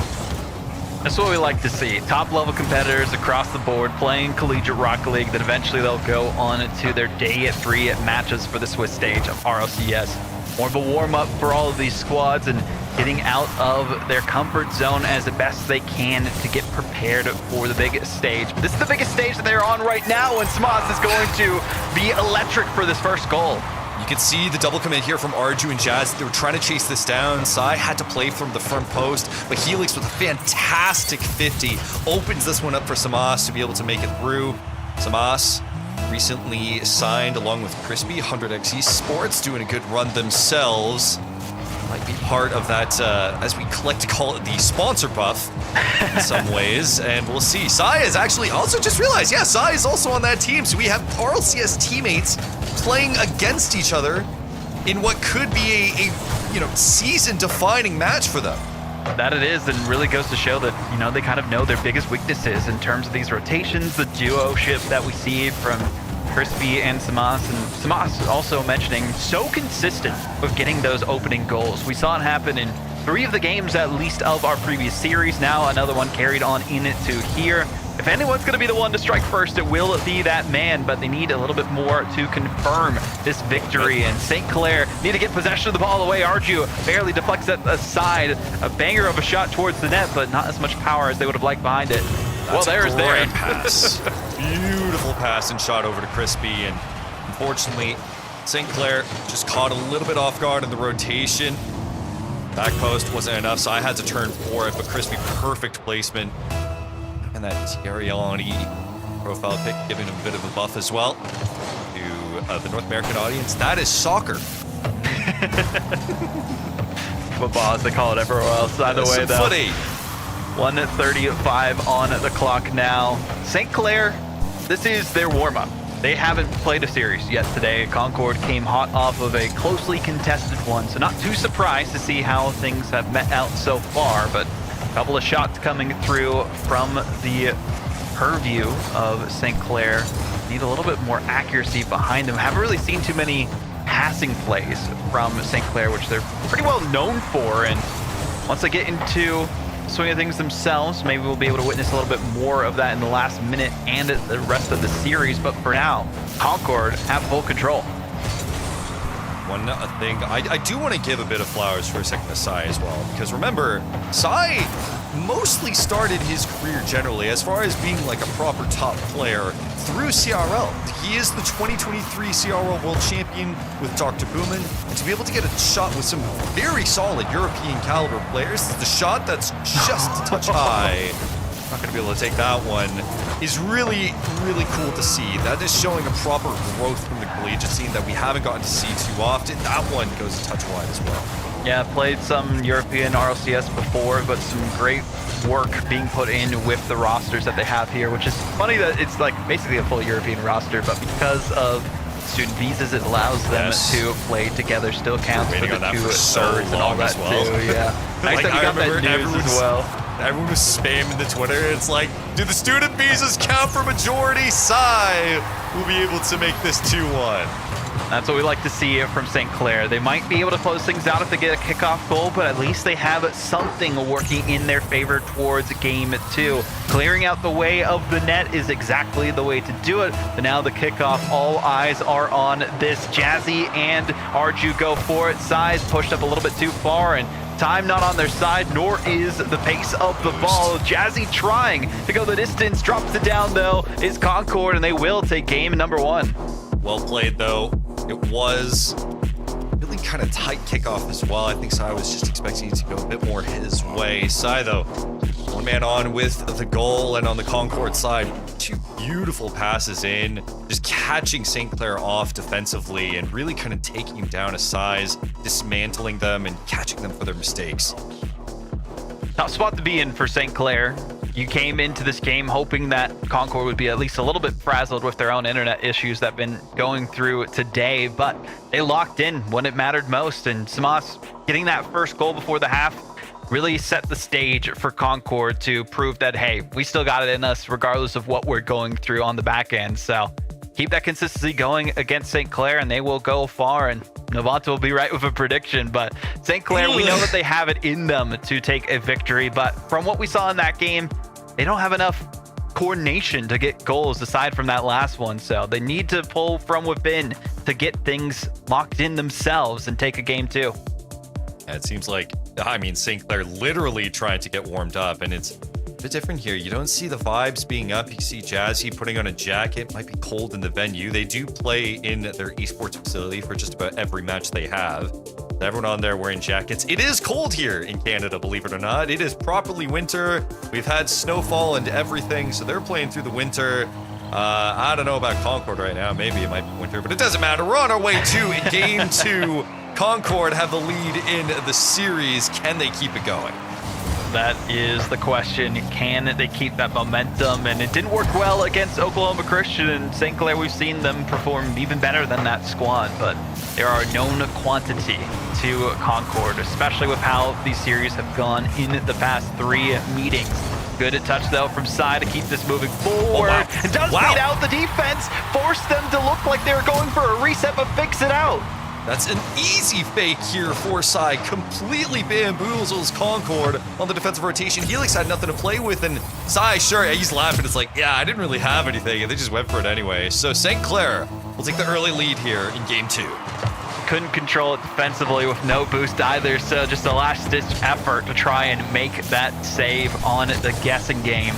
That's what we like to see. Top-level competitors across the board playing Collegiate Rocket League that eventually they'll go on to their day 3 matches for the Swiss stage of RLCS. More of a warm-up for all of these squads and getting out of their comfort zone as the best they can to get prepared for the biggest stage. But this is the biggest stage that they're on right now, and Smas is going to be electric for this first goal. You can see the double commit here from Arju and Jazz. They were trying to chase this down. Sai had to play from the front post, but Helix with a fantastic 50 opens this one up for Samas to be able to make it through. Samas recently signed along with Crispy, 100x Sports, doing a good run themselves. Might be part of that, as we like to call it, the sponsor buff in some ways, and we'll see. Sai is actually also just realized, yeah, Sai is also on that team, so we have RLCS teammates playing against each other in what could be a season-defining match for them. That it is, and really goes to show that, they kind of know their biggest weaknesses in terms of these rotations, the duo-ship that we see from Crispy and Samas, and Samas also mentioning so consistent with getting those opening goals. We saw it happen in 3 of the games at least of our previous series. Now another one carried on into here. If anyone's going to be the one to strike first, it will be that man, but they need a little bit more to confirm this victory. And St. Clair need to get possession of the ball away. Arju barely deflects it aside. A banger of a shot towards the net, but not as much power as they would have liked behind it. That's a great pass. Beautiful pass and shot over to Crispy, and unfortunately, St. Clair just caught a little bit off guard in the rotation. Back post wasn't enough, so I had to turn for it, but Crispy, perfect placement. And that Ariani profile pick giving him a bit of a buff as well to the North American audience. That is soccer. Football, as they call it everywhere else. Either way, though. Footy. 1:35 on the clock now. St. Clair, this is their warm-up. They haven't played a series yet today. Concord came hot off of a closely contested one, so not too surprised to see how things have met out so far, but a couple of shots coming through from the purview of St. Clair. Need a little bit more accuracy behind them. Haven't really seen too many passing plays from St. Clair, which they're pretty well known for, and once they get into swing of things themselves, maybe we'll be able to witness a little bit more of that in the last minute and the rest of the series. But for now, Concord have full control. One thing, I do want to give a bit of flowers for a second to Sai as well, because remember, Sai mostly started his career generally, as far as being like a proper top player, through CRL. He is the 2023 CRL World Champion with Dr. Boomin, and to be able to get a shot with some very solid European caliber players, the shot that's just a touch high. not going to be able to take that one, is really, really cool to see. That is showing a proper growth from the collegiate scene that we haven't gotten to see too often. That one goes a touch wide as well. Yeah, played some European RLCS before, but some great work being put in with the rosters that they have here, which is funny that it's like basically a full European roster, but because of student visas, it allows them to play together. Still counts for the 2/3 and all that too. Yeah, Like, I got that news everyone's- as well. Everyone was spamming the Twitter. It's like, do the student visas count for majority? Sai will be able to make this 2-1. That's what we like to see from St. Clair. They might be able to close things out if they get a kickoff goal, but at least they have something working in their favor towards game 2. Clearing out the way of the net is exactly the way to do it. But now the kickoff, all eyes are on this. Jazzy and Arju go for it. Size pushed up a little bit too far, and time not on their side, nor is the pace of the ball. Jazzy trying to go the distance, drops it down though, is Concord, and they will take game number 1. Well played, though. It was really kind of tight kickoff as well. I think Sai was just expecting it to go a bit more his way. Sai, though, one man on with the goal, and on the Concord side, 2 beautiful passes in, just catching St. Clair off defensively and really kind of taking him down a size, dismantling them and catching them for their mistakes. Tough spot to be in for St. Clair. You came into this game hoping that Concord would be at least a little bit frazzled with their own internet issues that have been going through today, but they locked in when it mattered most, and Samas getting that first goal before the half really set the stage for Concord to prove that, hey, we still got it in us regardless of what we're going through on the back end. So keep that consistency going against St. Clair, and they will go far, and Novanta will be right with a prediction. But St. Clair, we know that they have it in them to take a victory, but from what we saw in that game, they don't have enough coordination to get goals aside from that last one. So they need to pull from within to get things locked in themselves and take a game 2. Yeah, it seems like, I mean, St. Clair literally trying to get warmed up, and it's a bit different here. You don't see the vibes being up. You see Jazzy putting on a jacket. Might be cold in the venue. They do play in their esports facility for just about every match they have. Everyone on there wearing jackets. It is cold here in Canada, believe it or not. It is properly winter. We've had snowfall and everything, so they're playing through the winter. I don't know about Concord right now. Maybe it might be winter, but it doesn't matter. We're on our way to game 2. Concord have the lead in the series. Can they keep it going? That is the question. Can they keep that momentum? And it didn't work well against Oklahoma Christian and St. Clair. We've seen them perform even better than that squad, but there are known quantity to Concord, especially with how these series have gone in the past 3 meetings. Good touch though from Sai to keep this moving forward. wow. It does beat out the defense, force them to look like they were going for a reset, but fix it out. That's an easy fake here for Sai. Completely bamboozles Concord on the defensive rotation. Helix had nothing to play with, and Sai, sure, he's laughing. It's like, yeah, I didn't really have anything, and they just went for it anyway. So St. Clair will take the early lead here in game 2. Couldn't control it defensively with no boost either, so just a last-ditch effort to try and make that save on the guessing game.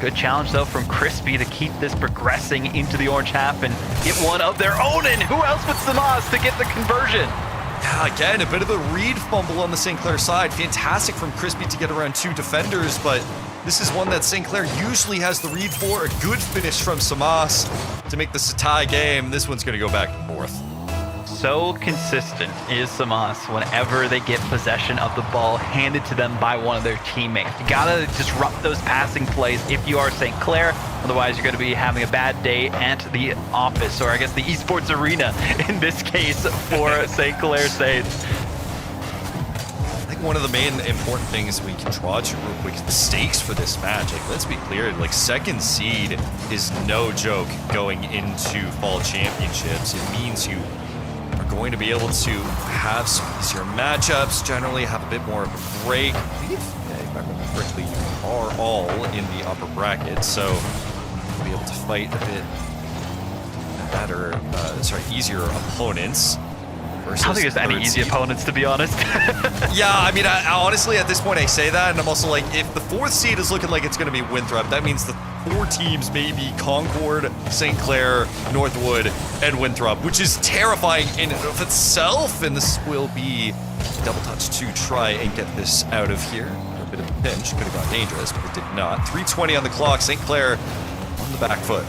Good challenge, though, from Crispy to keep this progressing into the orange half and get one of their own. And who else but Samas to get the conversion? Yeah, again, a bit of a read fumble on the St. Clair side. Fantastic from Crispy to get around 2 defenders, but this is one that St. Clair usually has the read for. A good finish from Samas to make this a tie game. This one's going to go back and forth. So consistent is Samas whenever they get possession of the ball handed to them by one of their teammates. You gotta disrupt those passing plays if you are St. Clair. Otherwise, you're gonna be having a bad day at the office, or I guess the esports arena in this case for St. Clair Saints. I think one of the main important things we can draw to real quick is the stakes for this match. Like, let's be clear, like, second seed is no joke going into fall championships. It means you are going to be able to have some easier matchups, generally have a bit more of a break. I believe, if I remember correctly, you are all in the upper bracket, so you'll be able to fight a bit better, easier opponents. I don't think there's any easy opponents, to be honest. Yeah, I mean, I honestly, at this point, I say that, and I'm also like, if the 4th seed is looking like it's going to be Winthrop, that means the 4 teams may be Concord, St. Clair, Northwood, and Winthrop, which is terrifying in and of itself, and this will be double touch to try and get this out of here. A bit of pinch. Could have got dangerous, but it did not. 3:20 on the clock. St. Clair on the back foot.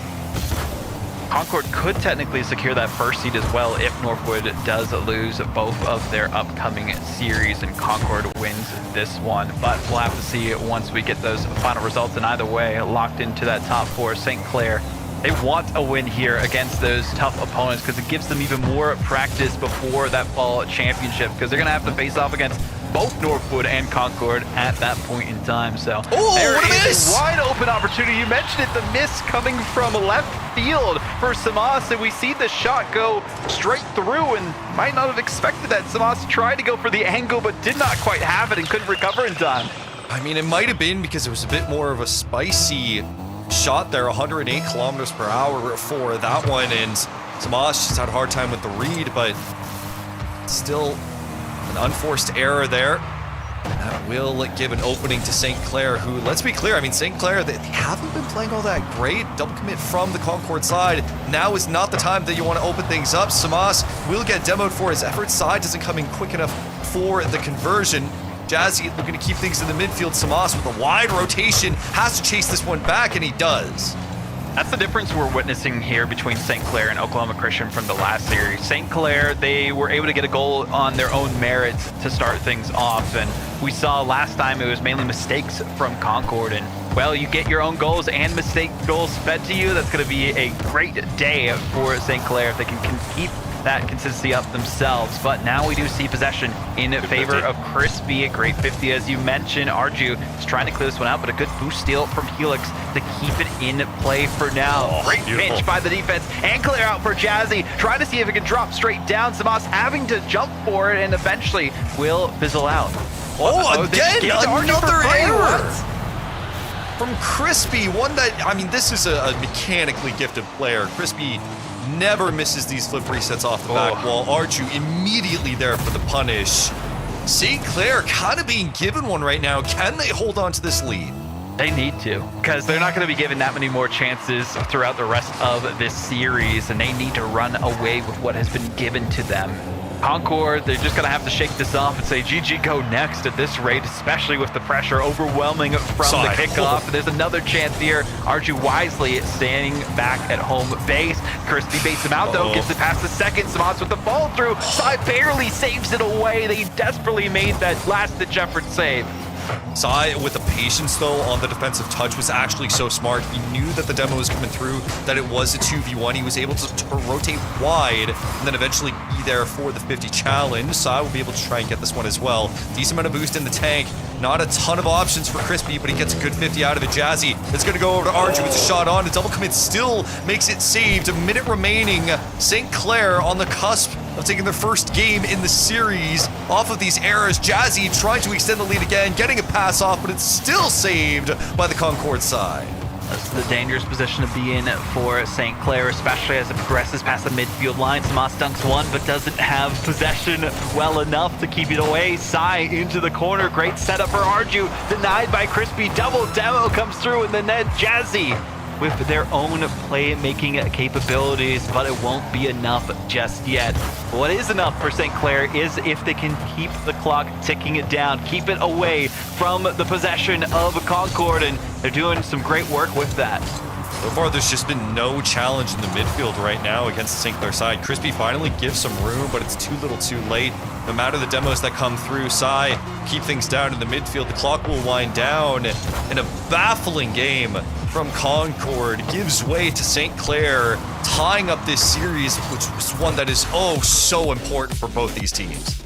Concord could technically secure that first seed as well if Northwood does lose both of their upcoming series and Concord wins this one. But we'll have to see once we get those final results. And either way, locked into that top 4, St. Clair, they want a win here against those tough opponents because it gives them even more practice before that fall championship, because they're going to have to face off against both Northwood and Concord at that point in time. So there is a wide open opportunity. You mentioned it, the miss coming from left field for Samas, and we see the shot go straight through, and might not have expected that. Samas tried to go for the angle but did not quite have it and couldn't recover in time. I mean, it might have been because it was a bit more of a spicy shot there, 108 kilometers per hour for that one, and Samas just had a hard time with the read, but still an unforced error there. That will give an opening to St. Clair, who, let's be clear, I mean, St. Clair, they haven't been playing all that great. Double commit from the Concord side. Now is not the time that you want to open things up. Samas will get demoed for his efforts. Side doesn't come in quick enough for the conversion. Jazzy looking to keep things in the midfield. Samas with a wide rotation has to chase this one back, and he does. That's the difference we're witnessing here between St. Clair and Oklahoma Christian from the last series. St. Clair, they were able to get a goal on their own merits to start things off, and we saw last time it was mainly mistakes from Concord, and well, you get your own goals and mistake goals fed to you. That's going to be a great day for St. Clair if they can keep that consistency up themselves. But now we do see possession in favor of Crispy. A great 50, as you mentioned. Arju is trying to clear this one out, but a good boost steal from Helix to keep it in play for now. Great pinch by the defense, and clear out for Jazzy, trying to see if it can drop straight down. Samas having to jump for it, and eventually will fizzle out. Again, another error from Crispy. One that, I mean, this is a mechanically gifted player. Crispy never misses these flip resets off the back wall. Arju immediately there for the punish. St. Clair kind of being given one right now. Can they hold on to this lead? They need to, because they're not going to be given that many more chances throughout the rest of this series, and they need to run away with what has been given to them. Concord, they're just going to have to shake this off and say, GG, go next at this rate, especially with the pressure overwhelming from the kickoff. There's another chance here. Arju wisely standing back at home base. Crispy baits him out, though, gets it past the second. Samas with the fall through. Sai barely saves it away. They desperately made that last-ditch effort save. Sai, with the patience though on the defensive touch, was actually so smart. He knew that the demo was coming through, that it was a 2v1. He was able to rotate wide and then eventually be there for the 50 challenge. Sai will be able to try and get this one as well. Decent amount of boost in the tank. Not a ton of options for Crispy, but he gets a good 50 out of it. Jazzy, it's going to go over to Arju with a shot on. The double commit still makes it saved. A minute remaining. St. Clair on the cusp of taking their first game in the series off of these errors. Jazzy trying to extend the lead again, getting a pass off, but it's still saved by the Concord side. That's the dangerous position to be in for St. Clair, especially as it progresses past the midfield line. Samas dunks one, but doesn't have possession well enough to keep it away. Sai into the corner. Great setup for Arju. Denied by Crispy. Double demo comes through in the net. Jazzy with their own play-making capabilities, but it won't be enough just yet. What is enough for St. Clair is if they can keep the clock ticking it down, keep it away from the possession of Concord, and they're doing some great work with that. So far, there's just been no challenge in the midfield right now against the St. Clair side. Crispy finally gives some room, but it's too little too late. No matter the demos that come through, Sai keep things down in the midfield. The clock will wind down, and a baffling game from Concord gives way to St. Clair, tying up this series, which was one that is so important for both these teams.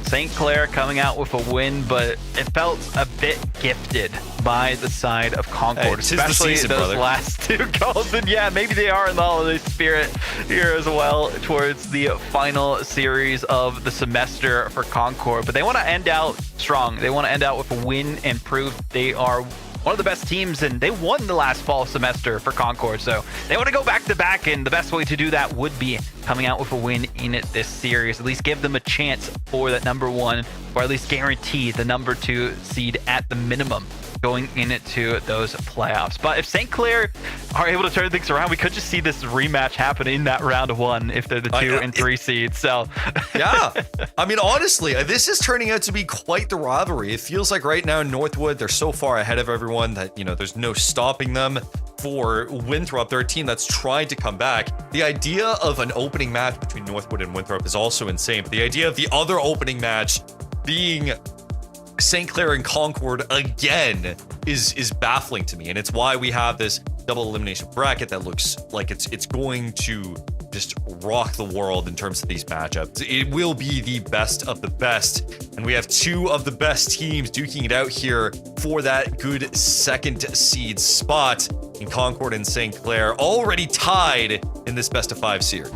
St. Clair coming out with a win, but it felt a bit gifted by the side of Concord, especially those last two goals. And yeah, maybe they are in the holiday spirit here as well towards the final series of the semester for Concord. But they want to end out strong. They want to end out with a win and prove they are one of the best teams, and they won the last fall semester for Concord, so they want to go back-to-back, and the best way to do that would be coming out with a win in this series. At least give them a chance for that number one, or at least guarantee the number 2 seed at the minimum. going into those playoffs. But if St. Clair are able to turn things around, we could just see this rematch happen in that round 1 if they're the 2 and 3 seeds. So yeah, I mean, honestly, this is turning out to be quite the rivalry. It feels like right now Northwood, they're so far ahead of everyone that, there's no stopping them. For Winthrop, they're a team that's trying to come back. The idea of an opening match between Northwood and Winthrop is also insane. But the idea of the other opening match being St. Clair and Concord again is baffling to me, and it's why we have this double elimination bracket that looks like it's going to just rock the world in terms of these matchups. It will be the best of the best, and we have 2 of the best teams duking it out here for that good second seed spot in Concord and St. Clair, already tied in this best of 5 series.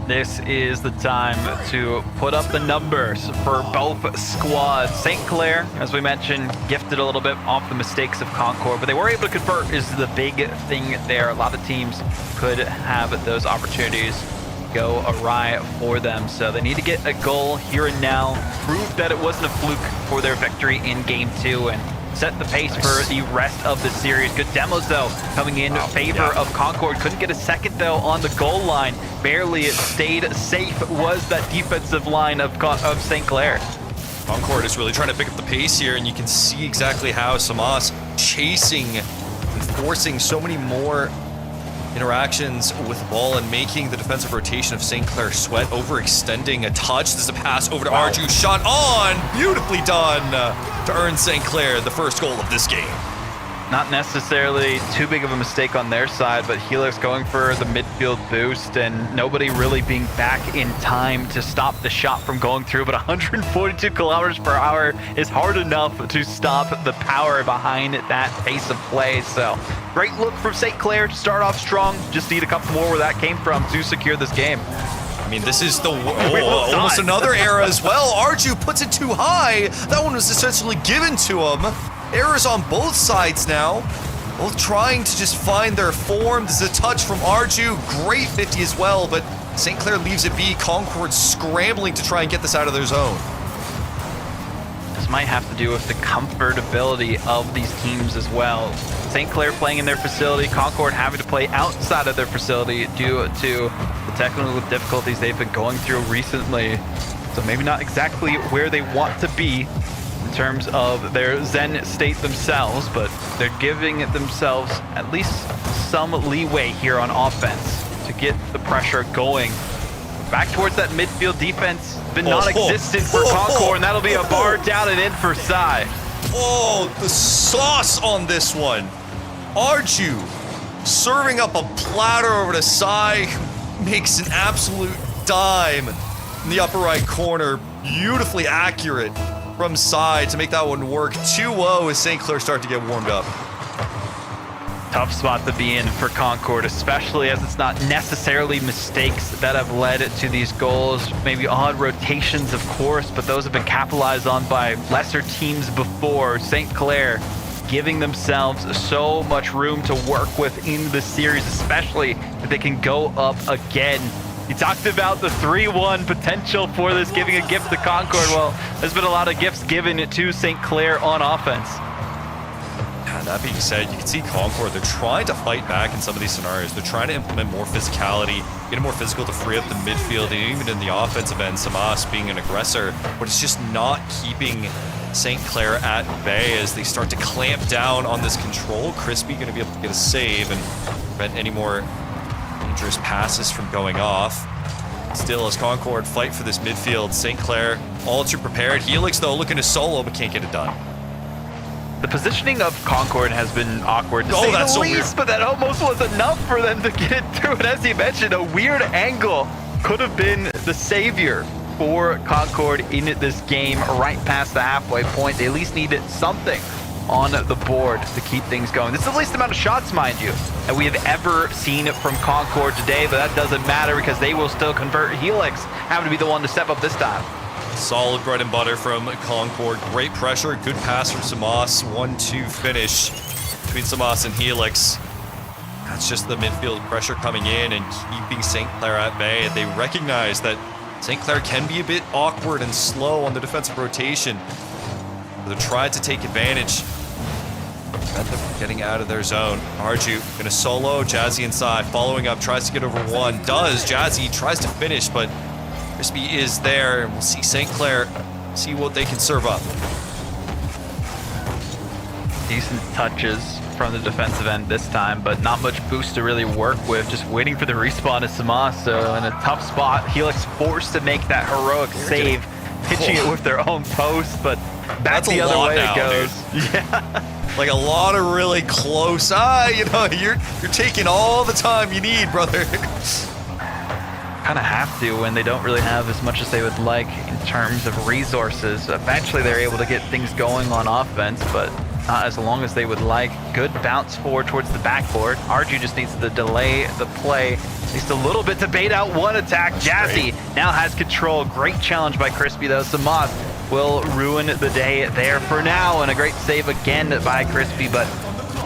This is the time to put up the numbers for both squads. St. Clair, as we mentioned, gifted a little bit off the mistakes of Concord, but they were able to convert is the big thing there. A lot of teams could have those opportunities go awry for them. So they need to get a goal here and now, prove that it wasn't a fluke for their victory in Game 2, and set the pace for the rest of the series. Good demos, though, coming in favor of Concord. Couldn't get a second, though, on the goal line. Barely stayed safe was that defensive line of St. Clair. Concord is really trying to pick up the pace here, and you can see exactly how Samas chasing and forcing so many more interactions with the ball and making the defensive rotation of St. Clair sweat, overextending a touch. There's a pass over to Arju. Shot on! Beautifully done to earn St. Clair the first goal of this game. Not necessarily too big of a mistake on their side, but Helix going for the midfield boost and nobody really being back in time to stop the shot from going through. But 142 kilometers per hour is hard enough to stop the power behind that pace of play. So great look from St. Clair to start off strong. Just need a couple more where that came from to secure this game. I mean, this is the almost another error as well. Arju puts it too high. That one was essentially given to him. Errors on both sides now. Both trying to just find their form. This is a touch from Arju. Great 50 as well, but St. Clair leaves it be. Concord scrambling to try and get this out of their zone. This might have to do with the comfortability of these teams as well. St. Clair playing in their facility, Concord having to play outside of their facility due to the technical difficulties they've been going through recently. So maybe not exactly where they want to be in terms of their Zen state themselves, but they're giving themselves at least some leeway here on offense to get the pressure going. Back towards that midfield defense, been non-existent for Concord, and that'll be a bar down and in for Sai. Oh, the sauce on this one. Arju serving up a platter over to Sai, who makes an absolute dime in the upper right corner. Beautifully accurate from side to make that one work. 2-0 as St. Clair start to get warmed up. Tough spot to be in for Concord, especially as it's not necessarily mistakes that have led to these goals. Maybe odd rotations, of course, but those have been capitalized on by lesser teams before. St. Clair giving themselves so much room to work with in the series, especially if they can go up again. You talked about the 3-1 potential for this, giving a gift to Concord. Well, there's been a lot of gifts given to St. Clair on offense. That being said, you can see Concord, they're trying to fight back in some of these scenarios. They're trying to implement more physicality, get more physical to free up the midfield, and even in the offensive end, Samas being an aggressor, but it's just not keeping St. Clair at bay as they start to clamp down on this control. Crispy going to be able to get a save and prevent any more dangerous passes from going off. Still, as Concord fight for this midfield, St. Clair all too prepared. Helix, though, looking to solo, but can't get it done. The positioning of Concord has been awkward to say the least, but that almost was enough for them to get it through. And as you mentioned, a weird angle could have been the savior for Concord in this game right past the halfway point. They at least needed something on the board to keep things going. This is the least amount of shots, mind you, that we have ever seen from Concord today, but that doesn't matter because they will still convert. Helix having to be the one to step up this time. Solid bread and butter from Concord. Great pressure. Good pass from Samas. 1-2 finish between Samas and Helix. That's just the midfield pressure coming in and keeping St. Clair at bay. They recognize that St. Clair can be a bit awkward and slow on the defensive rotation. They're trying to take advantage. Prevent them from getting out of their zone. Arju gonna solo. Jazzy inside. Following up. Tries to get over one. Does. Jazzy tries to finish, but Crispy is there. And we'll see St. Clair see what they can serve up. Decent touches from the defensive end this time, but not much boost to really work with. Just waiting for the respawn of Samas. So in a tough spot, Helix forced to make that heroic save, pitching it with their own post, but back the other way it goes. Yeah. Like a lot of really close. You're taking all the time you need, brother. Kind of have to when they don't really have as much as they would like in terms of resources. Eventually they're able to get things going on offense, but not as long as they would like. Good bounce forward towards the backboard. Arju just needs to delay the play just a little bit to bait out one attack. Jazzy now has control. Great challenge by Crispy though. Samas will ruin the day there for now, and a great save again by Crispy, but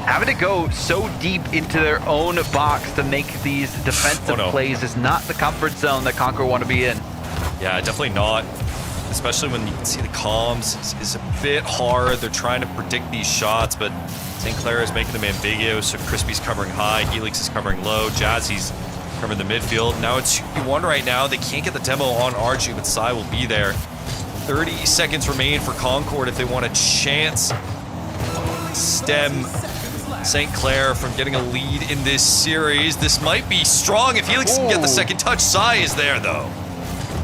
having to go so deep into their own box to make these defensive plays is not the comfort zone that Concord want to be in. Yeah, definitely not. Especially when you can see the comms is a bit hard. They're trying to predict these shots, but St. Clair is making them ambiguous. So Crispy's covering high, Helix is covering low, Jazzy's covering the midfield. Now it's 2v1 right now. They can't get the demo on Arju, but Sai will be there. 30 seconds remain for Concord if they want a chance. Stem St. Clair from getting a lead in this series. This might be strong if Helix can get the second touch. Sai is there though.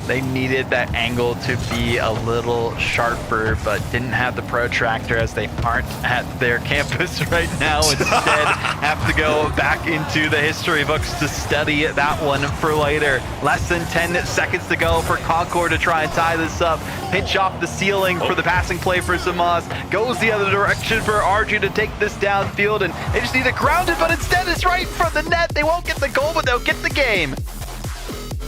They needed that angle to be a little sharper, but didn't have the protractor as they aren't at their campus right now. Instead, have to go back into the history books to study that one for later. Less than 10 seconds to go for Concord to try and tie this up. Pitch off the ceiling for the passing play for Samas. Goes the other direction for Arju to take this downfield, and they just need it grounded, but instead it's right in front of the net. They won't get the goal, but they'll get the game.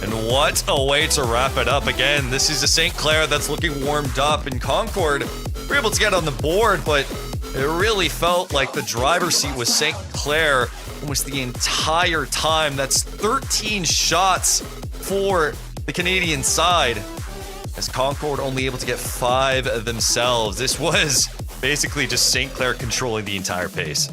And what a way to wrap it up. Again, this is a St. Clair that's looking warmed up, and Concord were able to get on the board, but it really felt like the driver's seat was St. Clair almost the entire time. That's 13 shots for the Canadian side, as Concord only able to get 5 themselves. This was basically just St. Clair controlling the entire pace.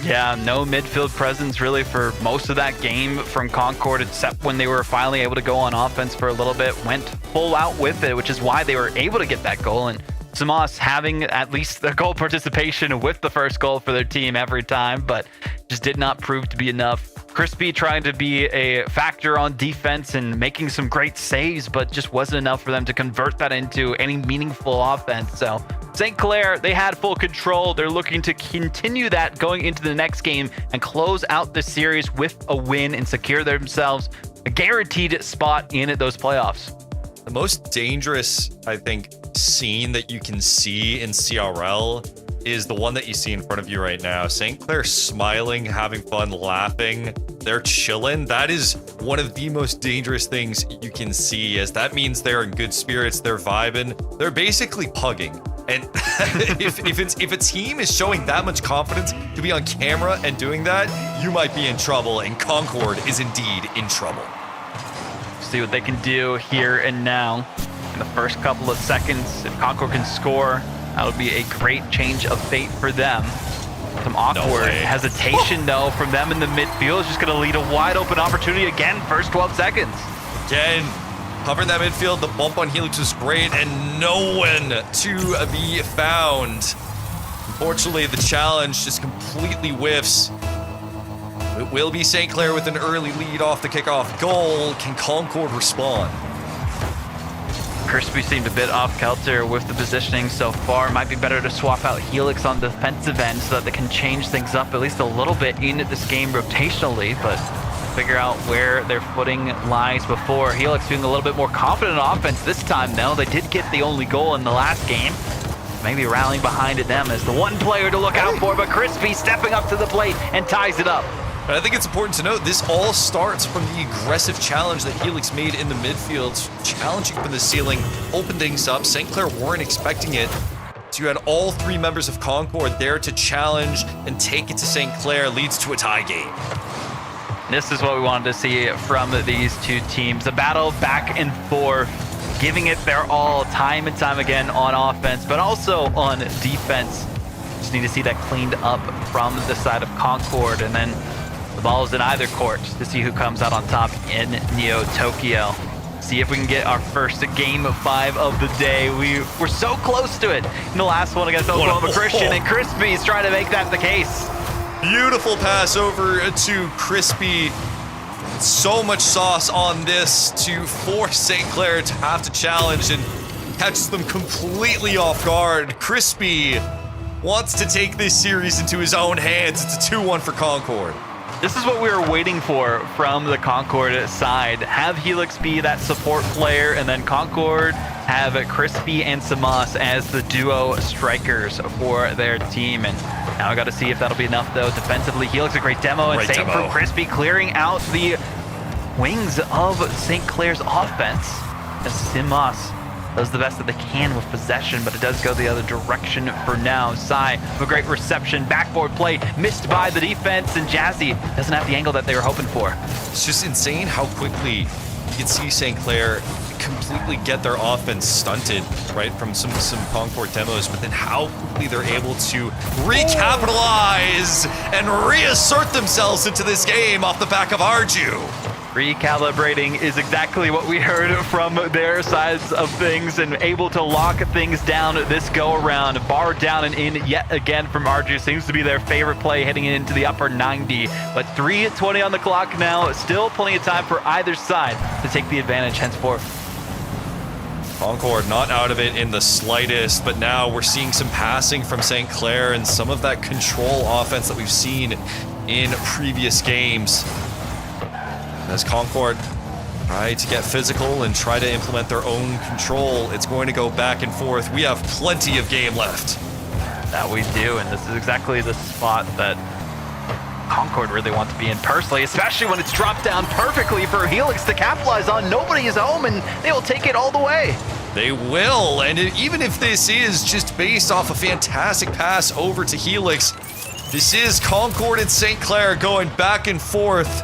Yeah, no midfield presence really for most of that game from Concord, except when they were finally able to go on offense for a little bit. Went full out with it, which is why they were able to get that goal. And Samas having at least their goal participation with the first goal for their team every time, but just did not prove to be enough. Crispy trying to be a factor on defense and making some great saves, but just wasn't enough for them to convert that into any meaningful offense. So St. Clair, they had full control. They're looking to continue that going into the next game and close out the series with a win and secure themselves a guaranteed spot in those playoffs. The most dangerous, I think, scene that you can see in CRL is the one that you see in front of you right now. St. Clair smiling, having fun, laughing. They're chilling. That is one of the most dangerous things you can see, as that means they're in good spirits, they're vibing, they're basically pugging. And if a team is showing that much confidence to be on camera and doing that, you might be in trouble, and Concord is indeed in trouble. See what they can do here and now. In the first couple of seconds, if Concord can score, that'll be a great change of fate for them. Some awkward hesitation though from them in the midfield is just going to lead a wide open opportunity again. First 12 seconds. Again, covering that midfield, the bump on Helix was great, and no one to be found. Unfortunately, the challenge just completely whiffs. It will be St. Clair with an early lead off the kickoff goal. Can Concord respond? Crispy seemed a bit off kilter with the positioning so far. Might be better to swap out Helix on the defensive end so that they can change things up at least a little bit in this game rotationally, but figure out where their footing lies before. Helix being a little bit more confident on offense this time though. They did get the only goal in the last game. Maybe rallying behind them as the one player to look out for, but Crispy stepping up to the plate and ties it up. But I think it's important to note, this all starts from the aggressive challenge that Helix made in the midfield, challenging from the ceiling, opened things up. St. Clair weren't expecting it. So you had all 3 members of Concord there to challenge and take it to St. Clair, leads to a tie game. This is what we wanted to see from these two teams. A battle back and forth, giving it their all time and time again on offense, but also on defense. Just need to see that cleaned up from the side of Concord, and then the ball is in either court to see who comes out on top in Neo Tokyo. See if we can get our first game 5 of the day. We're so close to it in the last one against Oklahoma Christian, and Crispy's trying to make that the case. Beautiful pass over to Crispy. So much sauce on this to force St. Clair to have to challenge, and catches them completely off guard. Crispy wants to take this series into his own hands. It's a 2-1 for Concord. This is what we were waiting for from the Concord side. Have Helix be that support player, and then Concord have Crispy and Samas as the duo strikers for their team. And now I got to see if that'll be enough, though. Defensively, Helix a great demo, and same for Crispy, clearing out the wings of St. Clair's offense as Samas does the best that they can with possession, but it does go the other direction for now. Sai, a great reception, backboard play, missed by the defense, and Jazzy doesn't have the angle that they were hoping for. It's just insane how quickly you can see St. Clair completely get their offense stunted, right, from some Concord demos, but then how quickly they're able to recapitalize and reassert themselves into this game off the back of Arju. Recalibrating is exactly what we heard from their sides of things, and able to lock things down this go around. Bar down and in yet again from Arju. Seems to be their favorite play heading into the upper 90. But 3:20 on the clock now. Still plenty of time for either side to take the advantage henceforth. Concord not out of it in the slightest, but now we're seeing some passing from St. Clair and some of that control offense that we've seen in previous games. As Concord try to get physical and try to implement their own control, it's going to go back and forth. We have plenty of game left. That we do, and this is exactly the spot that Concord really want to be in personally, especially when it's dropped down perfectly for Helix to capitalize on. Nobody is home, and they will take it all the way. They will, and even if this is just based off a fantastic pass over to Helix, this is Concord and St. Clair going back and forth.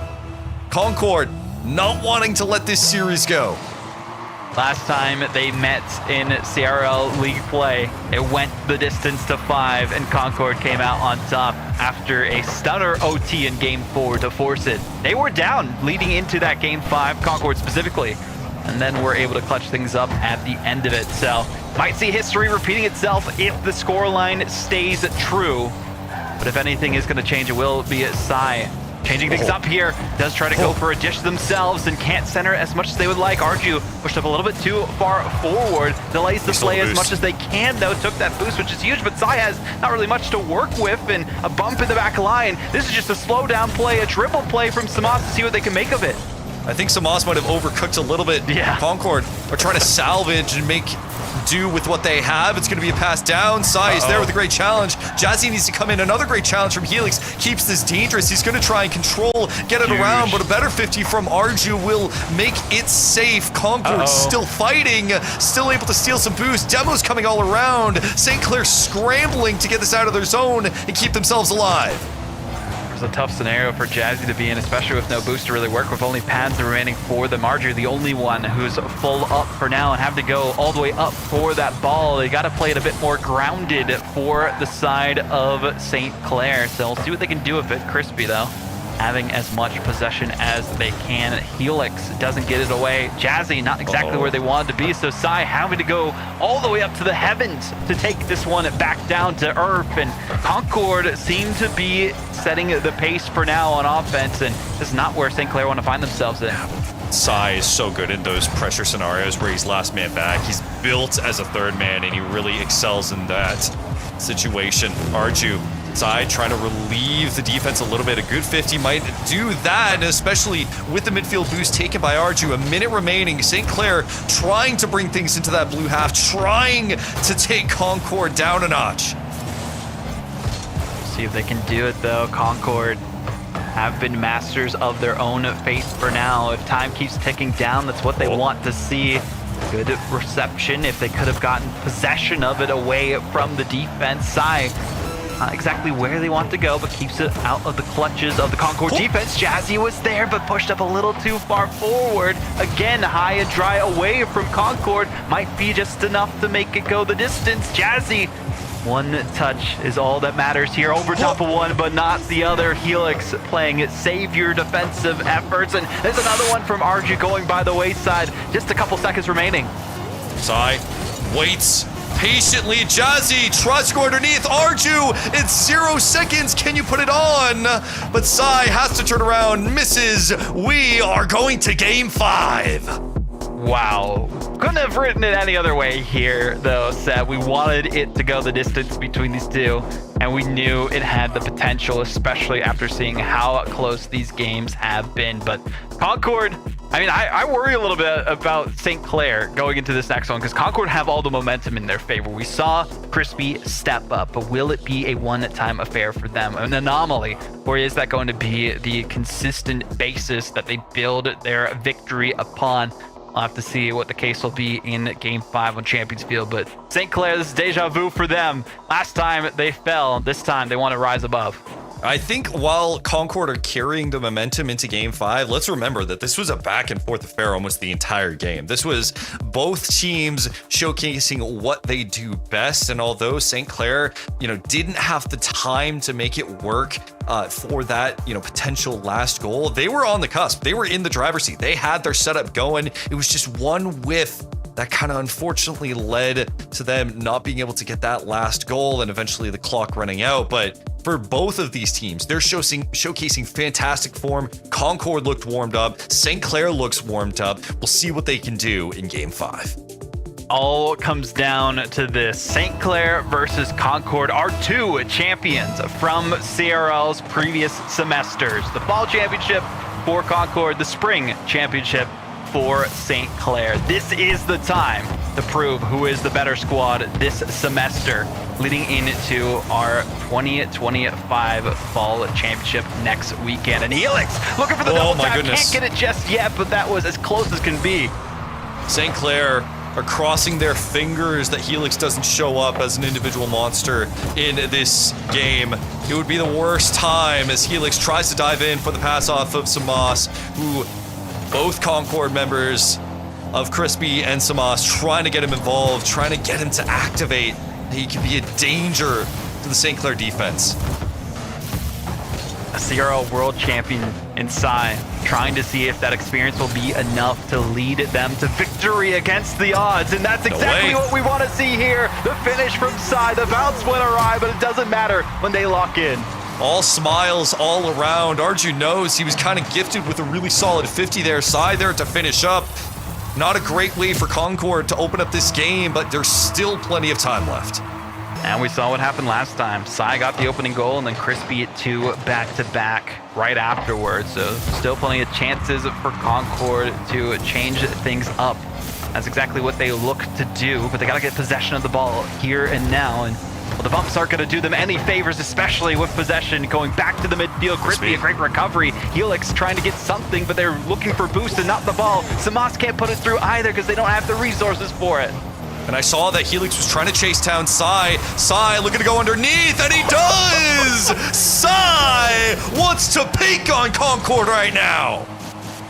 Concord not wanting to let this series go. Last time they met in CRL League play, it went the distance to 5, and Concord came out on top after a stunner OT in Game 4 to force it. They were down leading into that Game 5, Concord specifically, and then were able to clutch things up at the end of it. So, might see history repeating itself if the scoreline stays true. But if anything is going to change, it will be Sai. Changing things up here, does try to go for a dish themselves and can't center as much as they would like. Arju pushed up a little bit too far forward, delays the play as much as they can though, took that boost, which is huge, but Sai has not really much to work with, and a bump in the back line. This is just a slow down play, a dribble play from Samas to see what they can make of it. I think Samas might have overcooked a little bit. Yeah. Concord are trying to salvage and make do with what they have. It's going to be a pass down. Sai is there with a great challenge. Jazzy needs to come in. Another great challenge from Helix. Keeps this dangerous. He's going to try and control, get it around, but a better 50 from Arju will make it safe. Concord still fighting, still able to steal some boost. Demos coming all around. St. Clair scrambling to get this out of their zone and keep themselves alive. A tough scenario for Jazzy to be in, especially with no boost to really work, with only pads remaining for the Marjorie, the only one who's full up for now, and have to go all the way up for that ball. They got to play it a bit more grounded for the side of St. Clair, so we'll see what they can do with it. Crispy, though, having as much possession as they can. Helix doesn't get it away. Jazzy not exactly where they wanted to be, so Sai having to go all the way up to the heavens to take this one back down to earth, and Concord seem to be setting the pace for now on offense, and this is not where St. Clair want to find themselves in. Sai is so good in those pressure scenarios where he's last man back. He's built as a third man, and he really excels in that situation. Arju, Sai trying to relieve the defense a little bit. A good 50 might do that, and especially with the midfield boost taken by Arju. A minute remaining. St. Clair trying to bring things into that blue half, trying to take Concord down a notch. See if they can do it, though. Concord have been masters of their own fate for now. If time keeps ticking down, that's what they want to see. Good reception. If they could have gotten possession of it away from the defense. Sai not exactly where they want to go, but keeps it out of the clutches of the Concord defense. Jazzy was there, but pushed up a little too far forward. Again, high and dry away from Concord. Might be just enough to make it go the distance. Jazzy, one touch is all that matters here. Over top of one, but not the other. Helix playing savior defensive efforts. And there's another one from RG going by the wayside. Just a couple seconds remaining. Sai waits patiently. Jazzy tries to go underneath. Arju, it's 0 seconds. Can you put it on? But Sai has to turn around, misses. We are going to game 5. Wow. Couldn't have written it any other way here, though, Seth. We wanted it to go the distance between these two, and we knew it had the potential, especially after seeing how close these games have been. But Concord, I mean, I worry a little bit about St. Clair going into this next one, because Concord have all the momentum in their favor. We saw Crispy step up, but will it be a one-time affair for them? An anomaly? Or is that going to be the consistent basis that they build their victory upon? I'll have to see what the case will be in Game 5 on Champions Field. But St. Clair, this is deja vu for them. Last time they fell. This time they want to rise above. I think while Concord are carrying the momentum into Game 5, let's remember that this was a back and forth affair almost the entire game. This was both teams showcasing what they do best, and although St. Clair, didn't have the time to make it work for that, potential last goal, they were on the cusp. They were in the driver's seat. They had their setup going. It was just one whiff that kind of unfortunately led to them not being able to get that last goal and eventually the clock running out. But for both of these teams, they're showcasing fantastic form. Concord looked warmed up. St. Clair looks warmed up. We'll see what they can do in Game 5. All comes down to this. St. Clair versus Concord are two champions from CRL's previous semesters. The fall championship for Concord, the spring championship for St. Clair. This is the time to prove who is the better squad this semester, leading into our 2025 fall championship next weekend. And Helix looking for the double tap. Can't get it just yet, but that was as close as can be. St. Clair are crossing their fingers that Helix doesn't show up as an individual monster in this game. It would be the worst time as Helix tries to dive in for the pass off of Samas, who both Concord members of Crispy and Samas trying to get him involved, trying to get him to activate. He could be a danger to the St. Clair defense. A CRL world champion in Sai, trying to see if that experience will be enough to lead them to victory against the odds. And that's exactly what we want to see here. The finish from Sai, the bounce went awry, but it doesn't matter when they lock in. All smiles all around. Arju knows he was kind of gifted with a really solid 50 there. Sai there to finish up. Not a great way for Concord to open up this game, but there's still plenty of time left. And we saw what happened last time. Sai got the opening goal, and then Crispy 2 back-to-back right afterwards. So still plenty of chances for Concord to change things up. That's exactly what they look to do, but they got to get possession of the ball here and now. And well, the bumps aren't going to do them any favors, especially with possession going back to the midfield. Crispy, a great recovery. Helix trying to get something, but they're looking for boost and not the ball. Samas can't put it through either because they don't have the resources for it. And I saw that Helix was trying to chase down Sai. Sai looking to go underneath, and he does! Sai wants to peek on Concord right now.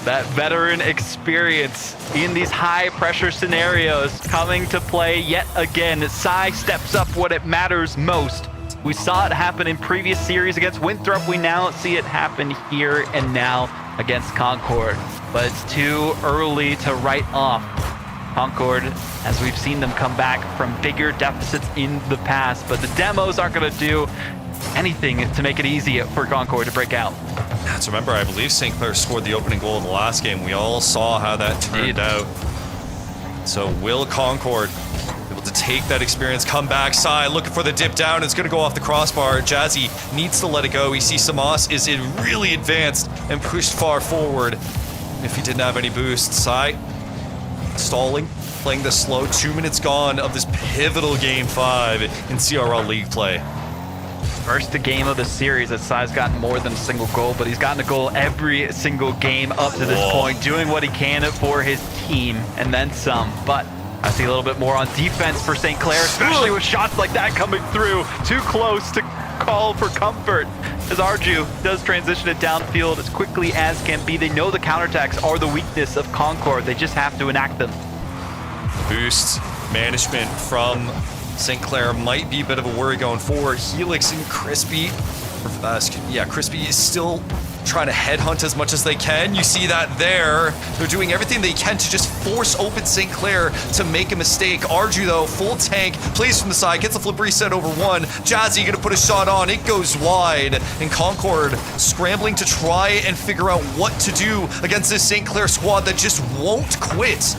That veteran experience in these high-pressure scenarios coming to play yet again. Sai steps up when it matters most. We saw it happen in previous series against Winthrop. We now see it happen here and now against Concord. But it's too early to write off Concord, as we've seen them come back from bigger deficits in the past. But the demos aren't going to do anything to make it easy for Concord to break out. So remember, I believe St. Clair scored the opening goal in the last game. We all saw how that turned out. So will Concord be able to take that experience, come back? Sai looking for the dip down. It's going to go off the crossbar. Jazzy needs to let it go. We see Samas is in really advanced and pushed far forward. If he didn't have any boost, Sai stalling, playing the slow. 2 minutes gone of this pivotal Game 5 in CRL League play. First game of the series that Sai's gotten more than a single goal, but he's gotten a goal every single game up to this point, doing what he can for his team and then some. But I see a little bit more on defense for St. Clair, especially with shots like that coming through. Too close to call for comfort as Arju does transition it downfield as quickly as can be. They know the counterattacks are the weakness of Concord. They just have to enact them. Boost management from St. Clair might be a bit of a worry going forward. Helix and Crispy, Crispy is still trying to headhunt as much as they can. You see that there. They're doing everything they can to just force open St. Clair to make a mistake. Arju, though, full tank, plays from the side, gets a flip reset over one. Jazzy gonna put a shot on. It goes wide. And Concord scrambling to try and figure out what to do against this St. Clair squad that just won't quit.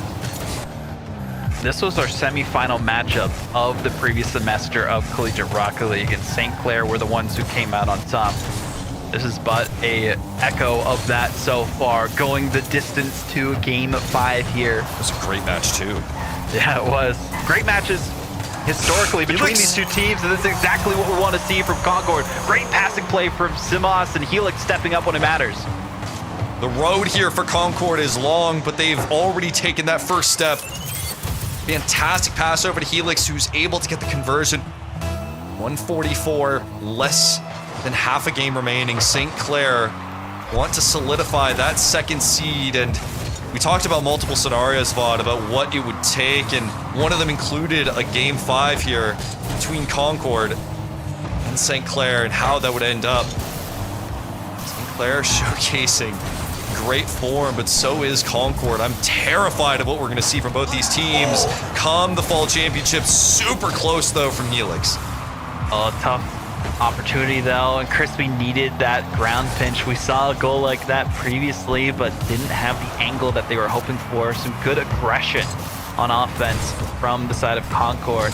This was our semifinal matchup of the previous semester of Collegiate Rocket League, and St. Clair were the ones who came out on top. This is but a echo of that so far, going the distance to game 5 here. It was a great match too. Yeah, it was. Great matches historically between these two teams, and this is exactly what we want to see from Concord. Great passing play from Simas and Helix stepping up when it matters. The road here for Concord is long, but they've already taken that first step. Fantastic pass over to Helix, who's able to get the conversion. 144, less than half a game remaining. St. Clair want to solidify that second seed, and we talked about multiple scenarios, Vaughn, about what it would take, and one of them included a game 5 here between Concord and St. Clair and how that would end up. St. Clair showcasing great form, but so is Concord. I'm terrified of what we're going to see from both these teams come the fall championship. Super close, though, from Helix. Oh, tough opportunity, though, and Crispy needed that ground pinch. We saw a goal like that previously, but didn't have the angle that they were hoping for. Some good aggression on offense from the side of Concord.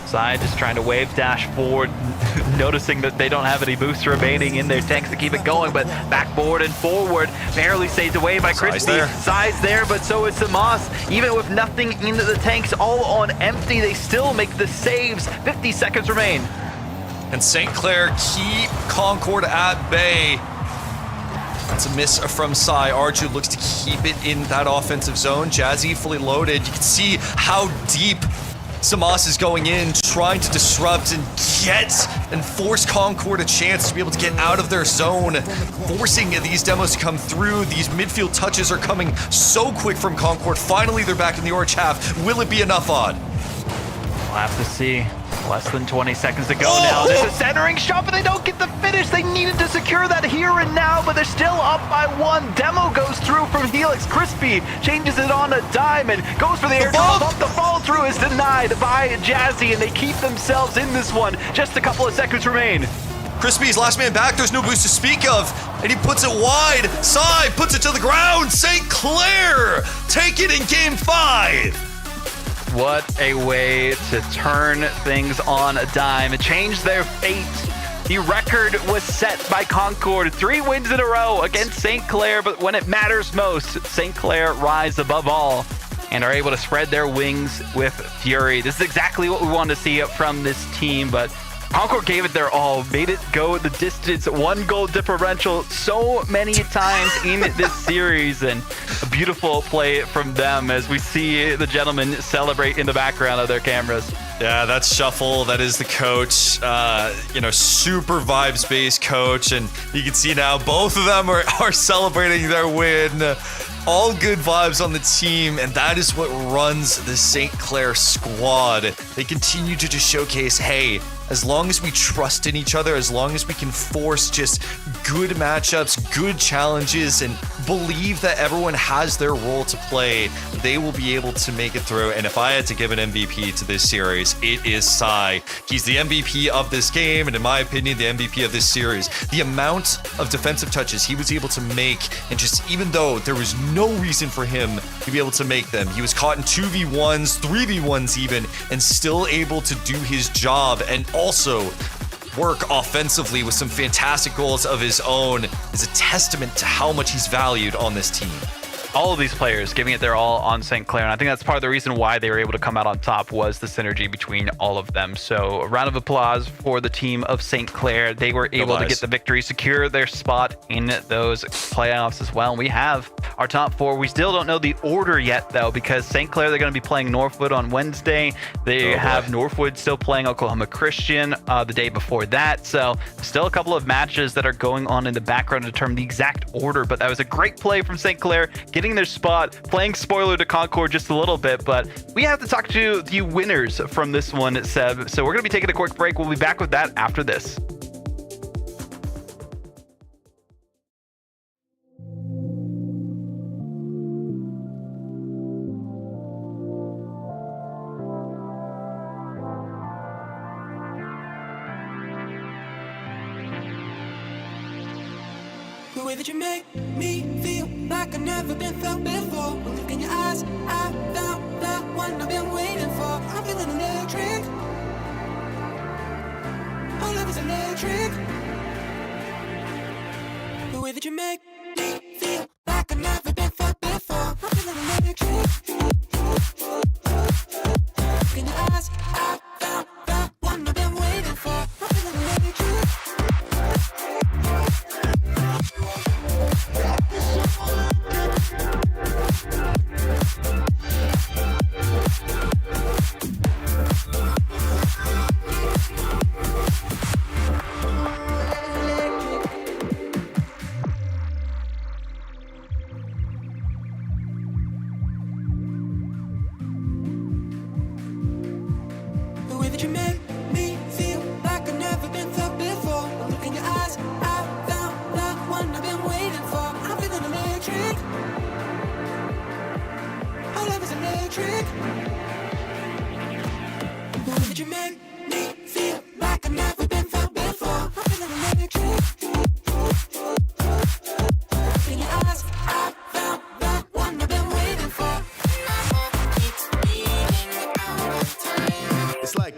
Side just trying to wave dash forward, noticing that they don't have any boosts remaining in their tanks to keep it going, but backboard and forward barely saved away by Crispy. Size there, but so is Simas. Even with nothing in the tanks, all on empty, they still make the saves. 50 seconds remain. And St. Clair keep Concord at bay. That's a miss from Sai. Arju looks to keep it in that offensive zone. Jazzy fully loaded. You can see how deep Simas is going in, trying to disrupt and force Concord a chance to be able to get out of their zone, forcing these demos to come through. These midfield touches are coming so quick from Concord. Finally, they're back in the orange half. Will it be enough, Odd? We'll have to see. Less than 20 seconds to go now. There's a centering shot, but they don't get the finish. They needed to secure that here and now, but they're still up by 1. Demo goes through from Helix. Crispy changes it on a dime and goes for the air drop. The follow through is denied by Jazzy, and they keep themselves in this one. Just a couple of seconds remain. Crispy's last man back. There's no boost to speak of, and he puts it wide. Sai puts it to the ground. St. Clair take it in game 5. What a way to turn things on a dime and change their fate. The record was set by Concord. 3 wins in a row against St. Clair, but when it matters most, St. Clair rise above all and are able to spread their wings with fury. This is exactly what we wanted to see from this team, but Concord gave it their all, made it go the distance, 1 goal differential so many times in this series, and a beautiful play from them as we see the gentlemen celebrate in the background of their cameras. Yeah, that's Shuffle. That is the coach. Super vibes-based coach, and you can see now both of them are celebrating their win. All good vibes on the team, and that is what runs the St. Clair squad. They continue to just showcase, hey, as long as we trust in each other, as long as we can force just good matchups, good challenges, and believe that everyone has their role to play, they will be able to make it through. And if I had to give an MVP to this series, it is Sai. He's the MVP of this game, and in my opinion, the MVP of this series. The amount of defensive touches he was able to make, and just even though there was no reason for him to be able to make them, he was caught in 2v1s, 3v1s even, and still able to do his job and also work offensively with some fantastic goals of his own is a testament to how much he's valued on this team. all of these players giving it their all on St. Clair. And I think that's part of the reason why they were able to come out on top was the synergy between all of them. So a round of applause for the team of St. Clair. They were able to get the victory, secure their spot in those playoffs as well. And we have our top 4. We still don't know the order yet, though, because St. Clair, they're going to be playing Northwood on Wednesday. They have Northwood still playing Oklahoma Christian the day before that. So still a couple of matches that are going on in the background to determine the exact order. But that was a great play from St. Clair, getting their spot, playing spoiler to Concord just a little bit. But we have to talk to the winners from this one, Seb. So we're going to be taking a quick break. We'll be back with that after this. The way that you make me feel like I've never been felt before. One look in your eyes, I found the one I've been waiting for. I'm feeling electric. Our love is electric. The way that you make me feel like I've never been felt before. I'm feeling electric. Look in your eyes, I found the one I've been waiting for. I'm feeling electric. The way that you make me feel like I've never been felt before. One look in your eyes, I found the one I've been waiting for. I'm feeling electric. Our love is electric. The way that you make me feel like I've never been felt before. I'm feeling electric. Look in your eyes, I found the one I've been waiting for. It's like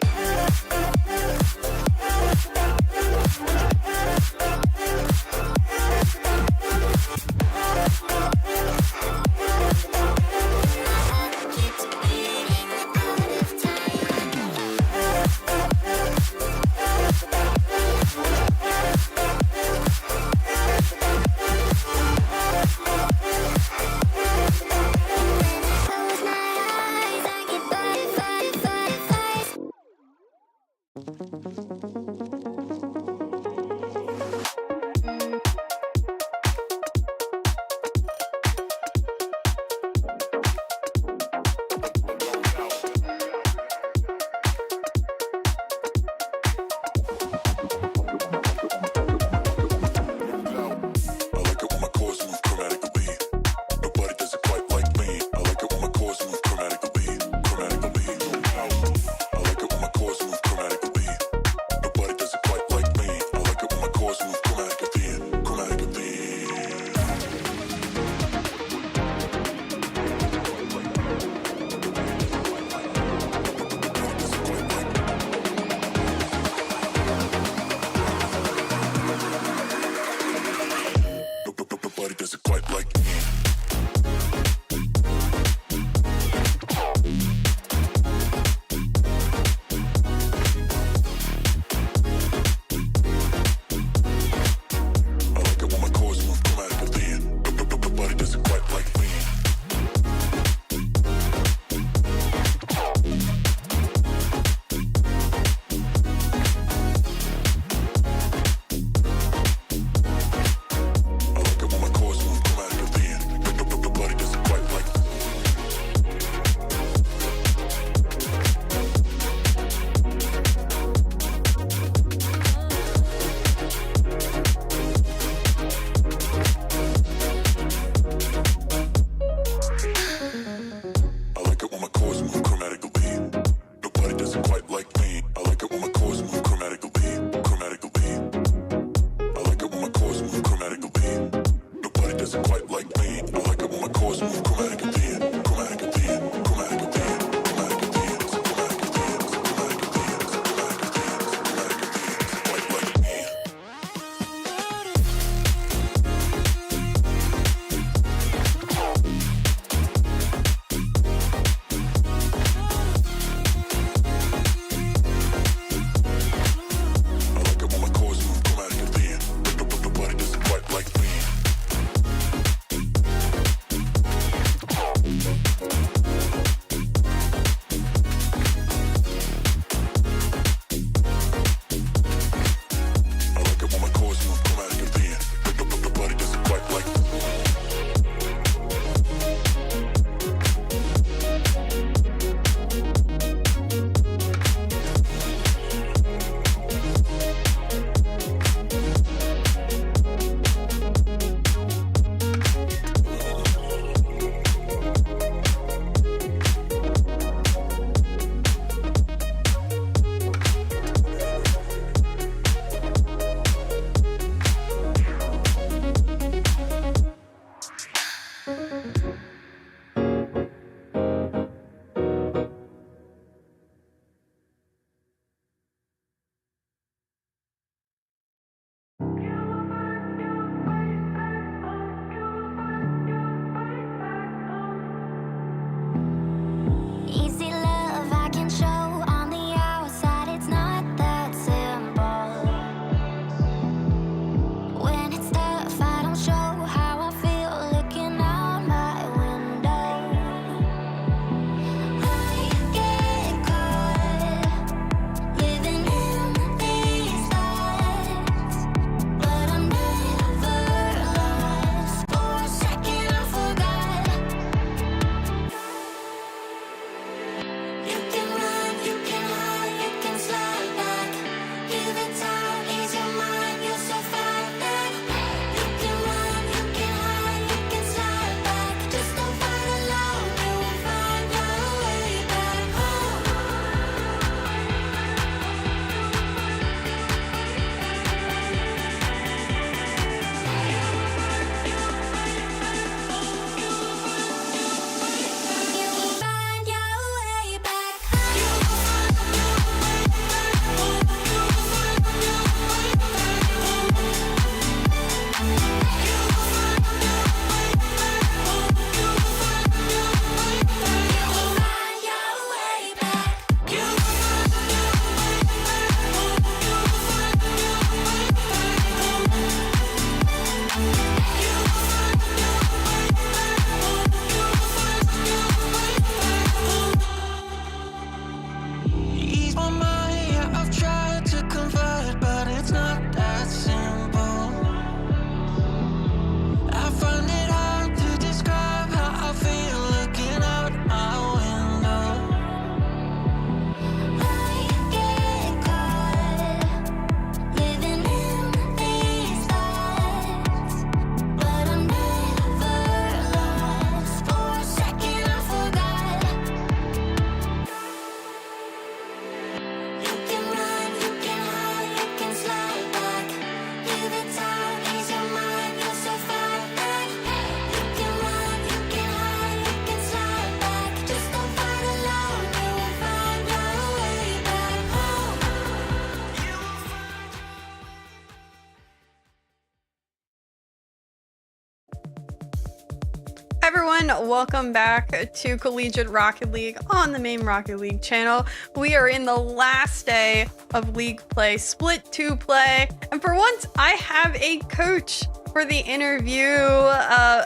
Everyone, welcome back to Collegiate Rocket League on the main Rocket League channel. We are in the last day of league play, split 2 play, and for once I have a coach for the interview.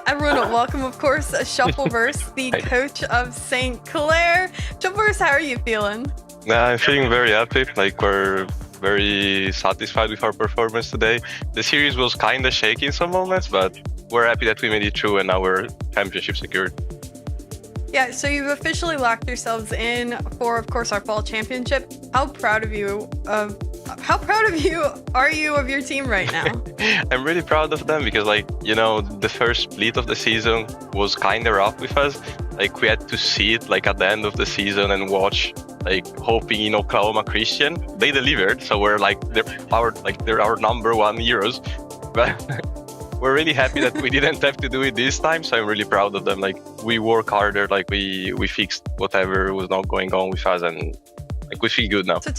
Everyone, welcome, of course, Shuffleverse, the coach of St. Clair. Shuffleverse, how are you feeling? I'm feeling very happy. Like, we're very satisfied with our performance today. The series was kind of shaky in some moments, but we're happy that we made it through and now we're championship secured. Yeah, so you've officially locked yourselves in for, of course, our fall championship. How proud of you are you of your team right now? I'm really proud of them because, like, you know, the first split of the season was kind of rough with us. Like, we had to see it like at the end of the season and watch, like, hoping in Oklahoma Christian. They delivered, so we're like they're our number one heroes. But we're really happy that we didn't have to do it this time, so I'm really proud of them. Like, we work harder, like we fixed whatever was not going on with us, and like we feel good now. So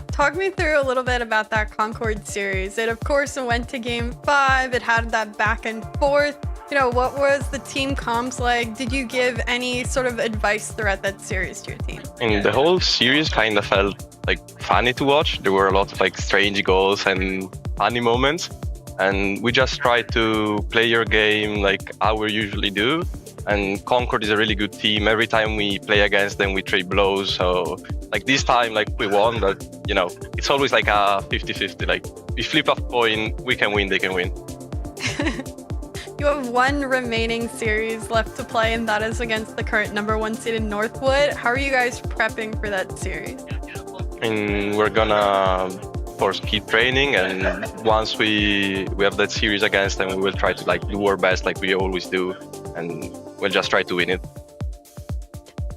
talk me through a little bit about that Concord series. It, of course, went to game 5. It had that back and forth. You know, what was the team comps like? Did you give any sort of advice throughout that series to your team? And the whole series kind of felt like funny to watch. There were a lot of like strange goals and funny moments. And we just tried to play your game like how we usually do. And Concord is a really good team. Every time we play against them, we trade blows. So like this time, like we won, but you know, it's always like a 50-50. Like we flip a coin, we can win, they can win. You have one remaining series left to play, and that is against the current number 1 seed in Northwood. How are you guys prepping for that series? And we're gonna, of course, keep training, and once we have that series against them, we will try to like do our best like we always do, and we'll just try to win it.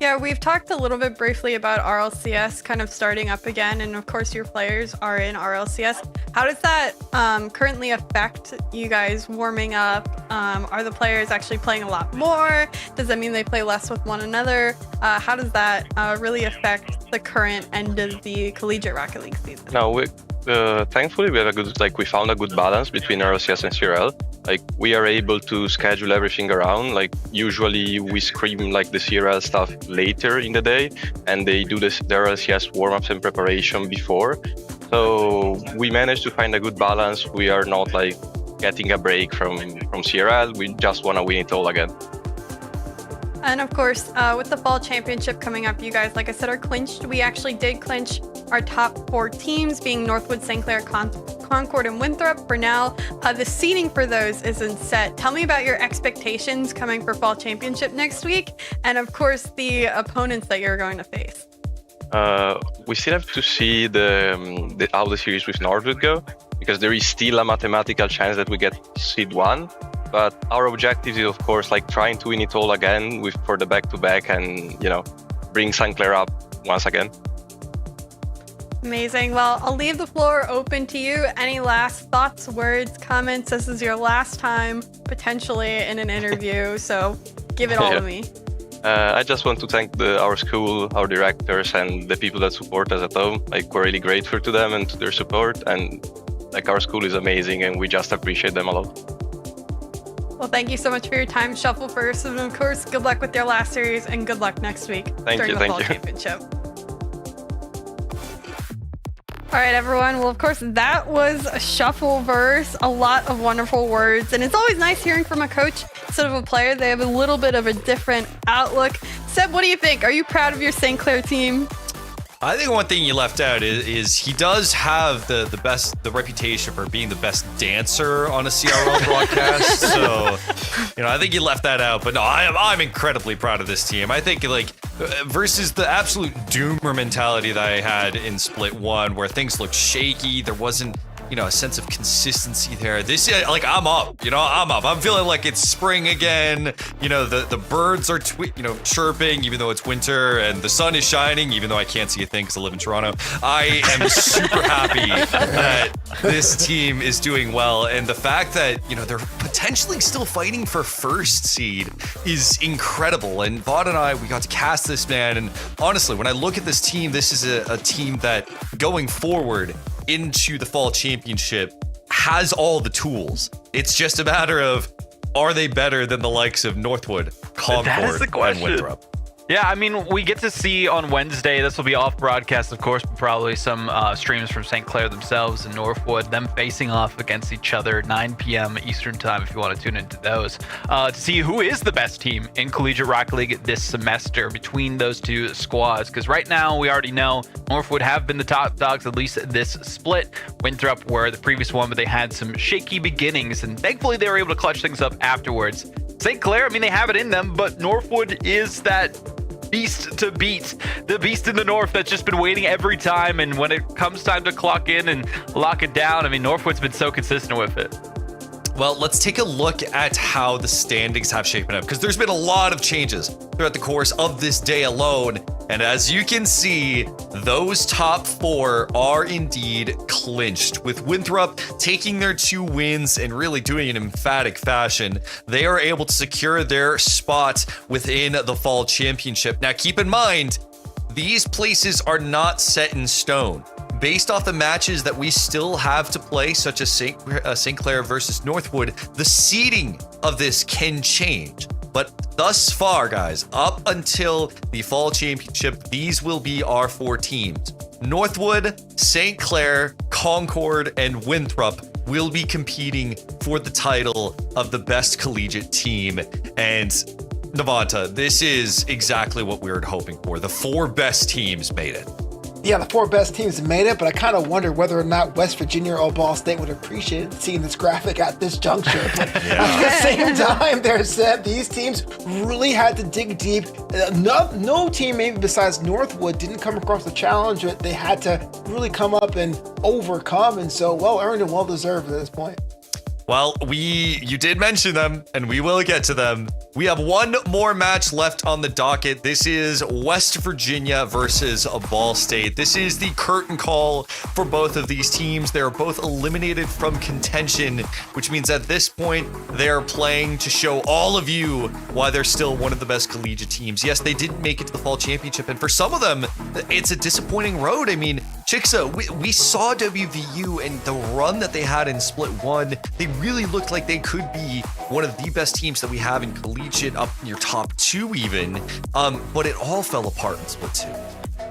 Yeah, we've talked a little bit briefly about RLCS kind of starting up again, and of course your players are in RLCS. How does that currently affect you guys warming up? Are the players actually playing a lot more? Does that mean they play less with one another? How does that really affect the current end of the Collegiate Rocket League season? No, thankfully we have we found a good balance between RLCS and CRL. Like, we are able to schedule everything around. Like, usually we scream like the CRL stuff later in the day, and they do the RLCS warm-ups and preparation before. So we managed to find a good balance. We are not like getting a break from CRL. We just want to win it all again. And of course, with the fall championship coming up, you guys, like I said, are clinched. We actually did clinch our top 4 teams, being Northwood, St. Clair, Concord, and Winthrop. For now, the seeding for those isn't set. Tell me about your expectations coming for fall championship next week, and of course, the opponents that you're going to face. We still have to see how the series with Northwood go, because there is still a mathematical chance that we get seed 1. But our objective is, of course, like trying to win it all again for the back-to-back, and you know, bring St. Clair up once again. Amazing. Well, I'll leave the floor open to you. Any last thoughts, words, comments? This is your last time potentially in an interview, so give it all to me. I just want to thank our school, our directors, and the people that support us at home. Like, we're really grateful to them and to their support, and like our school is amazing, and we just appreciate them a lot. Well, thank you so much for your time, Shuffleverse, and of course, good luck with your last series, and good luck next week during the fall championship. All right, everyone. Well, of course, that was Shuffleverse. A lot of wonderful words, and it's always nice hearing from a coach instead of a player. They have a little bit of a different outlook. Seb, what do you think? Are you proud of your St. Clair team? I think one thing you left out is he does have the reputation for being the best dancer on a CRL broadcast. So, you know, I think you left that out. But no, I'm incredibly proud of this team. I think like versus the absolute doomer mentality that I had in Split 1, where things looked shaky, there wasn't, you know, a sense of consistency there. This, like, I'm up, you know, I'm feeling like it's spring again. You know, the birds are, chirping, even though it's winter, and the sun is shining, even though I can't see a thing because I live in Toronto. I am super happy that this team is doing well. And the fact that, you know, they're potentially still fighting for first seed is incredible. And Vaughn and I, we got to cast this man. And honestly, when I look at this team, this is a team that going forward into the fall championship has all the tools. It's just a matter of are they better than the likes of Northwood, Concord, and Winthrop? Yeah, I mean, we get to see on Wednesday, this will be off broadcast, of course, but probably some streams from St. Clair themselves and Northwood, them facing off against each other, 9 p.m. Eastern time, if you want to tune into those, to see who is the best team in Collegiate Rocket League this semester between those two squads. Because right now, we already know Northwood have been the top dogs, at least this split. Winthrop were the previous one, but they had some shaky beginnings, and thankfully they were able to clutch things up afterwards. St. Clair, I mean, they have it in them, but Northwood is that beast to beat, the beast in the north that's just been waiting every time, and when it comes time to clock in and lock it down, I mean, Northwood's been so consistent with it. Well, let's take a look at how the standings have shaped up, because there's been a lot of changes throughout the course of this day alone. And as you can see, those top 4 are indeed clinched, with Winthrop taking their 2 wins and really doing it in emphatic fashion. They are able to secure their spot within the fall championship. Now, keep in mind, these places are not set in stone. Based off the matches that we still have to play, such as St. Clair versus Northwood, the seeding of this can change. But thus far, guys, up until the fall championship, these will be our 4 teams. Northwood, St. Clair, Concord, and Winthrop will be competing for the title of the best collegiate team. And Navanta, this is exactly what we were hoping for. The 4 best teams made it. Yeah, the 4 best teams made it, but I kind of wonder whether or not West Virginia or Ball State would appreciate seeing this graphic at this juncture. But at the same time, there's that these teams really had to dig deep. No team, maybe besides Northwood, didn't come across a challenge that they had to really come up and overcome, and so well earned and well deserved at this point. Well, you did mention them, and we will get to them. We have one more match left on the docket. This is West Virginia versus Ball State. This is the curtain call for both of these teams. They're both eliminated from contention, which means at this point, they're playing to show all of you why they're still one of the best collegiate teams. Yes, they didn't make it to the fall championship, and for some of them, it's a disappointing road. I mean, Chicksa, we saw WVU and the run that they had in Split 1. They really looked like they could be one of the best teams that we have in collegiate, up in your top 2 even, but it all fell apart in Split 2.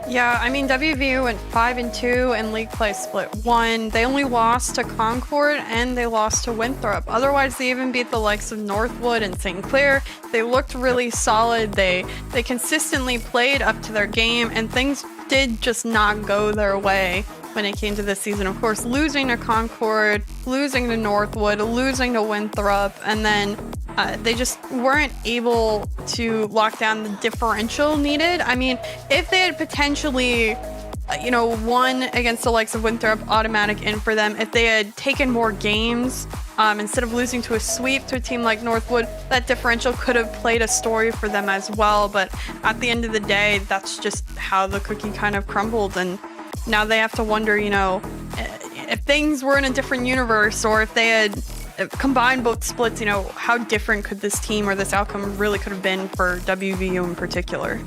Yeah, I mean, WVU went 5-2 in league play Split 1. They only lost to Concord and they lost to Winthrop. Otherwise, they even beat the likes of Northwood and St. Clair. They looked really solid. They consistently played up to their game, and things did just not go their way when it came to this season. Of course, losing to Concord, losing to Northwood, losing to Winthrop, and then they just weren't able to lock down the differential needed. I mean, if they had potentially, won against the likes of Winthrop, automatic in for them. If they had taken more games, instead of losing to a sweep to a team like Northwood, that differential could have played a story for them as well. But at the end of the day, that's just how the cookie kind of crumbled. And now they have to wonder, if things were in a different universe, or if they had combined both splits, how different could this team or this outcome really could have been for WVU in particular?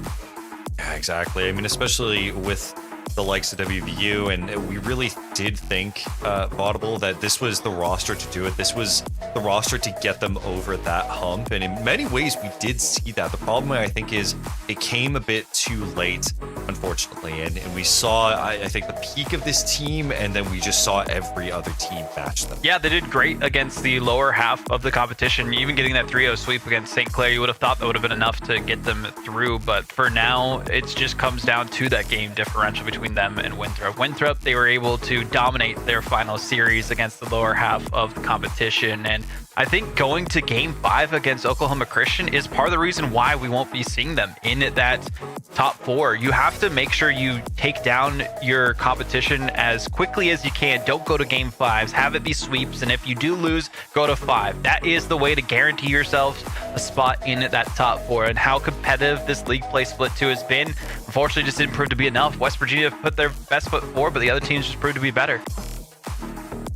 Yeah, exactly. I mean, especially with the likes of WVU, and we really did think, Vaudable, that this was the roster to do it. This was the roster to get them over that hump, and in many ways we did see that. The problem, I think, is it came a bit too late, unfortunately, and we saw, I think, the peak of this team, and then we just saw every other team match them. Yeah, they did great against the lower half of the competition. Even getting that 3-0 sweep against St. Clair, you would have thought that would have been enough to get them through, but for now, it just comes down to that game differential between them and Winthrop. Winthrop, they were able to dominate their final series against the lower half of the competition, and I think going to Game 5 against Oklahoma Christian is part of the reason why we won't be seeing them in that top 4. You have to make sure you take down your competition as quickly as you can. Don't go to Game 5s. Have it be sweeps, and if you do lose, go to 5. That is the way to guarantee yourself a spot in that top 4. And how competitive this league play Split 2 has been, unfortunately, just didn't prove to be enough. West Virginia put their best foot forward, but the other teams just proved to be better.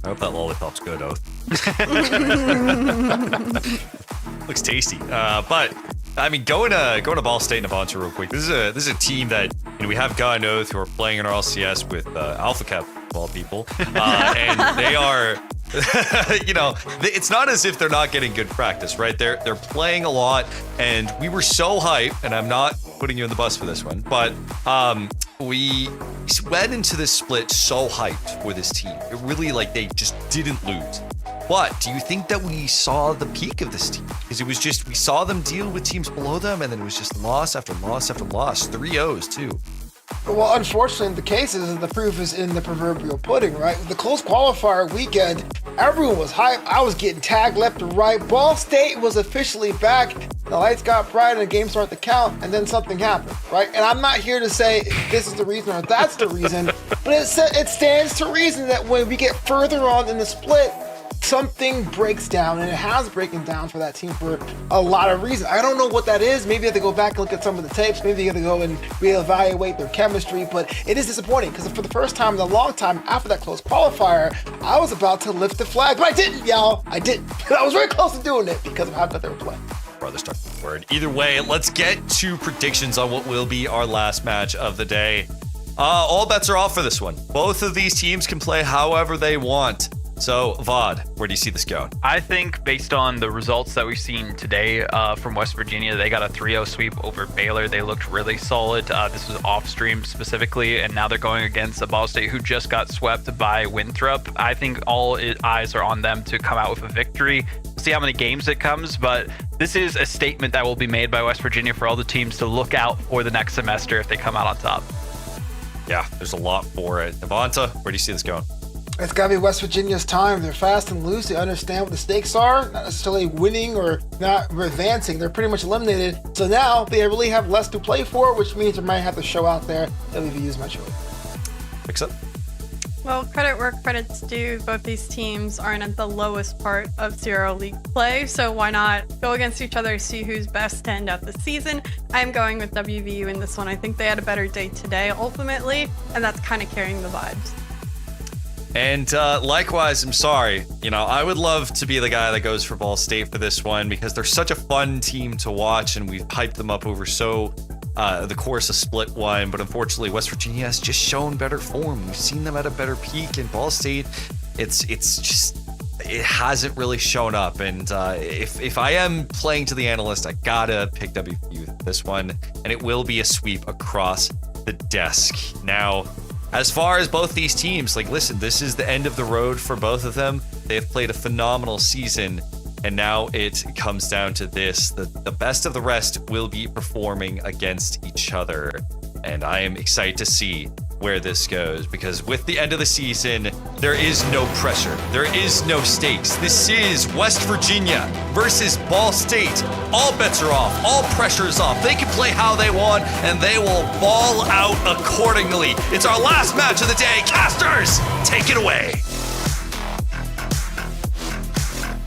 I hope that lollipop's good, Oath. Looks tasty. But I mean, going to Ball State and Avanta real quick. This is a team that we have Guy and Oath who are playing in RLCS with Alpha Cap of all people, and they are It's not as if they're not getting good practice, right? They're playing a lot, and we were so hyped, and I'm not putting you in the bus for this one, but we went into this split so hyped for this team. It really, they just didn't lose. But do you think that we saw the peak of this team? Because it was just, we saw them deal with teams below them, and then it was just loss after loss after loss. 3-0s too. Well, unfortunately, the case is the proof is in the proverbial pudding, right? With the close qualifier weekend, everyone was hyped. I was getting tagged left and right. Ball State was officially back. The lights got bright and the game started to count, and then something happened, right? And I'm not here to say this is the reason or that's the reason, but it stands to reason that when we get further on in the split, something breaks down, and it has broken down for that team for a lot of reasons. I don't know what that is. Maybe they have to go back and look at some of the tapes. Maybe they have to go and reevaluate their chemistry, but it is disappointing because for the first time in a long time after that close qualifier, I was about to lift the flag, but I didn't, y'all. I didn't. I was very close to doing it because of how good they were playing. Brother start the word. Either way, let's get to predictions on what will be our last match of the day. All bets are off for this one. Both of these teams can play however they want. So, Vod, where do you see this going? I think based on the results that we've seen today from West Virginia, they got a 3-0 sweep over Baylor. They looked really solid. This was off stream specifically, and now they're going against a Ball State who just got swept by Winthrop. I think all eyes are on them to come out with a victory. See how many games it comes, but this is a statement that will be made by West Virginia for all the teams to look out for the next semester if they come out on top. Yeah, there's a lot for it. Devonta, where do you see this going? It's got to be West Virginia's time. They're fast and loose. They understand what the stakes are, not necessarily winning or not advancing. They're pretty much eliminated. So now they really have less to play for, which means they might have to show out there. WVU's my choice. Fix up. Well, credit where credit's due. Both these teams aren't at the lowest part of CRL League play, so why not go against each other, see who's best to end out the season. I'm going with WVU in this one. I think they had a better day today, ultimately, and that's kind of carrying the vibes. And likewise, I'm sorry. I would love to be the guy that goes for Ball State for this one because they're such a fun team to watch, and we've hyped them up over the course of Split 1. But unfortunately, West Virginia has just shown better form. We've seen them at a better peak, and Ball State, it hasn't really shown up. And if I am playing to the analyst, I gotta pick WVU this one, and it will be a sweep across the desk. Now, as far as both these teams, listen, this is the end of the road for both of them. They have played a phenomenal season, and now it comes down to this. The best of the rest will be performing against each other, and I am excited to see where this goes, because with the end of the season, there is no pressure. There is no stakes. This is West Virginia versus Ball State. All bets are off. All pressure is off. They can play how they want, and they will ball out accordingly. It's our last match of the day. Casters, take it away.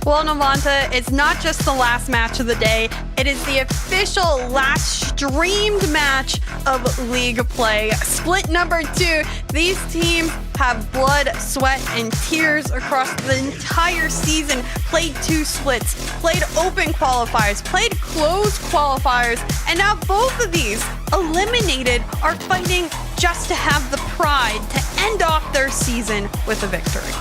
Well, Navanta, it's not just the last match of the day. It is the official last streamed match of league play. Split number 2. These teams have blood, sweat, and tears across the entire season. Played 2 splits, played open qualifiers, played closed qualifiers, and now both of these eliminated are fighting just to have the pride to end off their season with a victory.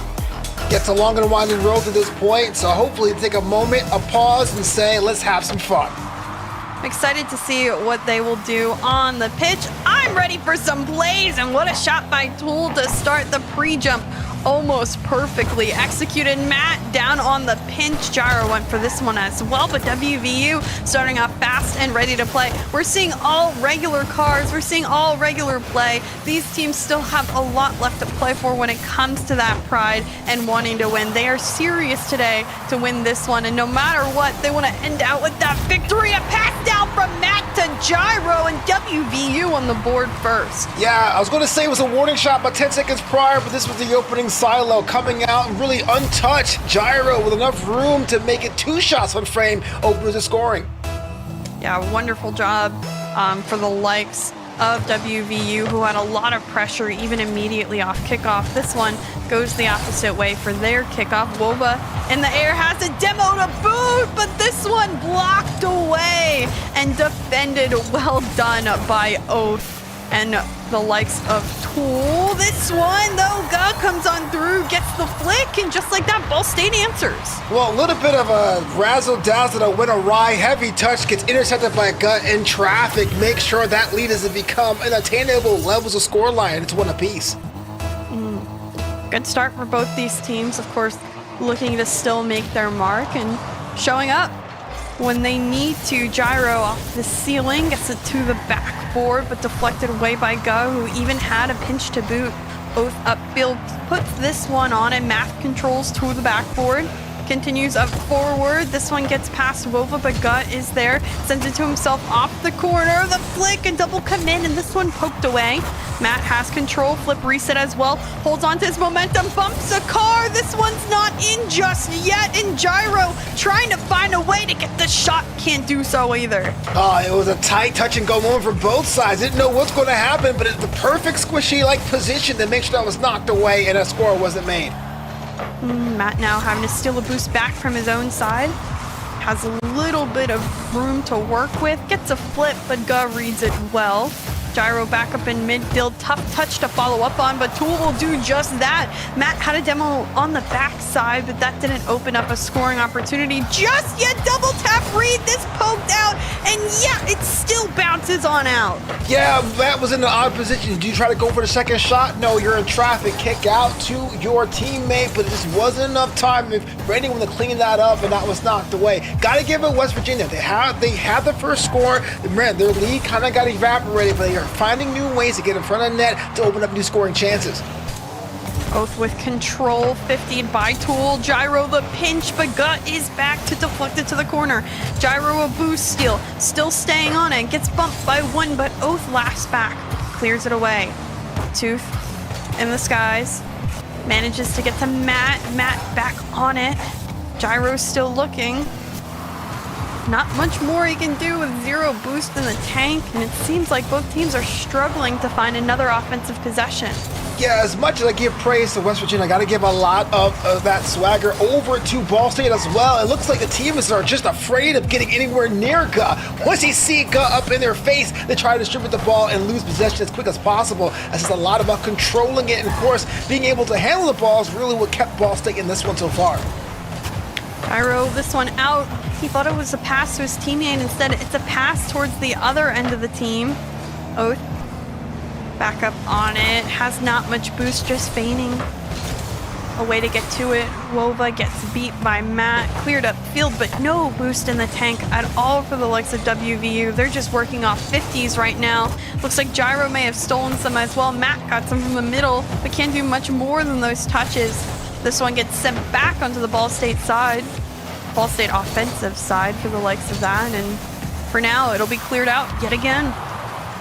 Gets a long and winding road to this point, so hopefully take a moment, a pause, and say, let's have some fun. I'm excited to see what they will do on the pitch. I'm ready for some plays, and what a shot by Tool to start the pre-jump. Almost perfectly executed. Matt down on the pinch. Gyro went for this one as well, but WVU starting off fast and ready to play. We're seeing all regular cars. We're seeing all regular play. These teams still have a lot left to play for when it comes to that pride and wanting to win. They are serious today to win this one, and no matter what, they want to end out with that victory. A pass down from Matt to Gyro, and WVU on the board first. Yeah, I was going to say it was a warning shot about 10 seconds prior, but this was the opening silo coming out and really untouched. Gyro with enough room to make it 2 shots on frame, opens the scoring. Yeah, wonderful job for the likes of WVU, who had a lot of pressure even immediately off kickoff. This one goes the opposite way for their kickoff. Woba in the air has a demo to boot, but this one blocked away and defended. Well done by Oath. And the likes of Tool. This one, though, Ga comes on through, gets the flick, and just like that, Ball State answers. Well, a little bit of a razzle-dazzle that went awry. Heavy touch gets intercepted by a Gut in traffic. Make sure that lead doesn't become an attainable levels of scoreline. It's one apiece. Good start for both these teams, of course, looking to still make their mark and showing up when they need to. Gyro off the ceiling, gets it to the backboard, but deflected away by Ga, who even had a pinch to boot. Oath upfield puts this one on, and Math controls to the backboard. Continues up forward. This one gets past Wova, but Gut is there. Sends it to himself off the corner. The flick and double come in, and this one poked away. Matt has control. Flip reset as well. Holds on to his momentum. Bumps a car. This one's not in just yet. And Gyro trying to find a way to get the shot. Can't do so either. It was a tight touch and go moment for both sides. Didn't know what's going to happen, but it's the perfect squishy-like position to make sure that was knocked away and a score wasn't made. Matt now having to steal a boost back from his own side. Has a little bit of room to work with. Gets a flip, but Ga reads it well. Gyro back up in midfield. Tough touch to follow up on, but Tool will do just that. Matt had a demo on the backside, but that didn't open up a scoring opportunity just yet. Double tap read. This poked out, and yeah, it still bounces on out. Yeah, Matt was in an odd position. Did you try to go for the second shot? No, you're in traffic. Kick out to your teammate, but it just wasn't enough time for anyone to clean that up, and that was knocked away. Got to give it West Virginia. They had the first score. Man, their lead kind of got evaporated, but they are finding new ways to get in front of net to open up new scoring chances. Oath with control, 50'd by Tool. Gyro the pinch, but Gut is back to deflect it to the corner. Gyro a boost steal, still staying on it. Gets bumped by one, but Oath laughs back, clears it away. Tooth in the skies, manages to get to Matt. Matt back on it. Gyro's still looking. Not much more he can do with zero boost in the tank, and it seems like both teams are struggling to find another offensive possession. Yeah, as much as I give praise to West Virginia, I got to give a lot of that swagger over to Ball State as well. It looks like the teams are just afraid of getting anywhere near Ga. Once they see Ga up in their face, they try to distribute the ball and lose possession as quick as possible. This is a lot about controlling it, and of course, being able to handle the ball is really what kept Ball State in this one so far. Gyro this one out. He thought it was a pass to his teammate. Instead, it's a pass towards the other end of the team. Oath back up on it. Has not much boost, just feigning a way to get to it. Wova gets beat by Matt. Cleared up field, but no boost in the tank at all for the likes of WVU. They're just working off 50s right now. Looks like Gyro may have stolen some as well. Matt got some from the middle, but can't do much more than those touches. This one gets sent back onto the Ball State side. Ball State offensive side for the likes of that, and for now it'll be cleared out yet again.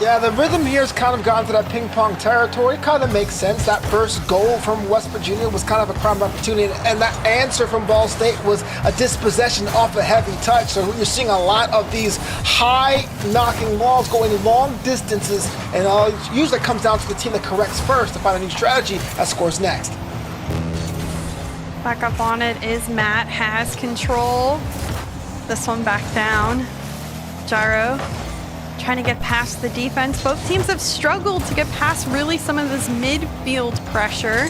Yeah, the rhythm here has kind of gone to that ping pong territory. Kind of makes sense. That first goal from West Virginia was kind of a prime opportunity, and that answer from Ball State was a dispossession off a heavy touch. So you're seeing a lot of these high knocking balls going long distances, and usually comes down to the team that corrects first to find a new strategy that scores next. Back up on it is Matt, has control. This one back down. Gyro trying to get past the defense. Both teams have struggled to get past really some of this midfield pressure.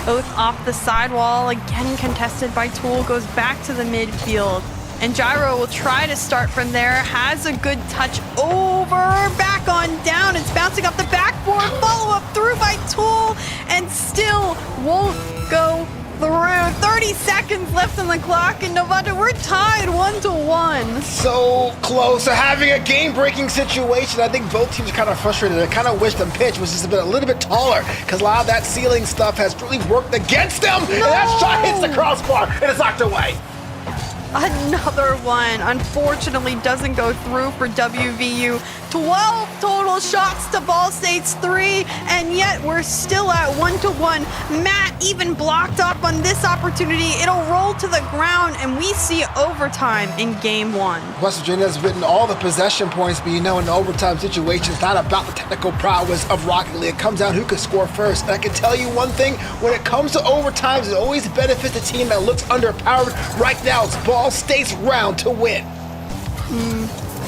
Oath off the sidewall, again contested by Tool, goes back to the midfield. And Gyro will try to start from there, has a good touch over, back on down. It's bouncing off the backboard, follow up through by Tool, and still won't go through. 30 seconds left on the clock, and Nevada, we're tied 1-1. So close to having a game-breaking situation. I think both teams are kind of frustrated. I kind of wish the pitch was just a little bit taller, because a lot of that ceiling stuff has really worked against them. No! And that shot hits the crossbar, and it's knocked away. Another one, unfortunately, doesn't go through for WVU. 12 total shots to Ball State's 3, and yet we're still at 1-1. Matt even blocked up on this opportunity. It'll roll to the ground, and we see overtime in game 1. West Virginia has written all the possession points, but in an overtime situation, it's not about the technical prowess of Rocket League. It comes down to who can score first. And I can tell you one thing, when it comes to overtimes, it always benefits the team that looks underpowered. Right now, it's Ball State's round to win.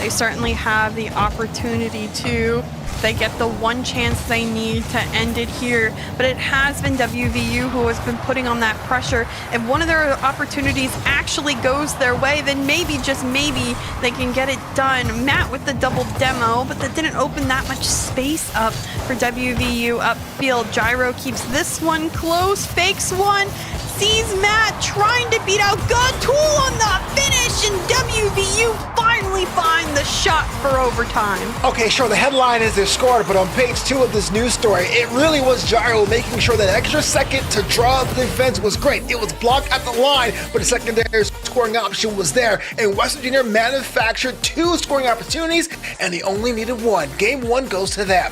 They certainly have the opportunity to. They get the one chance they need to end it here, but it has been WVU who has been putting on that pressure. If one of their opportunities actually goes their way, then maybe, just maybe, they can get it done. Matt with the double demo, but that didn't open that much space up for WVU upfield. Gyro keeps this one close, fakes one, sees Matt trying to beat out Tool on the finish, and WVU finally find the shot for overtime. Okay, sure, the headline is they scored, but on page 2 of this news story, it really was Gyro making sure that extra second to draw the defense was great. It was blocked at the line, but the secondary scoring option was there, and West Virginia manufactured 2 scoring opportunities, and they only needed 1. Game 1 goes to them.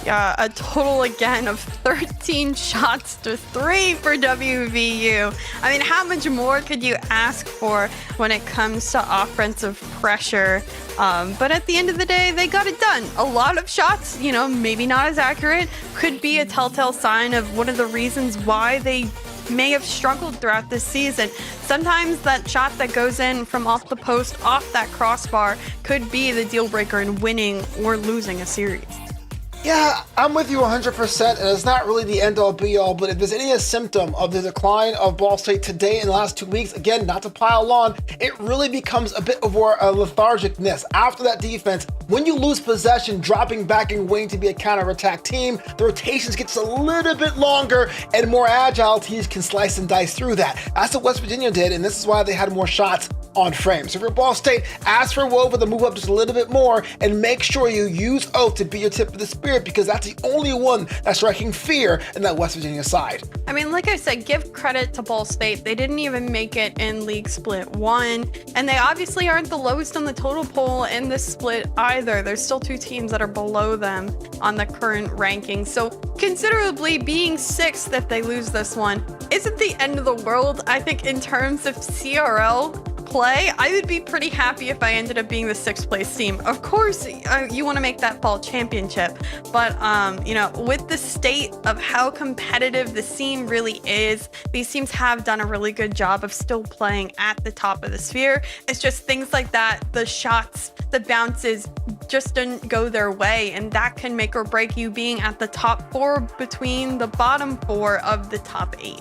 Yeah, a total again of 13 shots to 3 for WVU. I mean, how much more could you ask for when it comes to offensive pressure? But at the end of the day, they got it done. A lot of shots, maybe not as accurate, could be a telltale sign of one of the reasons why they may have struggled throughout this season. Sometimes that shot that goes in from off the post, off that crossbar, could be the deal breaker in winning or losing a series. Yeah, I'm with you 100%, and it's not really the end-all be-all, but if there's any symptom of the decline of Ball State today in the last 2 weeks, again, not to pile on, it really becomes a bit of a lethargicness. After that defense, when you lose possession, dropping back and waiting to be a counter-attack team, the rotations gets a little bit longer, and more agile teams can slice and dice through that. That's what West Virginia did, and this is why they had more shots on frame. So if you're Ball State, ask for Wova to move up just a little bit more, and make sure you use Oath to be your tip of the spear, because that's the only one that's striking fear in that West Virginia side. I mean, like I said, give credit to Ball State. They didn't even make it in League Split 1, and they obviously aren't the lowest on the total poll in this split either. There's still 2 teams that are below them on the current ranking. So considerably being 6th if they lose this one isn't the end of the world. I think in terms of CRL play, I would be pretty happy if I ended up being the 6th place team. Of course, you want to make that fall championship, but with the state of how competitive the scene really is, these teams have done a really good job of still playing at the top of the sphere. It's just things like that, the shots, the bounces just didn't go their way, and that can make or break you being at the top 4 between the bottom 4 of the top 8.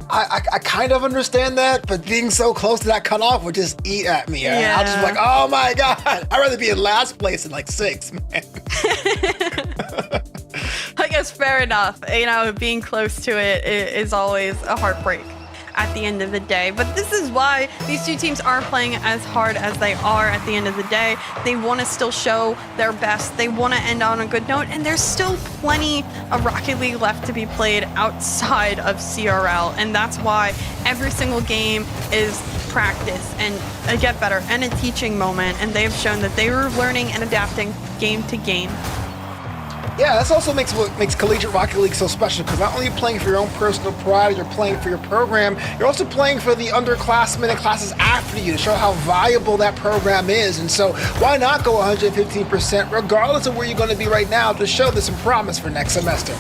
I kind of understand that, but being so close to that cutoff would just eat at me. Yeah. I'll just be like, oh my God, I'd rather be in last place than like 6, man. I guess fair enough. Being close to it is always a heartbreak at the end of the day. But this is why these 2 teams aren't playing as hard as they are at the end of the day. They want to still show their best. They want to end on a good note, and there's still plenty of Rocket League left to be played outside of CRL, and that's why every single game is practice and a get better and a teaching moment, and they've shown that they were learning and adapting game to game. Yeah, that's also what makes Collegiate Rocket League so special, because not only are you playing for your own personal pride, you're playing for your program, you're also playing for the underclassmen and classes after you to show how valuable that program is. And so why not go 115% regardless of where you're going to be right now to show there's some promise for next semester?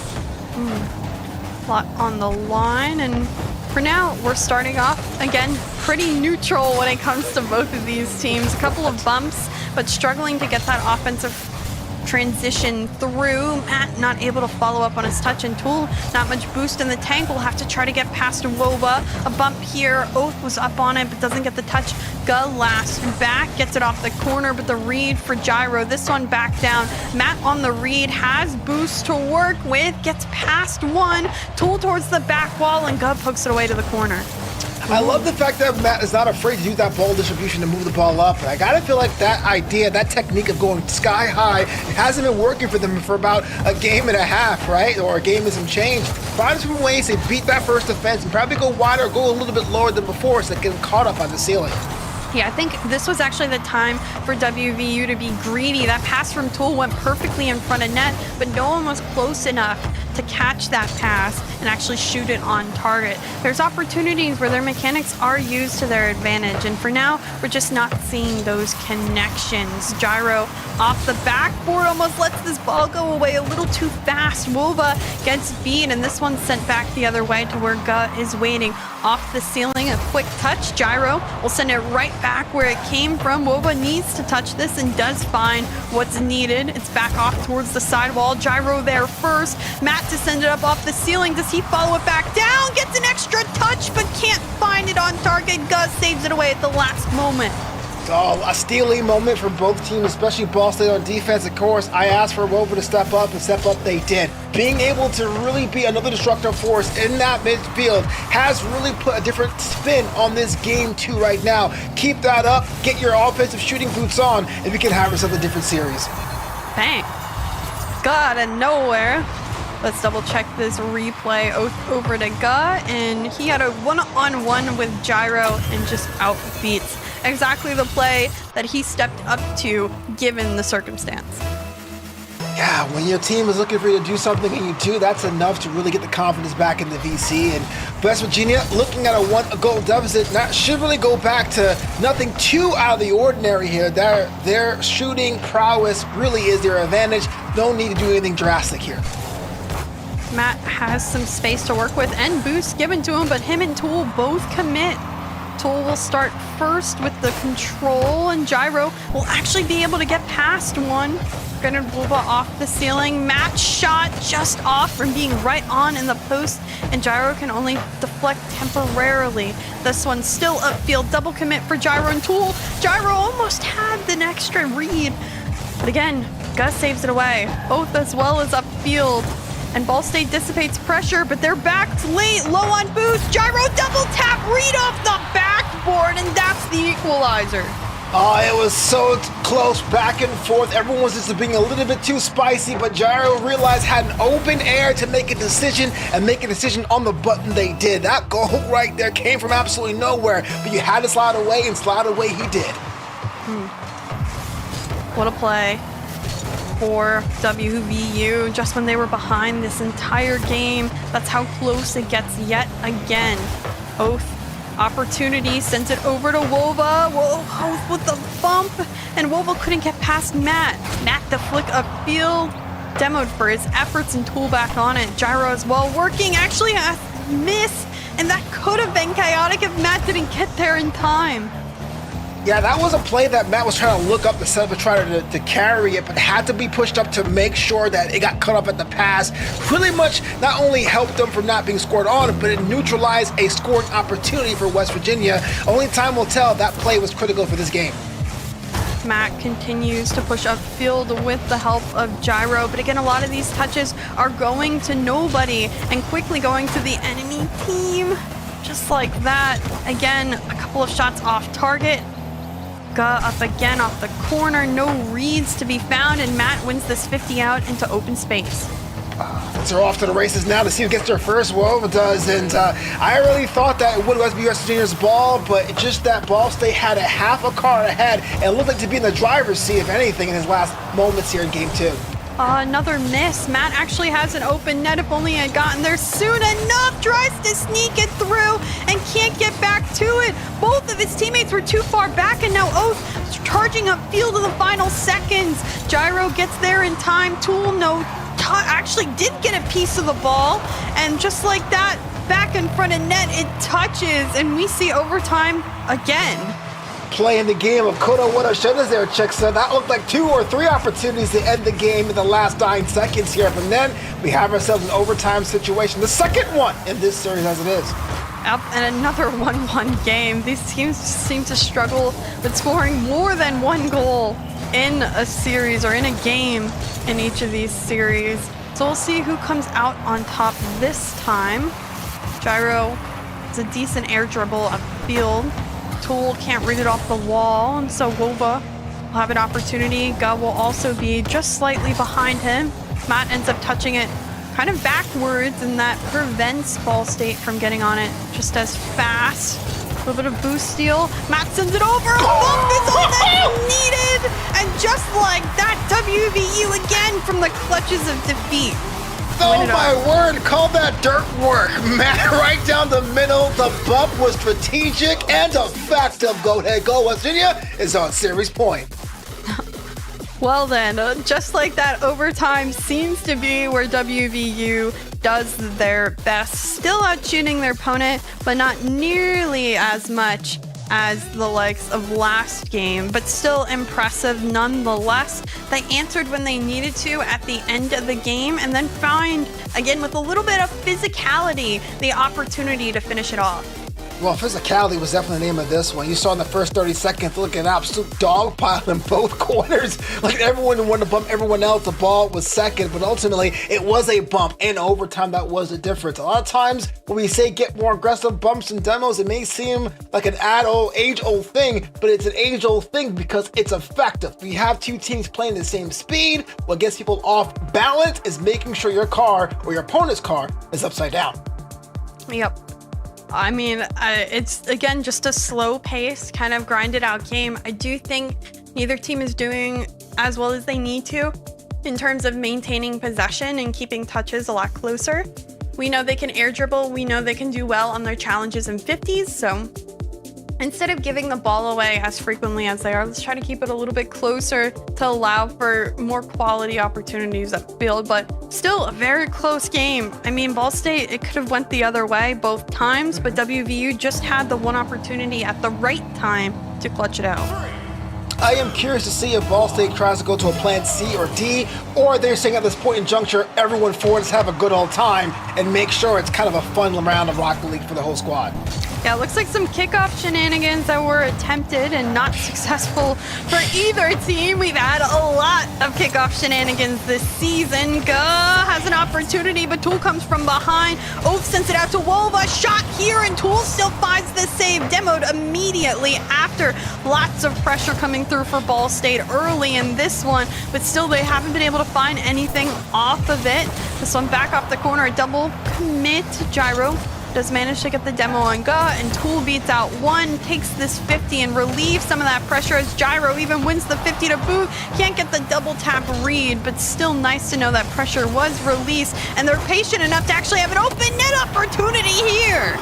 A lot on the line, and for now, we're starting off, again, pretty neutral when it comes to both of these teams. A couple of bumps, but struggling to get that offensive transition through. Matt not able to follow up on his touch, and Tool not much boost in the tank. Will have to try to get past Wova. A bump here. Oath was up on it, but doesn't get the touch. Last back, gets it off the corner, but the read for Gyro. This one back down. Matt on the read, has boost to work with, gets past one. Tool towards the back wall, and Gub pokes it away to the corner. I love the fact that Matt is not afraid to use that ball distribution to move the ball up. And I gotta feel like that idea, that technique of going sky high, it hasn't been working for them for about a game and a half, right? Or a game and some change. Find some ways to beat that first defense and probably go wider or go a little bit lower than before so they get caught up on the ceiling. Yeah, I think this was actually the time for WVU to be greedy. That pass from Tool went perfectly in front of net, but no one was close enough to catch that pass and actually shoot it on target. There's opportunities where their mechanics are used to their advantage, and for now, we're just not seeing those connections. Gyro off the backboard almost lets this ball go away a little too fast. Wova gets beat, and this one's sent back the other way to where Gut is waiting. Off the ceiling, a quick touch. Gyro will send it right back where it came from. Wova needs to touch this and does find what's needed. It's back off towards the sidewall. Gyro there first. Matt to send it up off the ceiling. Does he follow it back down? Gets an extra touch, but can't find it on target. Gus saves it away at the last moment. Oh, a steely moment for both teams, especially Ball State on defense. Of course, I asked for Wova to step up, and step up they did. Being able to really be another destructive force in that midfield has really put a different spin on this game too right now. Keep that up, get your offensive shooting boots on, and we can have ourselves a different series. Bang. God, out of nowhere. Let's double check this replay over to Ga, and he had a one-on-one with Gyro and just outbeats exactly the play that he stepped up to given the circumstance. Yeah, when your team is looking for you to do something and you do, that's enough to really get the confidence back in the VC. And West Virginia, looking at a one-goal deficit, should really go back to nothing too out of the ordinary here. Their shooting prowess really is their advantage. No need to do anything drastic here. Matt has some space to work with and boost given to him, but him and Tool both commit. Tool will start first with the control, and Gyro will actually be able to get past one. Granted, Wova off the ceiling. Matt's shot just off from being right on in the post, and Gyro can only deflect temporarily. This one's still upfield. Double commit for Gyro and Tool. Gyro almost had the extra read, but again, Gus saves it away, both as well as upfield. And Ball State dissipates pressure, but they're backed late, low on boost. Gyro double tap, read off the backboard, and that's the equalizer. Oh, it was so close, back and forth. Everyone was just being a little bit too spicy, but Gyro realized had an open air to make a decision, and make a decision on the button they did. That goal right there came from absolutely nowhere, but you had to slide away, and slide away he did. What a play for WVU, just when they were behind this entire game. That's how close it gets yet again. Oath opportunity, sends it over to Wova. Whoa, Oath with the bump, and Wova couldn't get past Matt. Matt the flick upfield, demoed for his efforts, and Tool back on it. Gyro as well, working, actually a miss, and that could have been chaotic if Matt didn't get there in time. Yeah, that was a play that Matt was trying to look up to set up, try to carry it, but had to be pushed up to make sure that it got cut off at the pass. Really much not only helped them from not being scored on, but it neutralized a scoring opportunity for West Virginia. Only time will tell. That play was critical for this game. Matt continues to push upfield with the help of Gyro, but again, a lot of these touches are going to nobody and quickly going to the enemy team. Just like that. Again, a couple of shots off target. Up again off the corner, no reads to be found, and Matt wins this 50 out into open space. They're off to the races now to see who gets their first. Wova does, and I really thought that it would be West Virginia's ball, but it's just that Ball State had a half a car ahead and looked like to be in the driver's seat, if anything, in his last moments here in game 2. Another miss. Matt actually has an open net. If only he had gotten there soon enough. Tries to sneak it through and can't get back to it. Both of his teammates were too far back, and now Oath charging up field in the final seconds. Gyro gets there in time. Tool actually did get a piece of the ball, and just like that, back in front of net, it touches, and we see overtime again. Playing the game of coulda, woulda, shoulda there, Chicksa. That looked like 2 or 3 opportunities to end the game in the last 9 seconds here. But then we have ourselves an overtime situation. The second one in this series as it is. And another 1-1 game. These teams seem to struggle with scoring more than one goal in a series or in a game in each of these series. So we'll see who comes out on top this time. Gyro is a decent air dribble upfield. Tool can't read it off the wall, and so Wova will have an opportunity. Ga will also be just slightly behind him. Matt ends up touching it kind of backwards, and that prevents Ball State from getting on it just as fast. A little bit of boost steal. Matt sends it over. A bump is all that's needed, and just like that, WVU again from the clutches of defeat. win Oh it my all. word, call that dirt work, man. Right down the middle. The bump was strategic and effective. Go ahead, go. West Virginia is on series point. Well then, just like that, overtime seems to be where WVU does their best. Still out shooting their opponent, but not nearly as much as the likes of last game, but still impressive nonetheless. They answered when they needed to at the end of the game and then found, again with a little bit of physicality, the opportunity to finish it off. Well, physicality was definitely the name of this one. You saw in the first 30 seconds, look at an absolute dogpile in both corners. Like everyone wanted to bump everyone else. The ball was second, but ultimately it was a bump in overtime. That was the difference. A lot of times when we say get more aggressive bumps and demos, it may seem like an age-old thing, but it's an age-old thing because it's effective. We have two teams playing the same speed. What gets people off balance is making sure your car or your opponent's car is upside down. Yep. I mean, it's, again, just a slow pace, kind of grinded out game. I do think neither team is doing as well as they need to in terms of maintaining possession and keeping touches a lot closer. We know they can air dribble. We know they can do well on their challenges in 50s. So instead of giving the ball away as frequently as they are, let's try to keep it a little bit closer to allow for more quality opportunities at field, but still a very close game. I mean, Ball State, it could have went the other way both times, but WVU just had the one opportunity at the right time to clutch it out. I am curious to see if Ball State tries to go to a plan C or D, or they're saying at this point in juncture, everyone forward, let's have a good old time and make sure it's kind of a fun round of Rocket League for the whole squad. Yeah, it looks like some kickoff shenanigans that were attempted and not successful for either team. We've had a lot of kickoff shenanigans this season. Gah has an opportunity, but Tool comes from behind. Oath sends it out to Wolva. Shot here, and Tool still finds the save. Demoed immediately after. Lots of pressure coming through for Ball State early in this one, but still they haven't been able to find anything off of it. This one back off the corner, a double commit. Gyro does manage to get the demo on Gah, and Tool beats out one, takes this 50 and relieves some of that pressure as Gyro even wins the 50 to boot. Can't get the double tap read, but still nice to know that pressure was released and they're patient enough to actually have an open net opportunity here.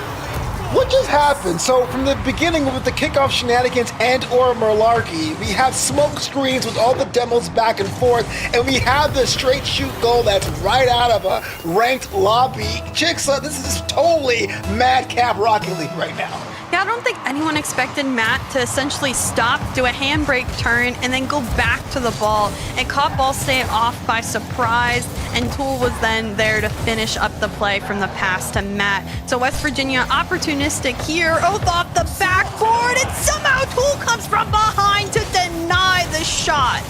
What just happened? So from the beginning with the kickoff shenanigans and or malarkey, we have smoke screens with all the demos back and forth, and we have the straight shoot goal that's right out of a ranked lobby. Chicksa, this is totally madcap Rocket League right now. Yeah, I don't think anyone expected Matt to essentially stop, do a handbrake turn, and then go back to the ball. It caught Ball State off by surprise, and Tool was then there to finish up the play from the pass to Matt. So West Virginia opportunistic here. Oath off the backboard, and somehow Tool comes from behind to deny the shot.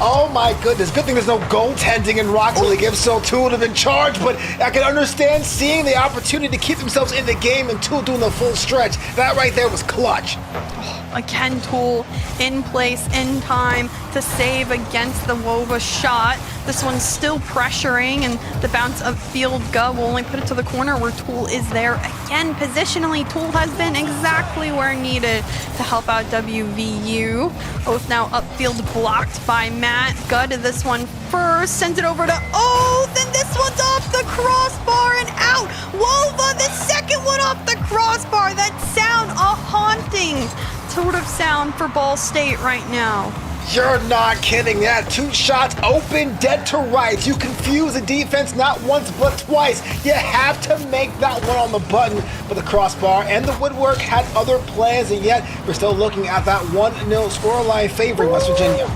Oh my goodness, good thing there's no goaltending in Rocket League. If so, Tool would have been charged, but I can understand seeing the opportunity to keep themselves in the game and Tool doing the full stretch. That right there was clutch. Again, Tool in place, in time to save against the Wova shot. This one's still pressuring, and the bounce of field Gah will only put it to the corner where Tool is there. Again, positionally, Tool has been exactly where needed to help out WVU. Oath now upfield blocked by Matt. Gah to this one first, sends it over to Oath, and this one's off the crossbar and out. Wova, the second one off the crossbar. That sound, a haunting sort of sound for Ball State right now. You're not kidding that. Two shots open, dead to rights. You confuse the defense not once but twice. You have to make that one on the button. But the crossbar and the woodwork had other plans, and yet we're still looking at that 1-0 scoreline favoring West Virginia.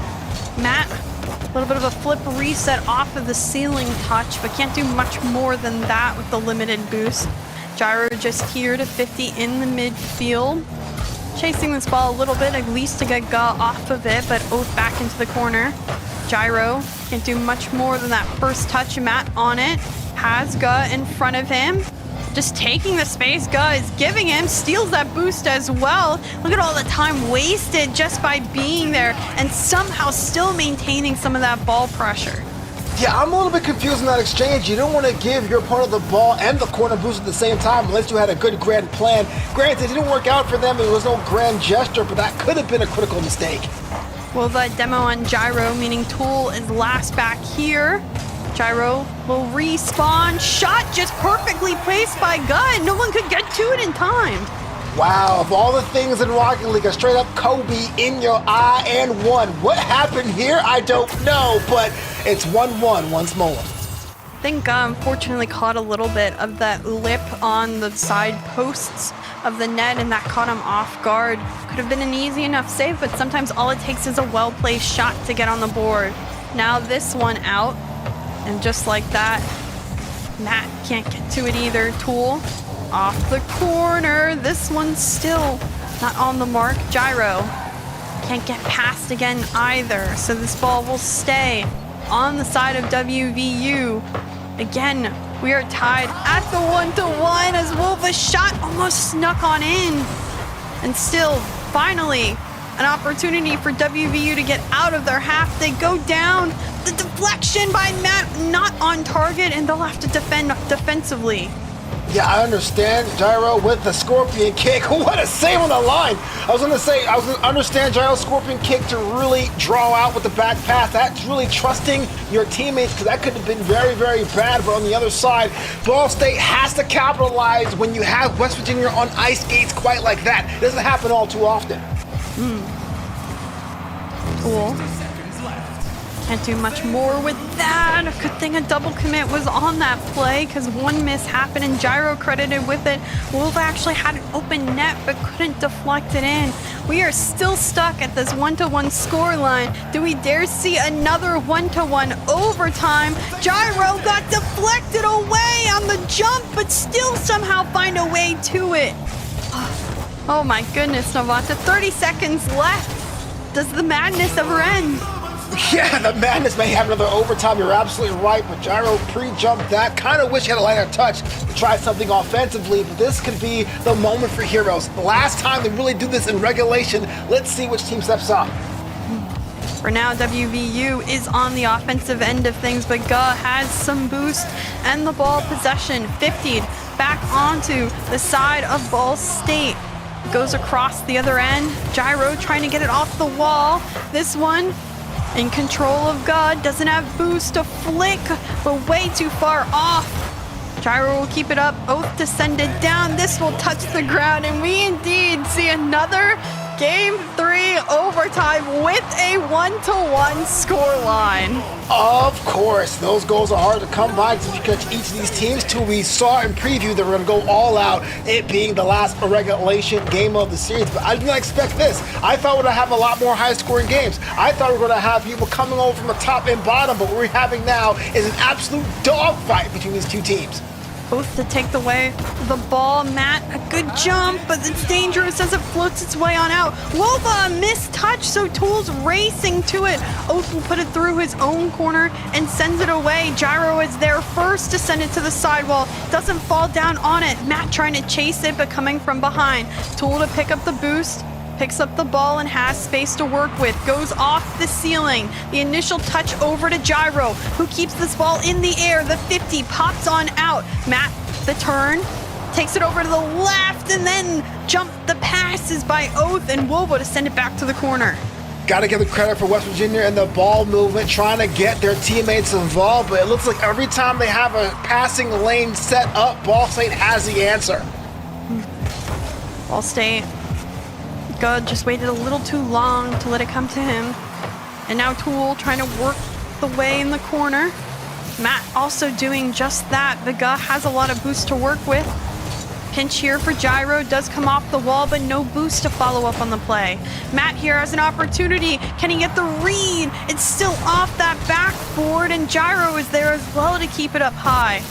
Matt, a little bit of a flip reset off of the ceiling touch, but can't do much more than that with the limited boost. Gyro just here to 50 in the midfield. Chasing this ball a little bit, at least to get Gah off of it, but Oath back into the corner. Gyro can't do much more than that first touch. Matt on it, has Gah in front of him. Just taking the space Gah is giving him, steals that boost as well. Look at all the time wasted just by being there and somehow still maintaining some of that ball pressure. Yeah, I'm a little bit confused in that exchange. You don't want to give your opponent the ball and the corner boost at the same time unless you had a good grand plan. Granted, it didn't work out for them. There was no grand gesture, but that could have been a critical mistake. Well, the demo on Gyro, meaning Tool is last back here. Gyro will respawn. Shot just perfectly placed by Gun. No one could get to it in time. Wow, of all the things in Rocket League, a straight up Kobe in your eye and one. What happened here? I don't know, but it's 1-1 once more. I think unfortunately caught a little bit of that lip on the side posts of the net, and that caught him off guard. Could have been an easy enough save, but sometimes all it takes is a well-placed shot to get on the board. Now this one out, and just like that, Matt can't get to it either. Tool off the corner. This one's still not on the mark. Gyro can't get past again either, so this ball will stay on the side of WVU. Again, we are tied at the 1-1 as Wolva's shot almost snuck on in. And still, finally, an opportunity for WVU to get out of their half. They go down. The deflection by Matt not on target, and they'll have to defend defensively. Yeah, I understand Gyro with the scorpion kick. What a save on the line. I was gonna understand Gyro's scorpion kick to really draw out with the back pass. That's really trusting your teammates, because that could have been very, very bad. But on the other side, Ball State has to capitalize when you have West Virginia on ice skates quite like that. It doesn't happen all too often. Cool. Can't do much more with that. Good thing a double commit was on that play, because one miss happened and Gyro credited with it. Wolva actually had an open net but couldn't deflect it in. We are still stuck at this 1-1 score line. Do we dare see another 1-1 overtime? Gyro got deflected away on the jump, but still somehow find a way to it. Oh my goodness, Novanta. 30 seconds left. Does the madness ever end? Yeah, the madness may have another overtime. You're absolutely right, but Gyro pre-jumped that. Kind of wish he had a lighter touch to try something offensively, but this could be the moment for Heroes. The last time they really do this in regulation. Let's see which team steps up. For now, WVU is on the offensive end of things, but Ga has some boost and the ball possession 50'd back onto the side of Ball State. Goes across the other end. Gyro trying to get it off the wall. This one in control of God, doesn't have boost to flick, but way too far off. Gyro will keep it up, Oath to send it down. This will touch the ground, and we indeed see another Game 3 overtime with a 1-1 scoreline. Of course, those goals are hard to come by because each of these teams, till we saw in preview, they were going to go all out, it being the last regulation game of the series. But I did not expect this. I thought we'd have a lot more high-scoring games. I thought we were going to have people coming over from the top and bottom, but what we're having now is an absolute dogfight between these two teams. Oath to take the ball. Matt, a good jump, but it's dangerous as it floats its way on out. Wolva, a missed touch, so Tool's racing to it. Oath will put it through his own corner and sends it away. Gyro is there first to send it to the sidewall. Doesn't fall down on it. Matt trying to chase it, but coming from behind. Tool to pick up the boost. Picks up the ball and has space to work with. Goes off the ceiling. The initial touch over to Gyro, who keeps this ball in the air. The 50 pops on out. Matt, the turn, takes it over to the left, and then jump the passes by Oath and Wolva to send it back to the corner. Got to give the credit for West Virginia and the ball movement, trying to get their teammates involved, but it looks like every time they have a passing lane set up, Ball State has the answer. Ball State. God just waited a little too long to let it come to him. And now Tool trying to work the way in the corner. Matt also doing just that. Vega has a lot of boost to work with. Pinch here for Gyro, does come off the wall, but no boost to follow up on the play. Matt here has an opportunity. Can he get the read? It's still off that backboard, and Gyro is there as well to keep it up high.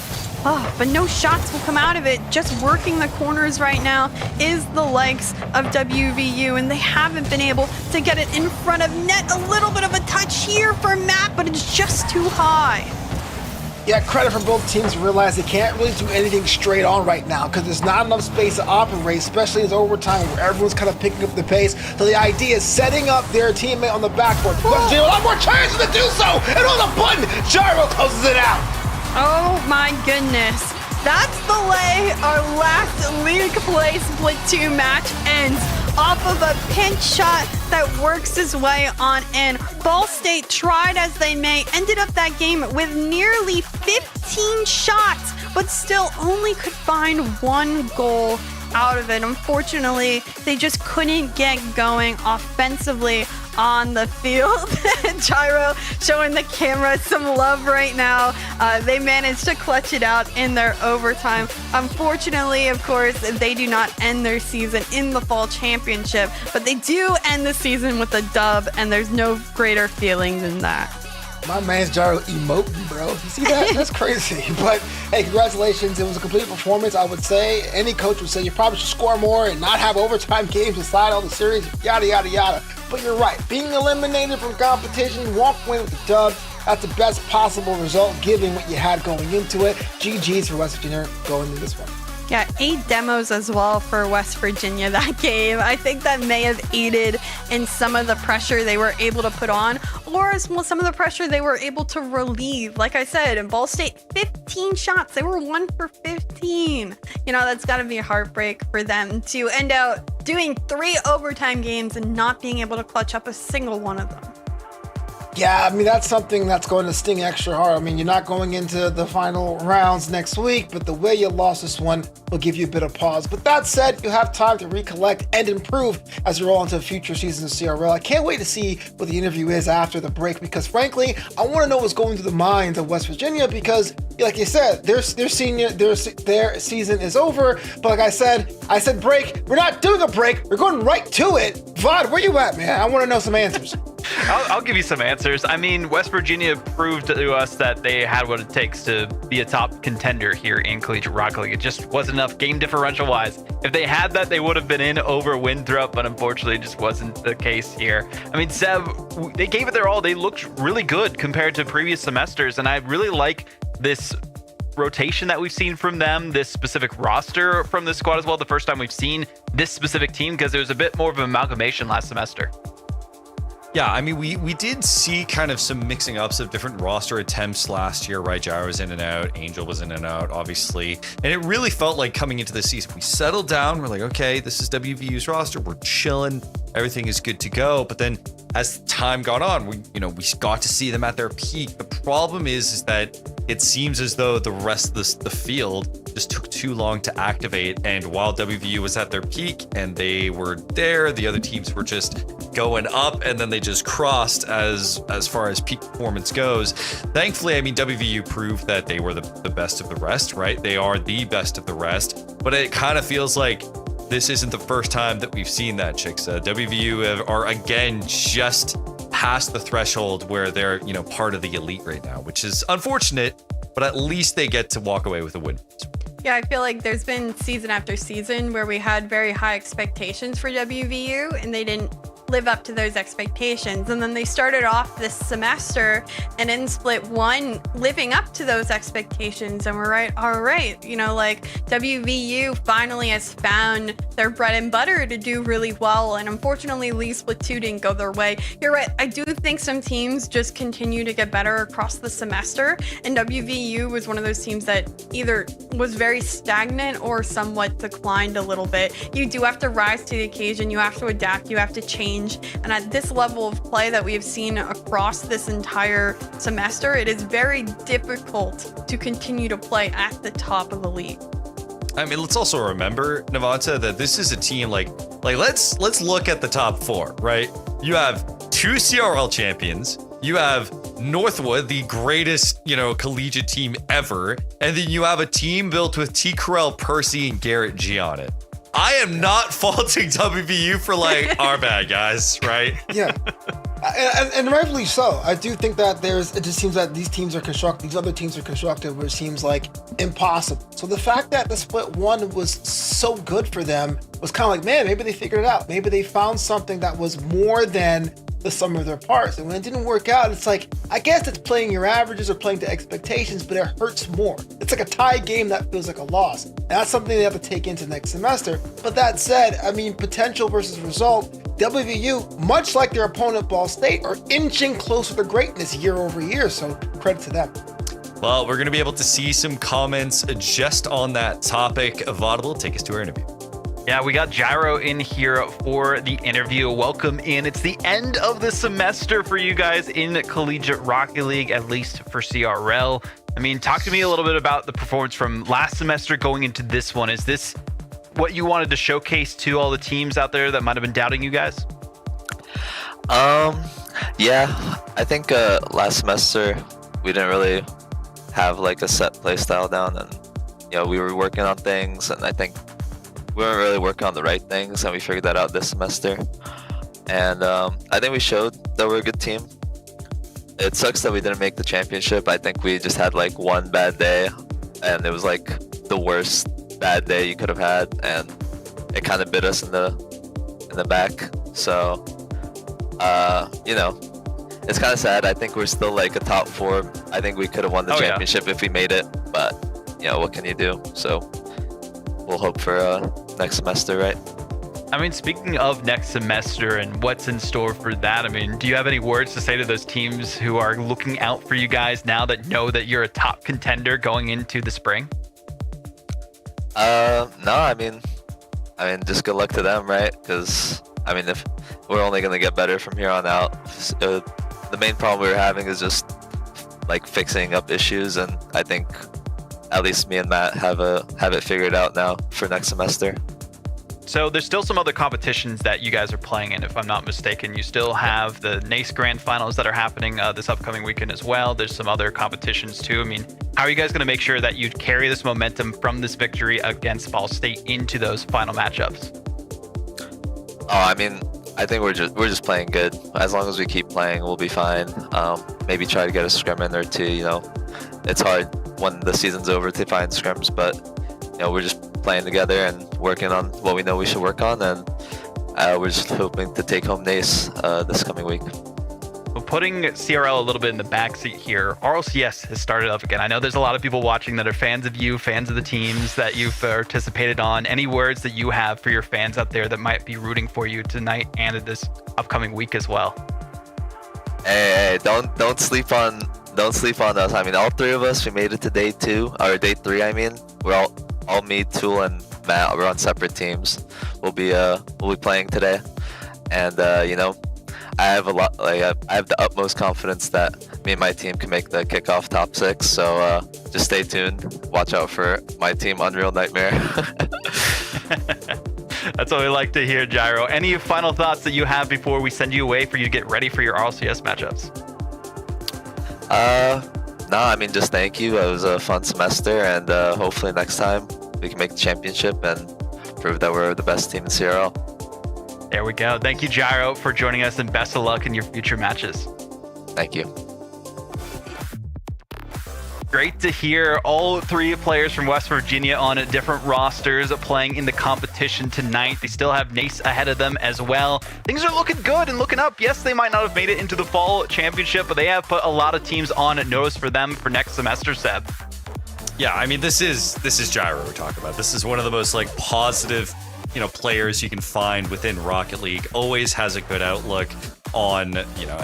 Oh, but no shots will come out of it. Just working the corners right now is the likes of WVU, and they haven't been able to get it in front of net. A little bit of a touch here for Matt, but it's just too high. Yeah, credit for both teams to realize they can't really do anything straight on right now because there's not enough space to operate, especially as overtime where everyone's kind of picking up the pace. So the idea is setting up their teammate on the backboard. West Virginia a lot more chances to do so, and on the button, Gyro closes it out. Oh my goodness. That's the way our last league play split 2 match ends. off of a pinch shot that works his way on in. Ball State tried as they may, ended up that game with nearly 15 shots, but still only could find one goal out of it. Unfortunately, they just couldn't get going offensively on the field. Gyro showing the camera some love right now. They managed to clutch it out in their overtime. Unfortunately, of course, they do not end their season in the fall championship, but they do end the season with a dub, and there's no greater feeling than that. My man's Gyro emoting, bro. You see that? That's crazy. But hey, congratulations. It was a complete performance, I would say. Any coach would say you probably should score more and not have overtime games decide all the series, yada, yada, yada. But you're right. Being eliminated from competition, walk away with the dub. That's the best possible result given what you had going into it. GG's for West Virginia going into this one. Yeah, 8 demos as well for West Virginia that game. I think that may have aided in some of the pressure they were able to put on, or as well, some of the pressure they were able to relieve. Like I said, in Ball State, 15 shots. They were 1 for 15. You know, that's got to be a heartbreak for them to end out doing 3 overtime games and not being able to clutch up a single one of them. Yeah, I mean, that's something that's going to sting extra hard. I mean, you're not going into the final rounds next week, but the way you lost this one will give you a bit of pause. But that said, you have time to recollect and improve as you roll into future seasons of CRL. I can't wait to see what the interview is after the break, because frankly, I want to know what's going through the minds of West Virginia, because like you said, their season is over. But like I said break. We're not doing a break. We're going right to it. Vod, where you at, man? I want to know some answers. I'll give you some answers. I mean, West Virginia proved to us that they had what it takes to be a top contender here in Collegiate Rocket League. It just wasn't enough game differential wise. If they had that, they would have been in over Winthrop, but unfortunately it just wasn't the case here. I mean, Seb, they gave it their all. They looked really good compared to previous semesters, and I really like this rotation that we've seen from them, this specific roster from this squad as well. The first time we've seen this specific team, because there was a bit more of an amalgamation last semester. Yeah, I mean, we did see kind of some mixing ups of different roster attempts last year, right? Gyro was in and out, Angel was in and out, obviously. And it really felt like coming into the season, we settled down. We're like, okay, this is WVU's roster. We're chilling. Everything is good to go. But then as time got on, we got to see them at their peak. The problem is that it seems as though the rest of the field just took too long to activate. And while WVU was at their peak and they were there, the other teams were just going up, and then they just crossed as far as peak performance goes. Thankfully, I mean, WVU proved that they were the best of the rest, right? They are the best of the rest, but it kind of feels like this isn't the first time that we've seen that, Chicks. WVU are again just past the threshold where they're, part of the elite right now, which is unfortunate, but at least they get to walk away with a win. Yeah, I feel like there's been season after season where we had very high expectations for WVU and they didn't live up to those expectations. And then they started off this semester and in split 1 living up to those expectations, and we're all right, WVU finally has found their bread and butter to do really well, and unfortunately League Split 2 didn't go their way. You're right, I do think some teams just continue to get better across the semester, and WVU was one of those teams that either was very stagnant or somewhat declined a little bit. You do have to rise to the occasion, you have to adapt, you have to change. And at this level of play that we have seen across this entire semester, it is very difficult to continue to play at the top of the league. I mean, let's also remember, Navanta, that this is a team like let's look at the top 4, right? You have 2 CRL champions. You have Northwood, the greatest, collegiate team ever. And then you have a team built with T. Carell, Percy, and Garrett G on it. I am not faulting WVU for our bad guys, right? Yeah. And rightfully so. I do think that it just seems that these teams are constructed, these other teams are constructed where it seems like impossible. So the fact that the split 1 was so good for them was kind of like, man, maybe they figured it out. Maybe they found something that was more than the sum of their parts. And when it didn't work out, it's like, I guess it's playing your averages or playing to expectations, but it hurts more. It's like a tie game that feels like a loss. And that's something they have to take into next semester. But that said, I mean, potential versus result, WVU, much like their opponent Ball State, are inching closer to greatness year over year. So credit to them. Well, we're going to be able to see some comments just on that topic. Vaudible, take us to our interview. Yeah, we got Gyro in here for the interview. Welcome in. It's the end of the semester for you guys in Collegiate Rocket League, at least for CRL. I mean, talk to me a little bit about the performance from last semester going into this one. Is this what you wanted to showcase to all the teams out there that might have been doubting you guys? Yeah, I think last semester we didn't really have like a set play style down, and we were working on things, and I think we weren't really working on the right things, and we figured that out this semester. And I think we showed that we're a good team. It sucks that we didn't make the championship. I think we just had like one bad day, and it was like the worst bad day you could have had, and it kind of bit us in the back. So it's kind of sad. I think we're still like a top 4. I think we could have won the championship if we made it, but what can you do? So we'll hope for next semester, right? I mean, speaking of next semester and what's in store for that, I mean, do you have any words to say to those teams who are looking out for you guys now that know that you're a top contender going into the spring? No, I mean, just good luck to them, right? Because if we're only gonna get better from here on out. The main problem we were having is just like fixing up issues, and I think at least me and Matt have it figured out now for next semester. So there's still some other competitions that you guys are playing in, if I'm not mistaken. You still have the NACE Grand Finals that are happening this upcoming weekend as well. There's some other competitions too. I mean, how are you guys going to make sure that you carry this momentum from this victory against Ball State into those final matchups? I think we're just playing good. As long as we keep playing, we'll be fine. Maybe try to get a scrim in there too. It's hard when the season's over to find scrims, but we're just playing together and working on what we know we should work on, and we're just hoping to take home NACE this coming week. Well, putting CRL a little bit in the backseat here, RLCS has started up again. I know there's a lot of people watching that are fans of you, fans of the teams that you've participated on. Any words that you have for your fans out there that might be rooting for you tonight and this upcoming week as well? Hey, don't sleep on us. All 3 of us, we made it to day 2 or day 3. We're all me, Tool, and Matt. We're on separate teams. We'll be playing today, and I have I have the utmost confidence that me and my team can make the kickoff top 6. So just stay tuned. Watch out for my team, Unreal Nightmare. That's what we like to hear, Gyro. Any final thoughts that you have before we send you away for you to get ready for your RLCS matchups? No, just thank you. It was a fun semester, and hopefully next time we can make the championship and prove that we're the best team in CRL. There we go. Thank you, Gyro, for joining us, and best of luck in your future matches. Thank you. Great to hear all 3 players from West Virginia on different rosters playing in the competition tonight. They still have NACE ahead of them as well. Things are looking good and looking up. Yes, they might not have made it into the fall championship, but they have put a lot of teams on notice for them for next semester, Seb. Yeah, this is Gyro we're talking about. This is one of the most positive, players you can find within Rocket League. Always has a good outlook on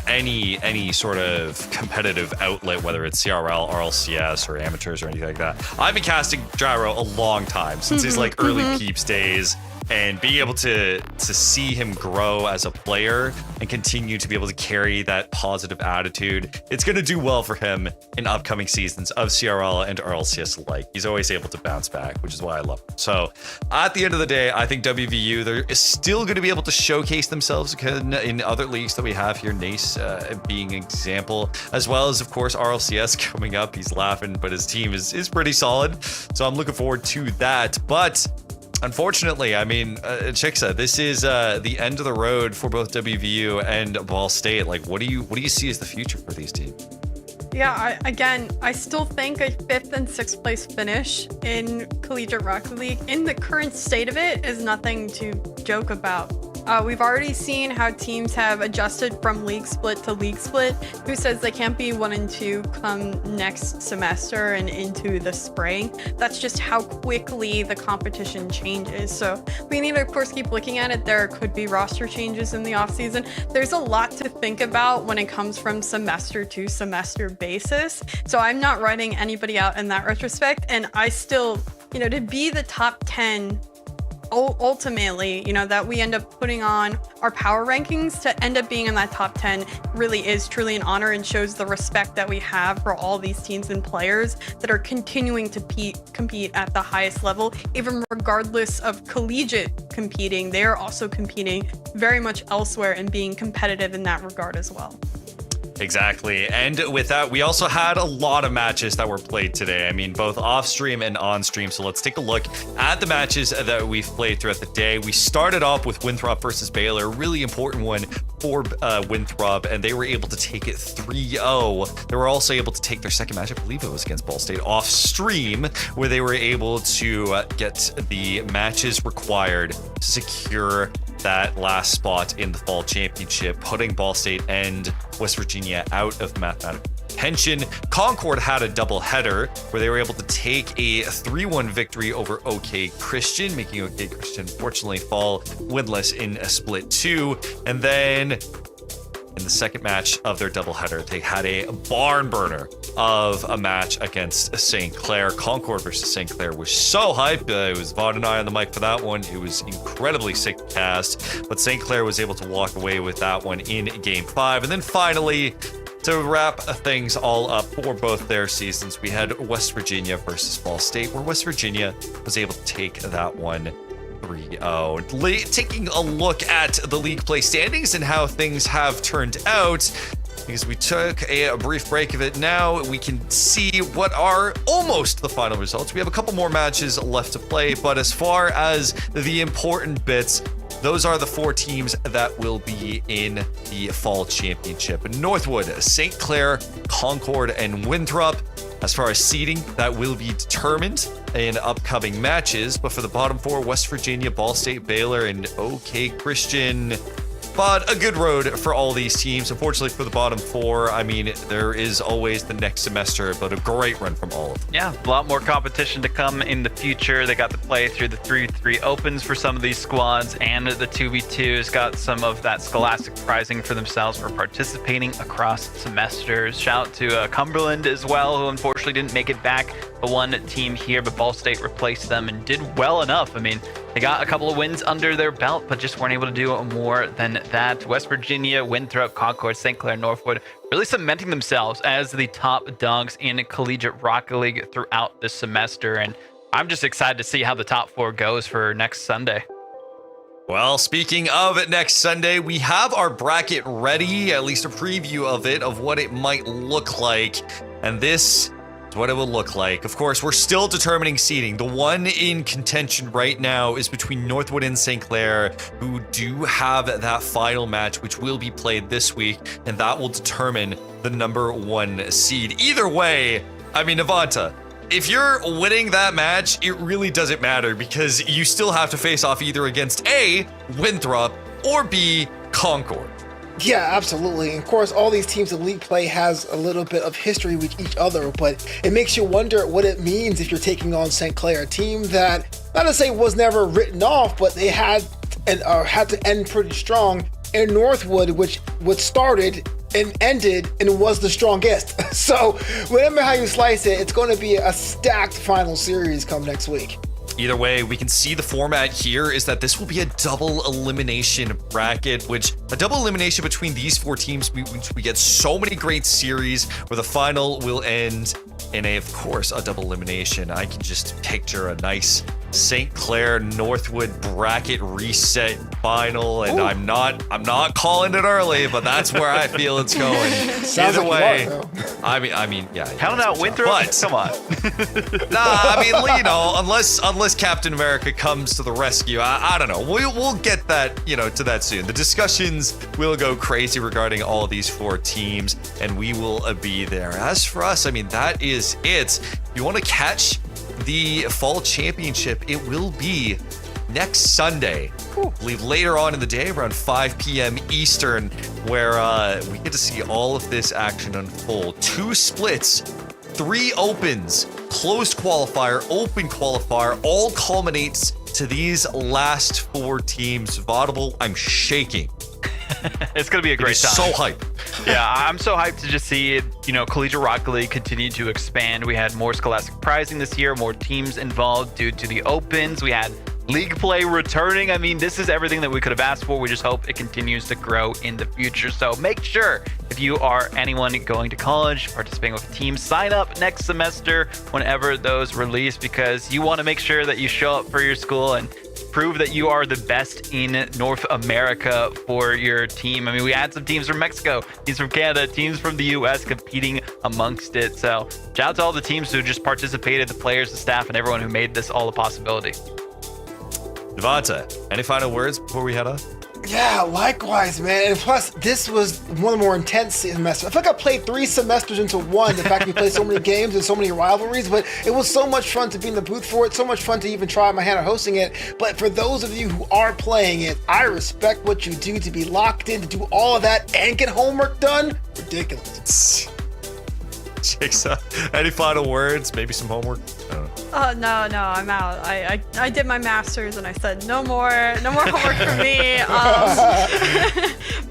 any sort of competitive outlet, whether it's CRL, RLCS, or amateurs or anything like that. I've been casting Gyro a long time, since his early peeps days, and being able to see him grow as a player and continue to be able to carry that positive attitude, it's going to do well for him in upcoming seasons of CRL and RLCS alike. He's always able to bounce back, which is why I love him. So at the end of the day, I think WVU, they're still going to be able to showcase themselves in other leagues that we have here, NACE being an example, as well as, of course, RLCS coming up. He's laughing, but his team is pretty solid. So I'm looking forward to that. But unfortunately, Chicksa, this is the end of the road for both WVU and Ball State. What do you see as the future for these teams? Yeah, I still think a 5th and 6th place finish in Collegiate Rocket League in the current state of it is nothing to joke about. We've already seen how teams have adjusted from league split to league split. Who says they can't be 1 and 2 come next semester and into the spring? That's just how quickly the competition changes. So we need to, of course, keep looking at it. There could be roster changes in the offseason. There's a lot to think about when it comes from semester to semester basis. So I'm not writing anybody out in that retrospect. And I still, to be the top 10 ultimately, that we end up putting on our power rankings to end up being in that top 10 really is truly an honor and shows the respect that we have for all these teams and players that are continuing to compete at the highest level. Even regardless of collegiate competing, they are also competing very much elsewhere and being competitive in that regard as well. Exactly. And with that, we also had a lot of matches that were played today. I mean, both off stream and on stream. So let's take a look at the matches that we've played throughout the day. We started off with Winthrop versus Baylor, a really important one for Winthrop, and they were able to take it 3-0. They were also able to take their second match, I believe it was against Ball State, off stream, where they were able to get the matches required to secure that last spot in the fall championship, putting Ball State and West Virginia out of mathematical contention. Concord had a doubleheader where they were able to take a 3-1 victory over OK Christian, making OK Christian unfortunately fall winless in a split 2. And then in the second match of their doubleheader, they had a barn burner of a match against St. Clair. Concord versus St. Clair was so hyped. It was Vaughn and I on the mic for that one. It was incredibly sick to cast, but St. Clair was able to walk away with that one in Game 5. And then finally, to wrap things all up for both their seasons, we had West Virginia versus Ball State, where West Virginia was able to take that one 3-0. Taking a look at the league play standings and how things have turned out, because we took a brief break of it. Now we can see what are almost the final results. We have a couple more matches left to play, but as far as the important bits, those are the 4 teams that will be in the fall championship: Northwood, St. Clair, Concord, and Winthrop. As far as seeding, that will be determined in upcoming matches. But for the bottom 4, West Virginia, Ball State, Baylor, and OK Christian. But a good road for all these teams. Unfortunately for the bottom 4, I mean, there is always the next semester, but a great run from all of them. Yeah, a lot more competition to come in the future. They got to play through the 3v3 opens for some of these squads, and the 2v2s got some of that scholastic prizing for themselves for participating across semesters. Shout out to Cumberland as well, who unfortunately didn't make it back. The one team here, but Ball State replaced them and did well enough. I mean, they got a couple of wins under their belt, but just weren't able to do more than that. West Virginia, Winthrop, Concord, St. Clair, Northwood really cementing themselves as the top dogs in collegiate Rocket League throughout this semester. And I'm just excited to see how the top 4 goes for next Sunday. Well, speaking of next Sunday, we have our bracket ready, at least a preview of it, of what it might look like. And this is what it will look like. Of course, we're still determining seeding. The one in contention right now is between Northwood and St. Clair, who do have that final match, which will be played this week, and that will determine the number 1 seed. Either way, I mean, Navanta, if you're winning that match, it really doesn't matter, because you still have to face off either against A, Winthrop, or B, Concord. Yeah, absolutely. And of course, all these teams in league play has a little bit of history with each other, but it makes you wonder what it means if you're taking on St. Clair, a team that, not to say was never written off, but they had to end pretty strong, and Northwood, which started and ended and was the strongest. So whatever how you slice it, it's going to be a stacked final series come next week. Either way, we can see the format here is that this will be a double elimination bracket, which a double elimination between these 4 teams, we get so many great series where the final will end in of course, a double elimination. I can just picture a nice St. Clair Northwood bracket reset final, and I'm not calling it early, but that's where I feel it's going. Either way, I mean, yeah. Count out Winthrop. Come on. I mean, unless Captain America comes to the rescue, I don't know. We'll get that, to that soon. The discussions will go crazy regarding all of these 4 teams, and we will be there. As for us, I mean, that is it. If you want to catch the fall championship, it will be next Sunday. I believe later on in the day, around 5 p.m. Eastern, where we get to see all of this action unfold. 2 splits, 3 opens, closed qualifier, open qualifier, all culminates to these last 4 teams. Vaudable, I'm shaking. It's going to be a great time. So hyped. Yeah, I'm so hyped to just see, Collegiate Rocket League continue to expand. We had more scholastic prizing this year, more teams involved due to the opens. We had league play returning. I mean, this is everything that we could have asked for. We just hope it continues to grow in the future. So make sure if you are anyone going to college, participating with a team, sign up next semester whenever those release, because you want to make sure that you show up for your school and prove that you are the best in North America for your team. I mean, we had some teams from Mexico, teams from Canada, teams from the US competing amongst it. So shout out to all the teams who just participated, the players, the staff, and everyone who made this all a possibility. Devonta, any final words before we head on? Yeah, likewise, man. And plus, this was one of the more intense semesters. I feel like I played 3 semesters into one. The fact we played so many games and so many rivalries, but it was so much fun to be in the booth for it. So much fun to even try my hand at hosting it. But for those of you who are playing it, I respect what you do to be locked in, to do all of that and get homework done. Ridiculous. Jigsaw, any final words? Maybe some homework? I don't know. No, I'm out. I did my master's and I said no more homework for me.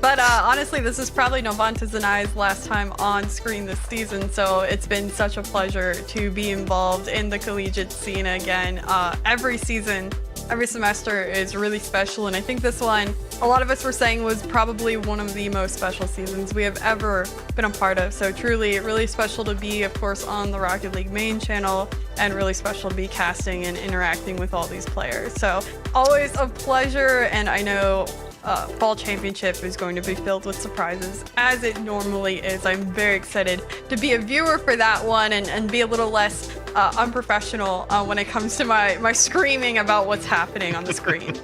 But honestly, this is probably Novanta's and I's last time on screen this season, so it's been such a pleasure to be involved in the collegiate scene again. Every season, every semester is really special, and I think this one, a lot of us were saying, was probably one of the most special seasons we have ever been a part of. So truly, really special to be, of course, on the Rocket League main channel, and really special to be casting and interacting with all these players. So always a pleasure, and I know Fall Championship is going to be filled with surprises, as it normally is. I'm very excited to be a viewer for that one and be a little less unprofessional when it comes to my screaming about what's happening on the screen.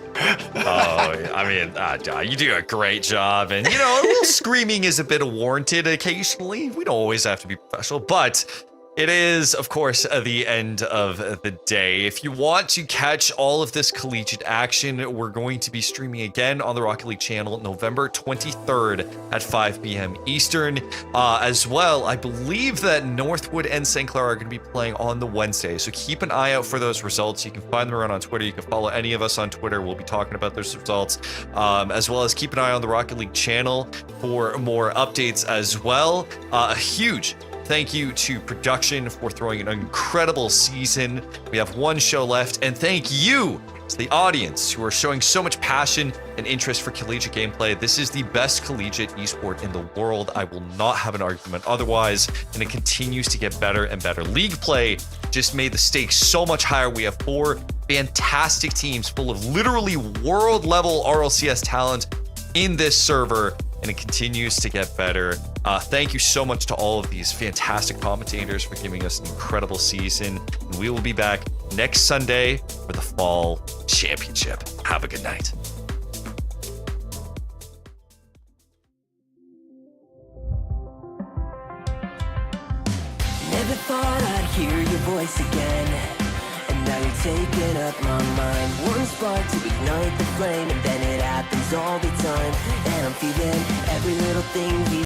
I mean, you do a great job, and you know, a little screaming is a bit warranted occasionally. We don't always have to be professional, but it is, of course, the end of the day. If you want to catch all of this collegiate action, we're going to be streaming again on the Rocket League channel November 23rd at 5 p.m. Eastern. As well, I believe that Northwood and St. Clair are going to be playing on the Wednesday, so keep an eye out for those results. You can find them around on Twitter. You can follow any of us on Twitter. We'll be talking about those results, as well as keep an eye on the Rocket League channel for more updates as well. A huge thank you to production for throwing an incredible season. We have one show left, and thank you to the audience who are showing so much passion and interest for collegiate gameplay. This is the best collegiate esport in the world. I will not have an argument otherwise, and it continues to get better and better. League play just made the stakes so much higher. We have 4 fantastic teams full of literally world-level RLCS talent in this server, and it continues to get better. Thank you so much to all of these fantastic commentators for giving us an incredible season. And we will be back next Sunday for the Fall Championship. Have a good night. Never thought I'd hear your voice again, and now you're taking up my mind. One spark to ignite the flame, and then it happens all the time. And I'm feeling every little thing we